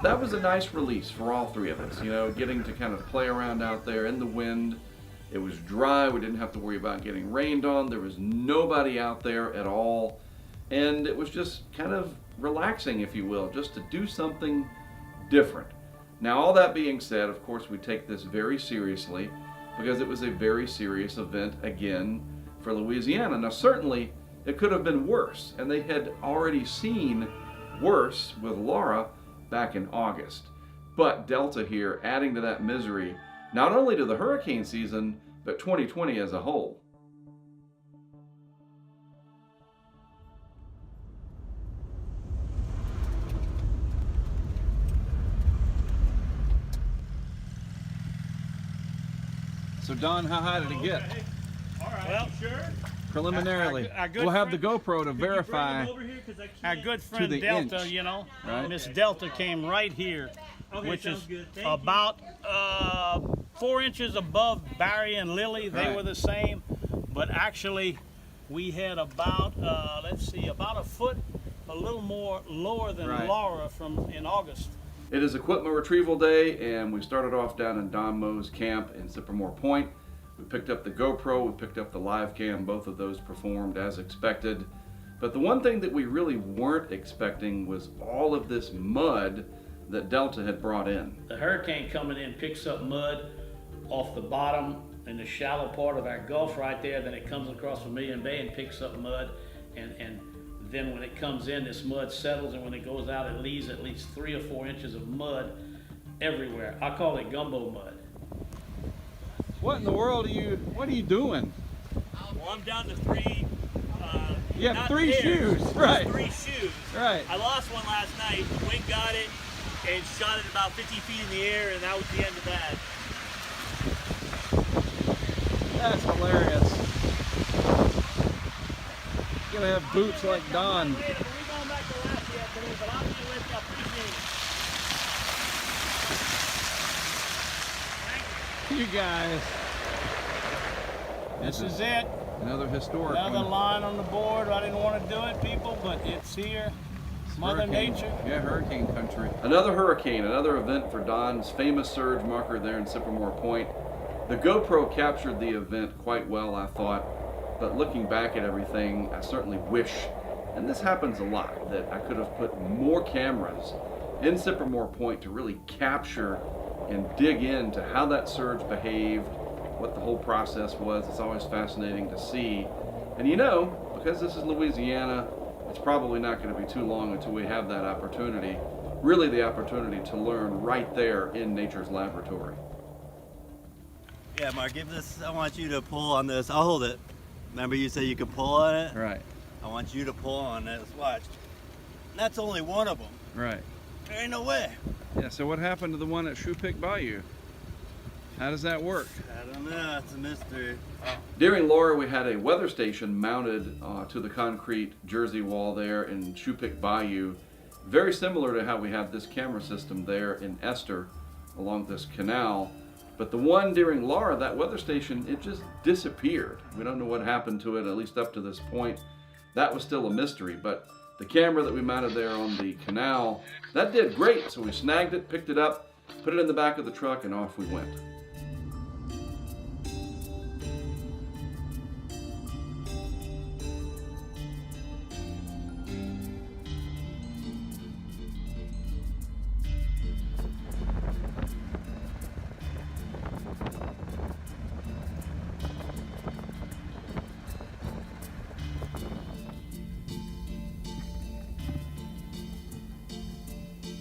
That was a nice release for all three of us, you know, getting to kind of play around out there in the wind. It was dry, we didn't have to worry about getting rained on, there was nobody out there at all, and it was just kind of relaxing, if you will, just to do something different. Now, all that being said, of course, we take this very seriously because it was a very serious event again for Louisiana. Now, certainly it could have been worse, and they had already seen worse with Laura back in August. But Delta here adding to that misery, not only to the hurricane season, but 2020 as a whole. So Don, how high did it get? All right, well, sure. Preliminarily, we'll have the GoPro to verify. Our good friend the Delta, inch, you know, right? Miss Delta came right here, Okay, which is sounds good. Thank about 4 inches above Barry and Lily. They Right. were the same, but actually we had about, let's see, about a foot, a little more lower than Right. Laura in August. It is equipment retrieval day, and we started off down in Don Moe's camp in Sycamore Point. We picked up the GoPro, we picked up the live cam, both of those performed as expected. But the one thing that we really weren't expecting was all of this mud that Delta had brought in. The hurricane coming in picks up mud off the bottom in the shallow part of our Gulf right there, then it comes across Vermilion Bay and picks up mud, and then when it comes in, this mud settles, and when it goes out, it leaves at least 3 or 4 inches of mud everywhere. I call it gumbo mud. What in the world what are you doing? Well, I'm down to 3. You have not 3 pairs, shoes, just right. 3 shoes. Right. I lost one last night. The wind got it and shot it about 50 feet in the air, and that was the end of that. That's hilarious. You gotta have boots like Don. We going back to last year, but I'll be with you. I appreciate it. You guys. This is it. Another historic Another one. line on the board. I didn't want to do it, people, but it's here. Mother Hurricane. Nature. Yeah, hurricane country. Another hurricane, another event for Don's famous surge marker there in Sycamore Point. The GoPro captured the event quite well, I thought, but looking back at everything, I certainly wish, and this happens a lot, that I could have put more cameras in Sycamore Point to really capture and dig into how that surge behaved, what the whole process was. It's always fascinating to see. And you know, because this is Louisiana, it's probably not going to be too long until we have that opportunity, really the opportunity to learn right there in nature's laboratory. Yeah, Mark, I want you to pull on this. I'll hold it. Remember you said you could pull on it? Right. I want you to pull on this. Watch. And that's only one of them. Right. There ain't no way. Yeah, so what happened to the one at Shoepick Bayou? How does that work? I don't know. It's a mystery. During Laura, we had a weather station mounted to the concrete Jersey wall there in Shoepick Bayou. Very similar to how we have this camera system there in Esther along this canal. But the one during Laura, that weather station, it just disappeared. We don't know what happened to it, at least up to this point. That was still a mystery, but the camera that we mounted there on the canal, that did great. So we snagged it, picked it up, put it in the back of the truck, and off we went.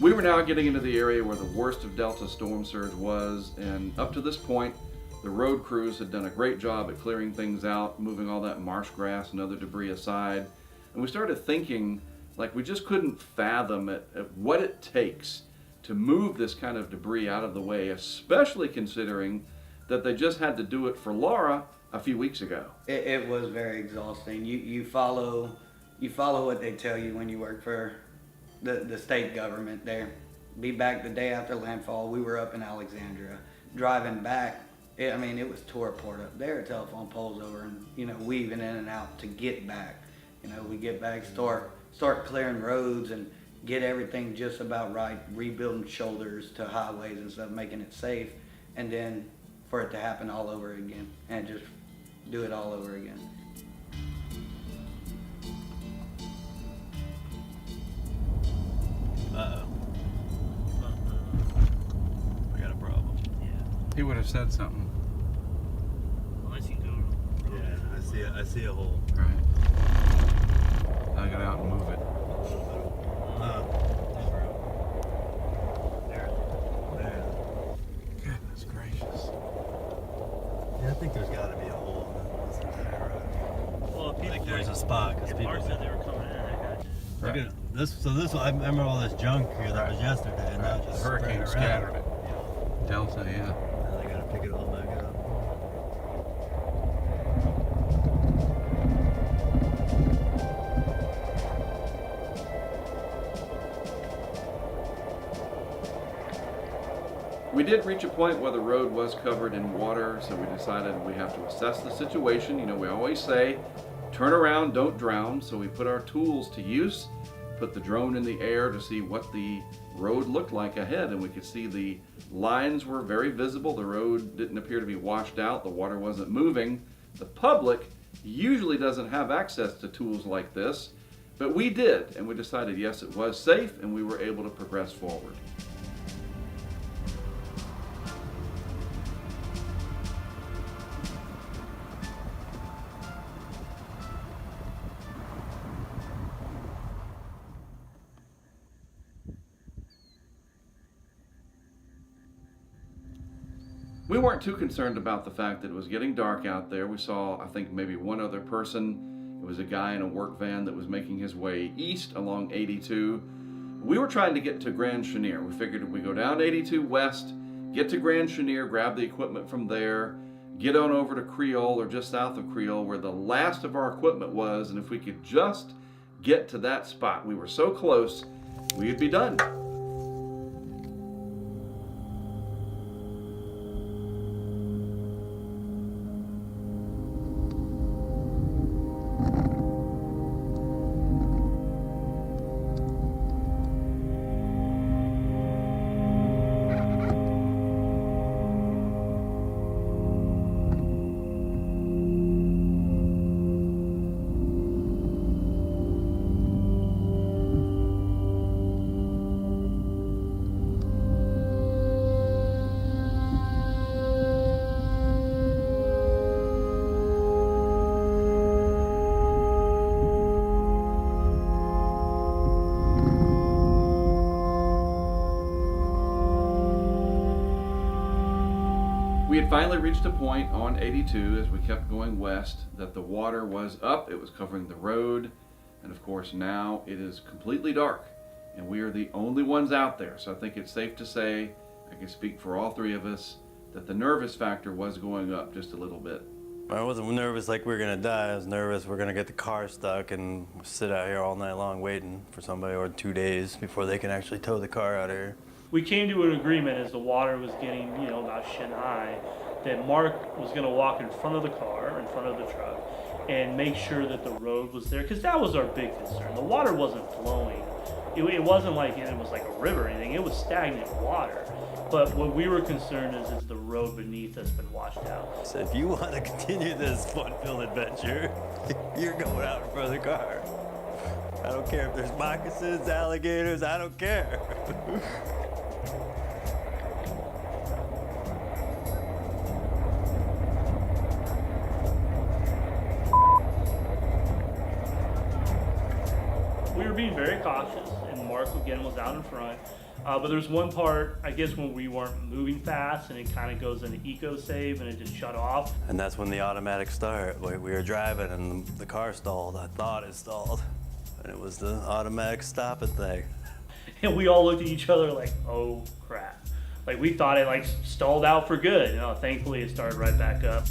We were now getting into the area where the worst of Delta storm surge was, and up to this point, the road crews had done a great job at clearing things out, moving all that marsh grass and other debris aside. And we started thinking, like, we just couldn't fathom at what it takes to move this kind of debris out of the way, especially considering that they just had to do it for Laura a few weeks ago. It was very exhausting. You follow what they tell you when you work for the state government there. Be back the day after landfall. We were up in Alexandria. Driving back, it was tore apart up there, telephone poles over, and weaving in and out to get back. We get back, start clearing roads and get everything just about right, rebuilding shoulders to highways and stuff, making it safe, and then for it to happen all over again and just do it all over again. Uh-oh. We got a problem. Yeah. He would have said something. Unless you go. Yeah, I see a hole. Right. I'll get out and move it. There. Goodness gracious. Yeah, I think there's got to be a hole in this entire road. Well, people Like there's a spot because people. Mark said they were coming in. I got you. Look at this. I remember all this junk here that was yesterday, and now just The hurricane spread around. scattered it. Delta, yeah. Now they got to pick it all back up. We did reach a point where the road was covered in water, so we decided we have to assess the situation. We always say, turn around, don't drown. So we put our tools to use, put the drone in the air to see what the road looked like ahead, and we could see the lines were very visible. The road didn't appear to be washed out. The water wasn't moving. The public usually doesn't have access to tools like this, but we did, and we decided, yes, it was safe, and we were able to progress forward. We weren't too concerned about the fact that it was getting dark out there. We saw, I think, maybe one other person. It was a guy in a work van that was making his way east along 82. We were trying to get to Grand Chenier. We figured if we go down 82 west, get to Grand Chenier, grab the equipment from there, get on over to Creole or just south of Creole where the last of our equipment was, and if we could just get to that spot, we were so close, we'd be done. We had finally reached a point on 82 as we kept going west that the water was up, it was covering the road, and of course now it is completely dark and we are the only ones out there. So I think it's safe to say, I can speak for all three of us, that the nervous factor was going up just a little bit. I wasn't nervous like we were gonna die. I was nervous we're gonna get the car stuck and sit out here all night long waiting for somebody, or 2 days before they can actually tow the car out of here. We came to an agreement as the water was getting, about shin high, that Mark was going to walk in front of the car, in front of the truck, and make sure that the road was there, because that was our big concern. The water wasn't flowing. It wasn't like it was like a river or anything. It was stagnant water. But what we were concerned is the road beneath us been washed out. So if you want to continue this fun-filled adventure, you're going out in front of the car. I don't care if there's moccasins, alligators, I don't care. We were being very cautious, and Mark again was out in front. But there's one part, I guess, when we weren't moving fast and it kind of goes into eco save and it just shut off. And that's when the automatic start, we were driving and the car stalled. I thought it stalled. And it was the automatic stopping thing. And we all looked at each other like, oh crap. Like we thought it like stalled out for good. You know, thankfully it started right back up.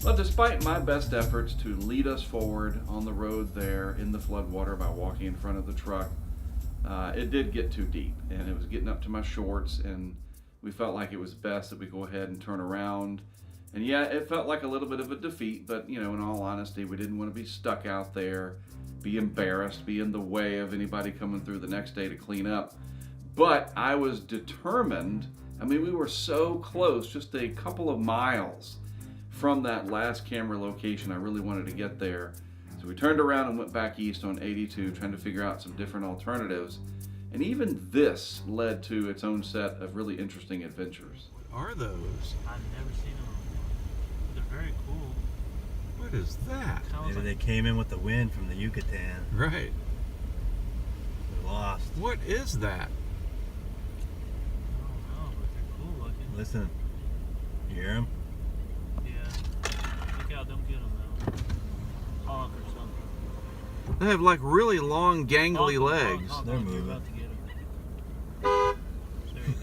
But despite my best efforts to lead us forward on the road there in the floodwater by walking in front of the truck, it did get too deep and it was getting up to my shorts, and we felt like it was best that we go ahead and turn around. And yeah, it felt like a little bit of a defeat, but you know, in all honesty, we didn't want to be stuck out there, be embarrassed, be in the way of anybody coming through the next day to clean up. But I was determined. I mean, we were so close, just a couple of miles from that last camera location. I really wanted to get there. So we turned around and went back east on 82, trying to figure out some different alternatives. And even this led to its own set of really interesting adventures. What are those? I've never seen them before. They're very cool. What is that? Maybe they came in with the wind from the Yucatan. Right. They're lost. What is that? I don't know, but they're cool looking. Listen, you hear them? Look out, don't get them though. Honk or something. They have like really long, gangly legs. They're moving. About to get them. There you go.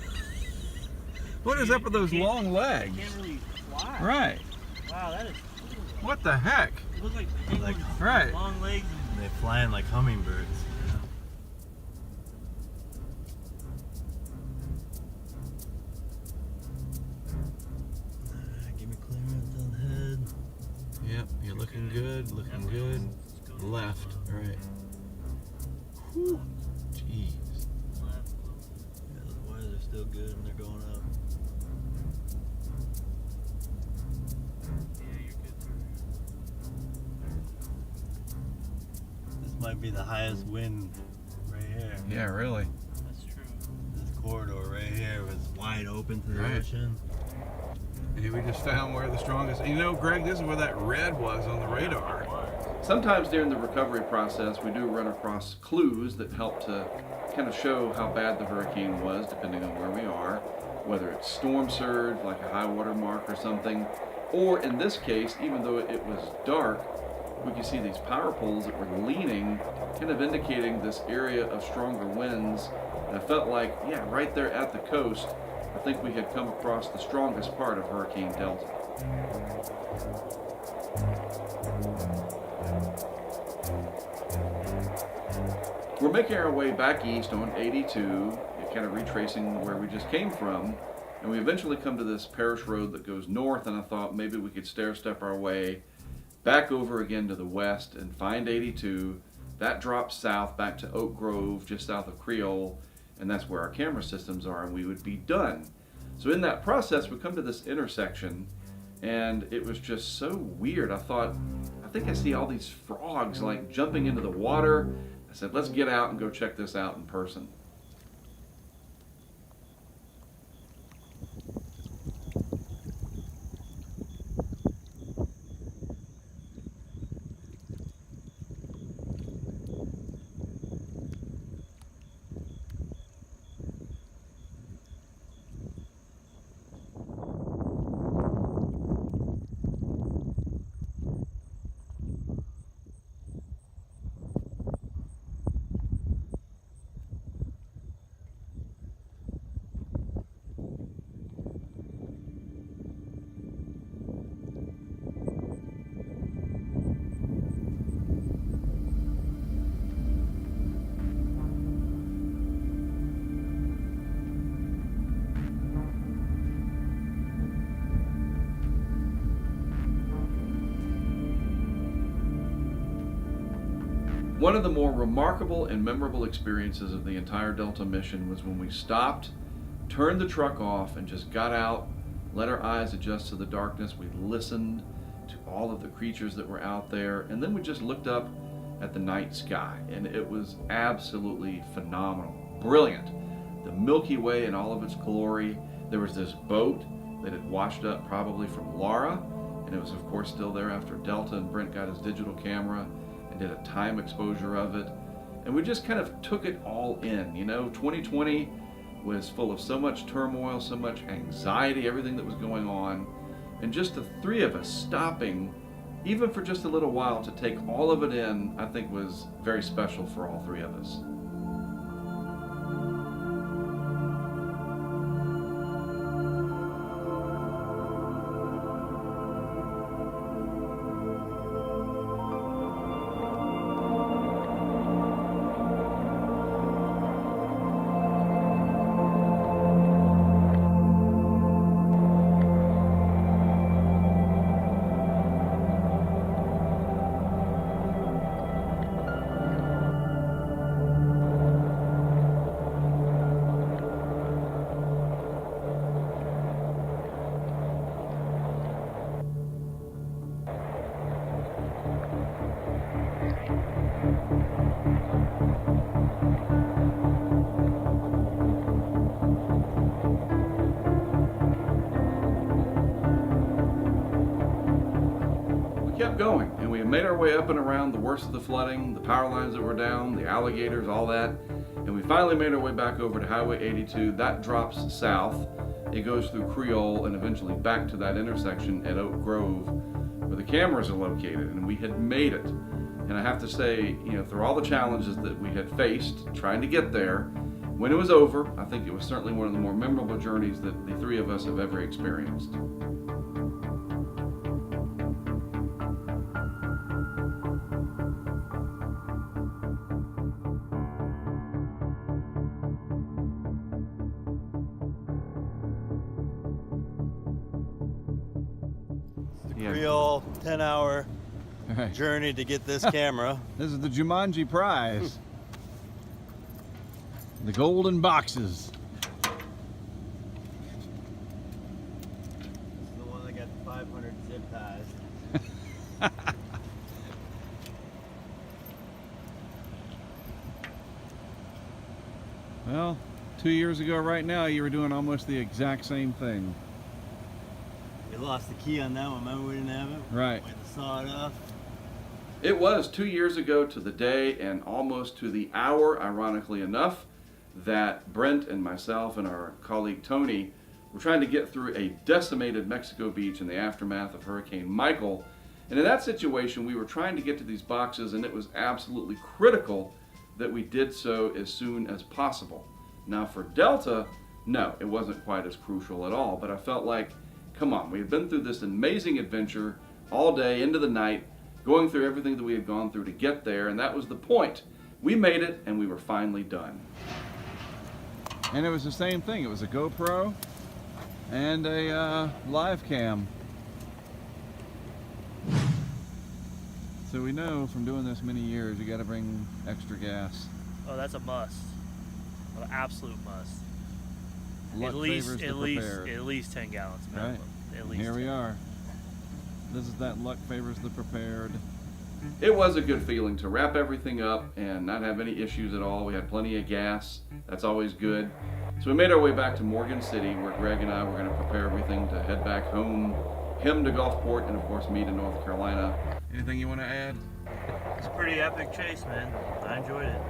What is up with those long legs? They can't really fly. Right. Wow, that is cool. What the heck? It looks like penguins, right. long legs. And they're flying like hummingbirds. Give me clearance on the head. Yep, you're looking good, looking good. Left, right. Whew. Jeez. Yeah, the wires are still good and they're going up. Yeah, you're good. This might be the highest wind right here. Yeah, really. That's true. This corridor right here was wide open to the Right. ocean. And we just found where the strongest. You know, Greg, this is where that red was on the radar. Sometimes during the recovery process, we do run across clues that help to kind of show how bad the hurricane was, depending on where we are, whether it's storm surge, like a high water mark or something, or in this case, even though it was dark, we could see these power poles that were leaning, kind of indicating this area of stronger winds. And I felt like, yeah, right there at the coast, I think we had come across the strongest part of Hurricane Delta. We're making our way back east on 82, kind of retracing where we just came from, and we eventually come to this parish road that goes north, and I thought maybe we could stair-step our way back over again to the west and find 82. That drops south back to Oak Grove, just south of Creole, and that's where our camera systems are, and we would be done. So in that process, we come to this intersection, and it was just so weird. I thought, I think I see all these frogs like jumping into the water. I said, let's get out and go check this out in person. One of the more remarkable and memorable experiences of the entire Delta mission was when we stopped, turned the truck off, and just got out, let our eyes adjust to the darkness. We listened to all of the creatures that were out there, and then we just looked up at the night sky, and it was absolutely phenomenal, brilliant. The Milky Way in all of its glory. There was this boat that had washed up probably from Laura, and it was of course still there after Delta, and Brent got his digital camera and did a time exposure of it. And we just kind of took it all in. 2020 was full of so much turmoil, so much anxiety, everything that was going on. And just the three of us stopping, even for just a little while, to take all of it in, I think was very special for all three of us. Kept going, and we made our way up and around the worst of the flooding, the power lines that were down, the alligators, all that, and we finally made our way back over to Highway 82. That drops south. It goes through Creole and eventually back to that intersection at Oak Grove where the cameras are located, and we had made it. And I have to say, through all the challenges that we had faced trying to get there, when it was over, I think it was certainly one of the more memorable journeys that the three of us have ever experienced. Creole 10-hour journey to get this camera. This is the Jumanji prize. The golden boxes. This is the one that got 500 zip ties. Well, 2 years ago right now, you were doing almost the exact same thing. We lost the key on that one. Remember, we didn't have it? Right. We had to saw it off. It was 2 years ago to the day and almost to the hour, ironically enough, that Brent and myself and our colleague Tony were trying to get through a decimated Mexico Beach in the aftermath of Hurricane Michael. And in that situation, we were trying to get to these boxes, and it was absolutely critical that we did so as soon as possible. Now for Delta, no, it wasn't quite as crucial at all, but I felt like, come on, we had been through this amazing adventure all day into the night, going through everything that we had gone through to get there, and that was the point. We made it, and we were finally done. And it was the same thing. It was a GoPro and a live cam. So we know from doing this many years, you got to bring extra gas. Oh, that's a must. An absolute must. Luck favors the prepared. At least 10 gallons minimum. Right. At least Here 10. we are. This is that luck favors the prepared. It was a good feeling to wrap everything up and not have any issues at all. We had plenty of gas. That's always good. So we made our way back to Morgan City, where Greg and I were going to prepare everything to head back home, him to Gulfport, and of course me to North Carolina. Anything you want to add? It's a pretty epic chase, man. I enjoyed it.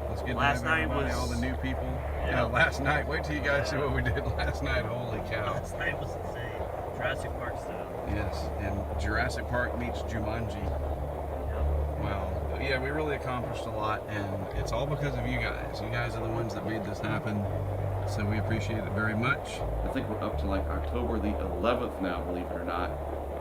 Let's get Last to night everybody, was all the new people. Yeah. Last night. Wait till you guys see what we did last night. Holy cow. Last night was insane. Jurassic Park style. Yes, and Jurassic Park meets Jumanji. Wow. But yeah, we really accomplished a lot, and it's all because of you guys. You guys are the ones that made this happen, so we appreciate it very much. I think we're up to like October the 11th now, believe it or not.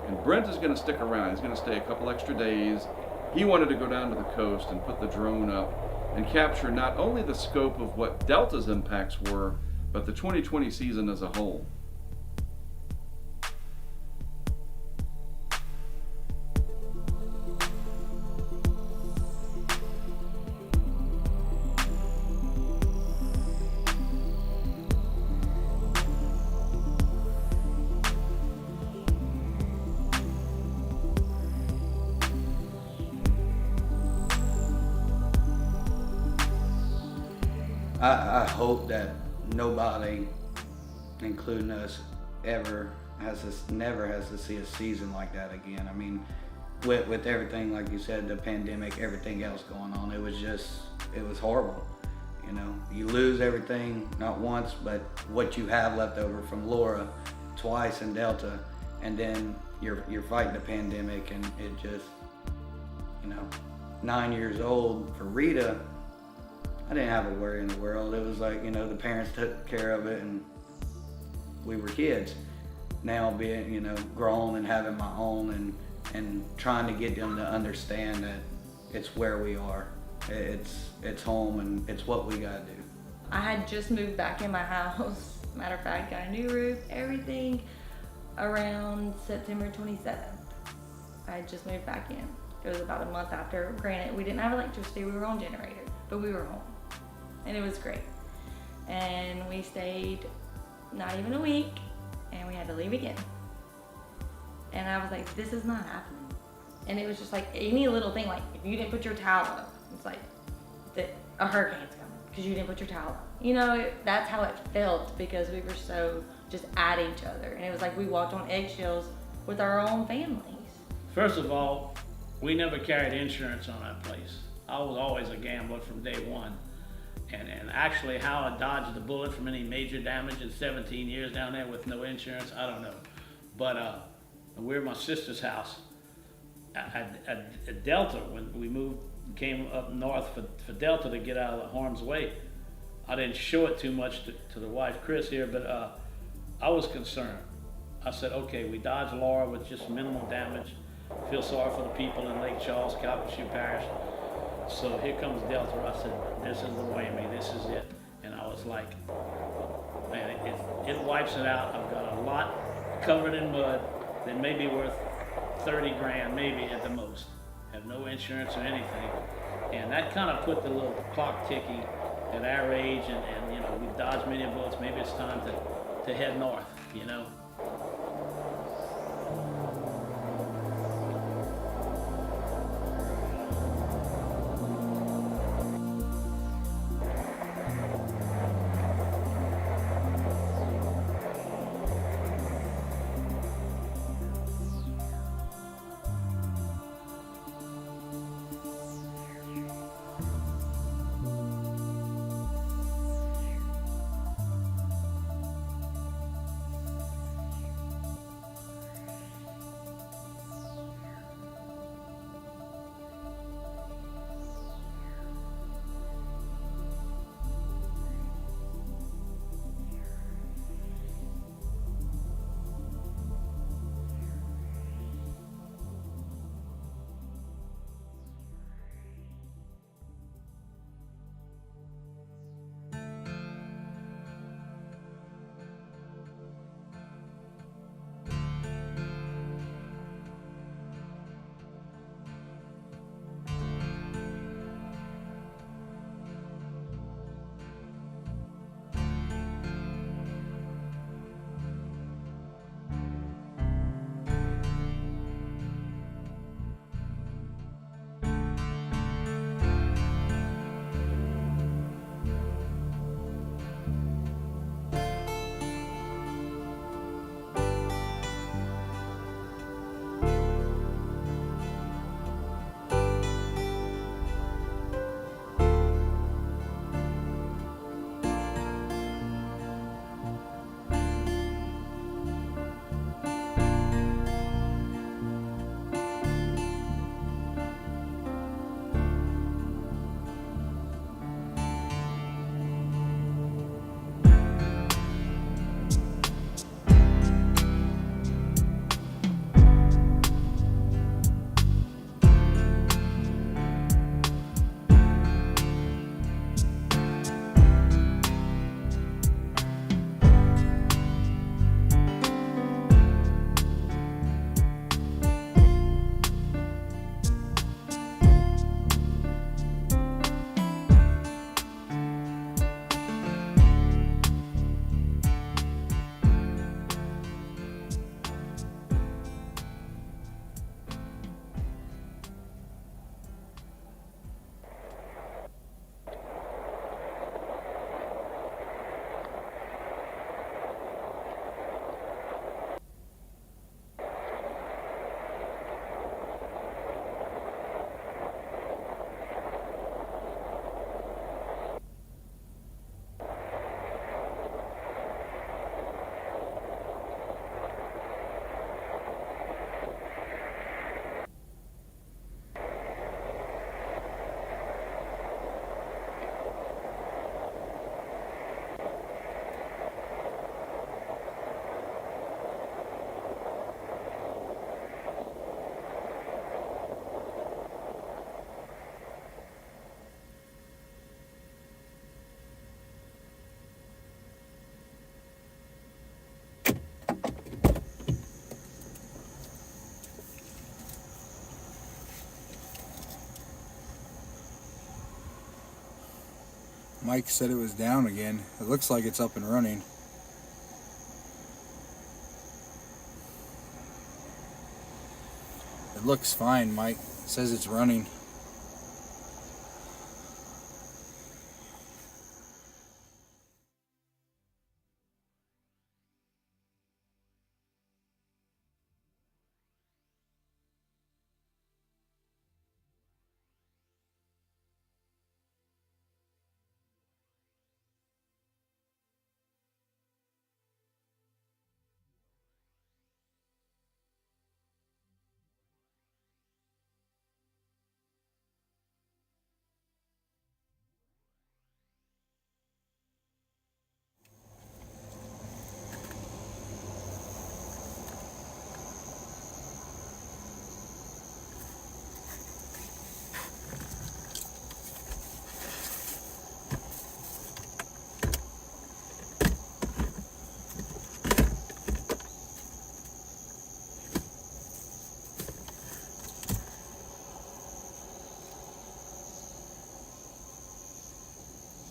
And Brent is going to stick around. He's going to stay a couple extra days. He wanted to go down to the coast and put the drone up and capture not only the scope of what Delta's impacts were, but the 2020 season as a whole. I hope that nobody, including us, never has to see a season like that again. I mean, with everything, like you said, the pandemic, everything else going on, it was it was horrible. You know, you lose everything, not once, but what you have left over from Laura, twice in Delta, and then you're fighting the pandemic, and it just, you know, 9 years old for Rita, I didn't have a worry in the world. It was like, you know, the parents took care of it and we were kids. Now being, you know, grown and having my own and trying to get them to understand that it's where we are. It's home and it's what we gotta do. I had just moved back in my house. Matter of fact, got a new roof, everything around September 27th. I had just moved back in. It was about a month after. Granted, we didn't have electricity, we were on generator, but we were home. And it was great. And we stayed not even a week, and we had to leave again. And I was like, this is not happening. And it was just like any little thing, like if you didn't put your towel up, it's like a hurricane's coming because you didn't put your towel up. You know, that's how it felt because we were so just at each other. And it was like we walked on eggshells with our own families. First of all, we never carried insurance on that place. I was always a gambler from day one. And actually how I dodged the bullet from any major damage in 17 years down there with no insurance, I don't know. But we were at my sister's house at Delta when we came up north for Delta to get out of the harm's way. I didn't show it too much to the wife, Chris, here, but I was concerned. I said, okay, we dodged Laura with just minimal damage. Feel sorry for the people in Lake Charles, Calcasieu Parish. So here comes Delta. I said, this is the whammy, this is it. And I was like, man, it wipes it out. I've got a lot covered in mud that may be worth 30 grand, maybe at the most. Have no insurance or anything. And that kind of put the little clock ticking at our age, and you know, we've dodged many bullets. Maybe it's time to head north, you know. Mike said it was down again. It looks like it's up and running. It looks fine, Mike. It says it's running.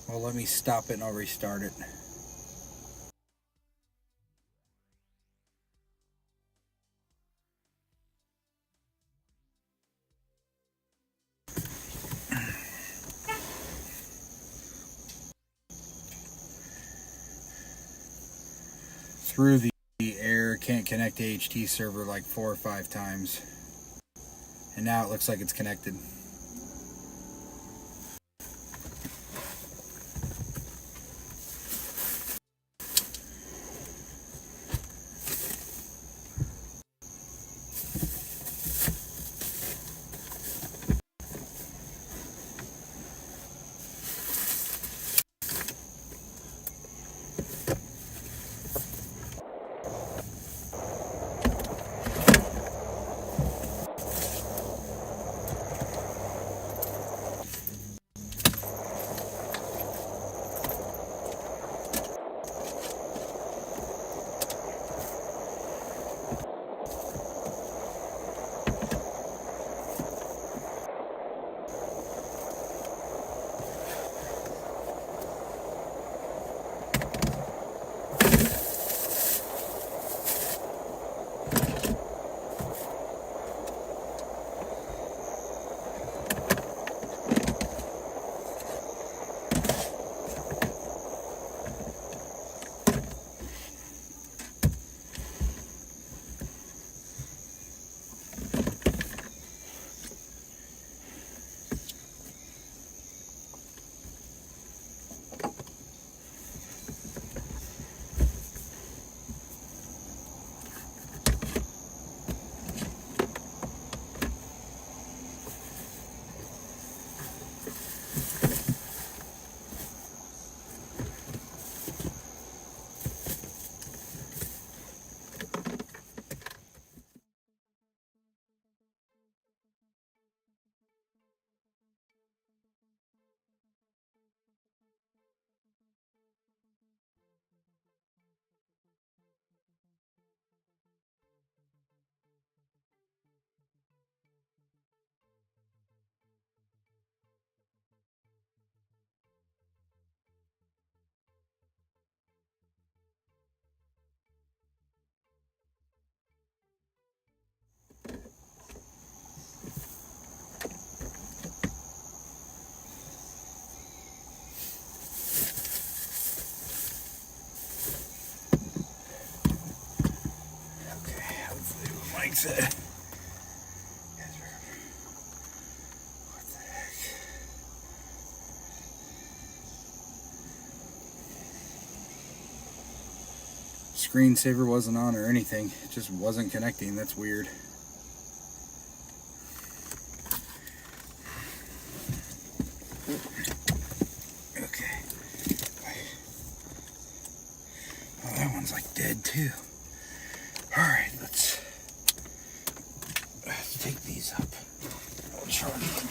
Well, let me stop it and I'll restart it. Through the air, can't connect to HT server like 4 or 5 times. And now it looks like it's connected. Mike's at. What the heck? Screensaver wasn't on or anything. It just wasn't connecting. That's weird. Okay. Oh, that one's like dead too. All right, let's take these up. I'll charge them.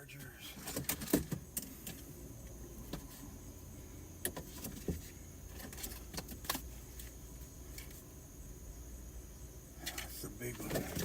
chargers. That's the big one.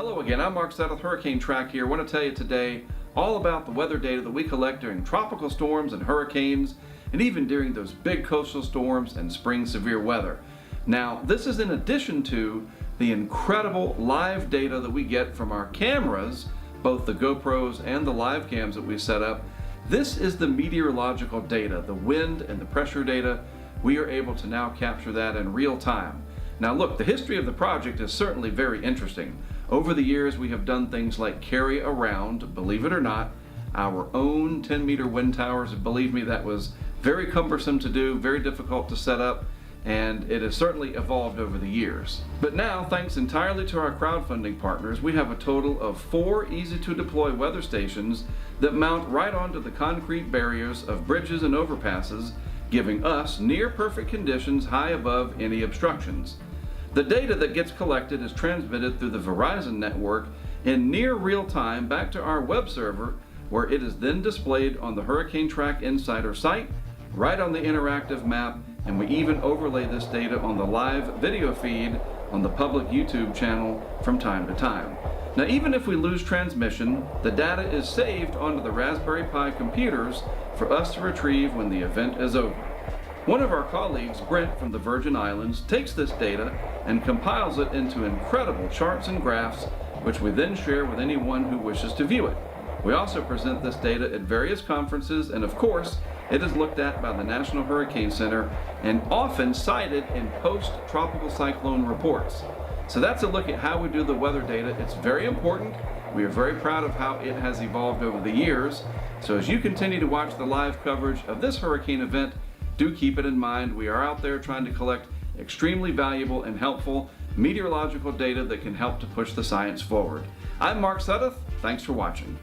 Hello again, I'm Mark Seth with HurricaneTrack here. I want to tell you today all about the weather data that we collect during tropical storms and hurricanes, and even during those big coastal storms and spring severe weather. Now, this is in addition to the incredible live data that we get from our cameras, both the GoPros and the live cams that we set up. This is the meteorological data, the wind and the pressure data. We are able to now capture that in real time. Now look, the history of the project is certainly very interesting. Over the years, we have done things like carry around, believe it or not, our own 10-meter wind towers. Believe me, that was very cumbersome to do, very difficult to set up, and it has certainly evolved over the years. But now, thanks entirely to our crowdfunding partners, we have a total of 4 easy-to-deploy weather stations that mount right onto the concrete barriers of bridges and overpasses, giving us near-perfect conditions high above any obstructions. The data that gets collected is transmitted through the Verizon network in near real time back to our web server, where it is then displayed on the HurricaneTrack Insider site, right on the interactive map, and we even overlay this data on the live video feed on the public YouTube channel from time to time. Now, even if we lose transmission, the data is saved onto the Raspberry Pi computers for us to retrieve when the event is over. One of our colleagues, Brent from the Virgin Islands, takes this data and compiles it into incredible charts and graphs, which we then share with anyone who wishes to view it. We also present this data at various conferences, and of course, it is looked at by the National Hurricane Center and often cited in post-tropical cyclone reports. So that's a look at how we do the weather data. It's very important. We are very proud of how it has evolved over the years. So as you continue to watch the live coverage of this hurricane event, do keep it in mind. We are out there trying to collect extremely valuable and helpful meteorological data that can help to push the science forward. I'm Mark Sudduth. Thanks for watching.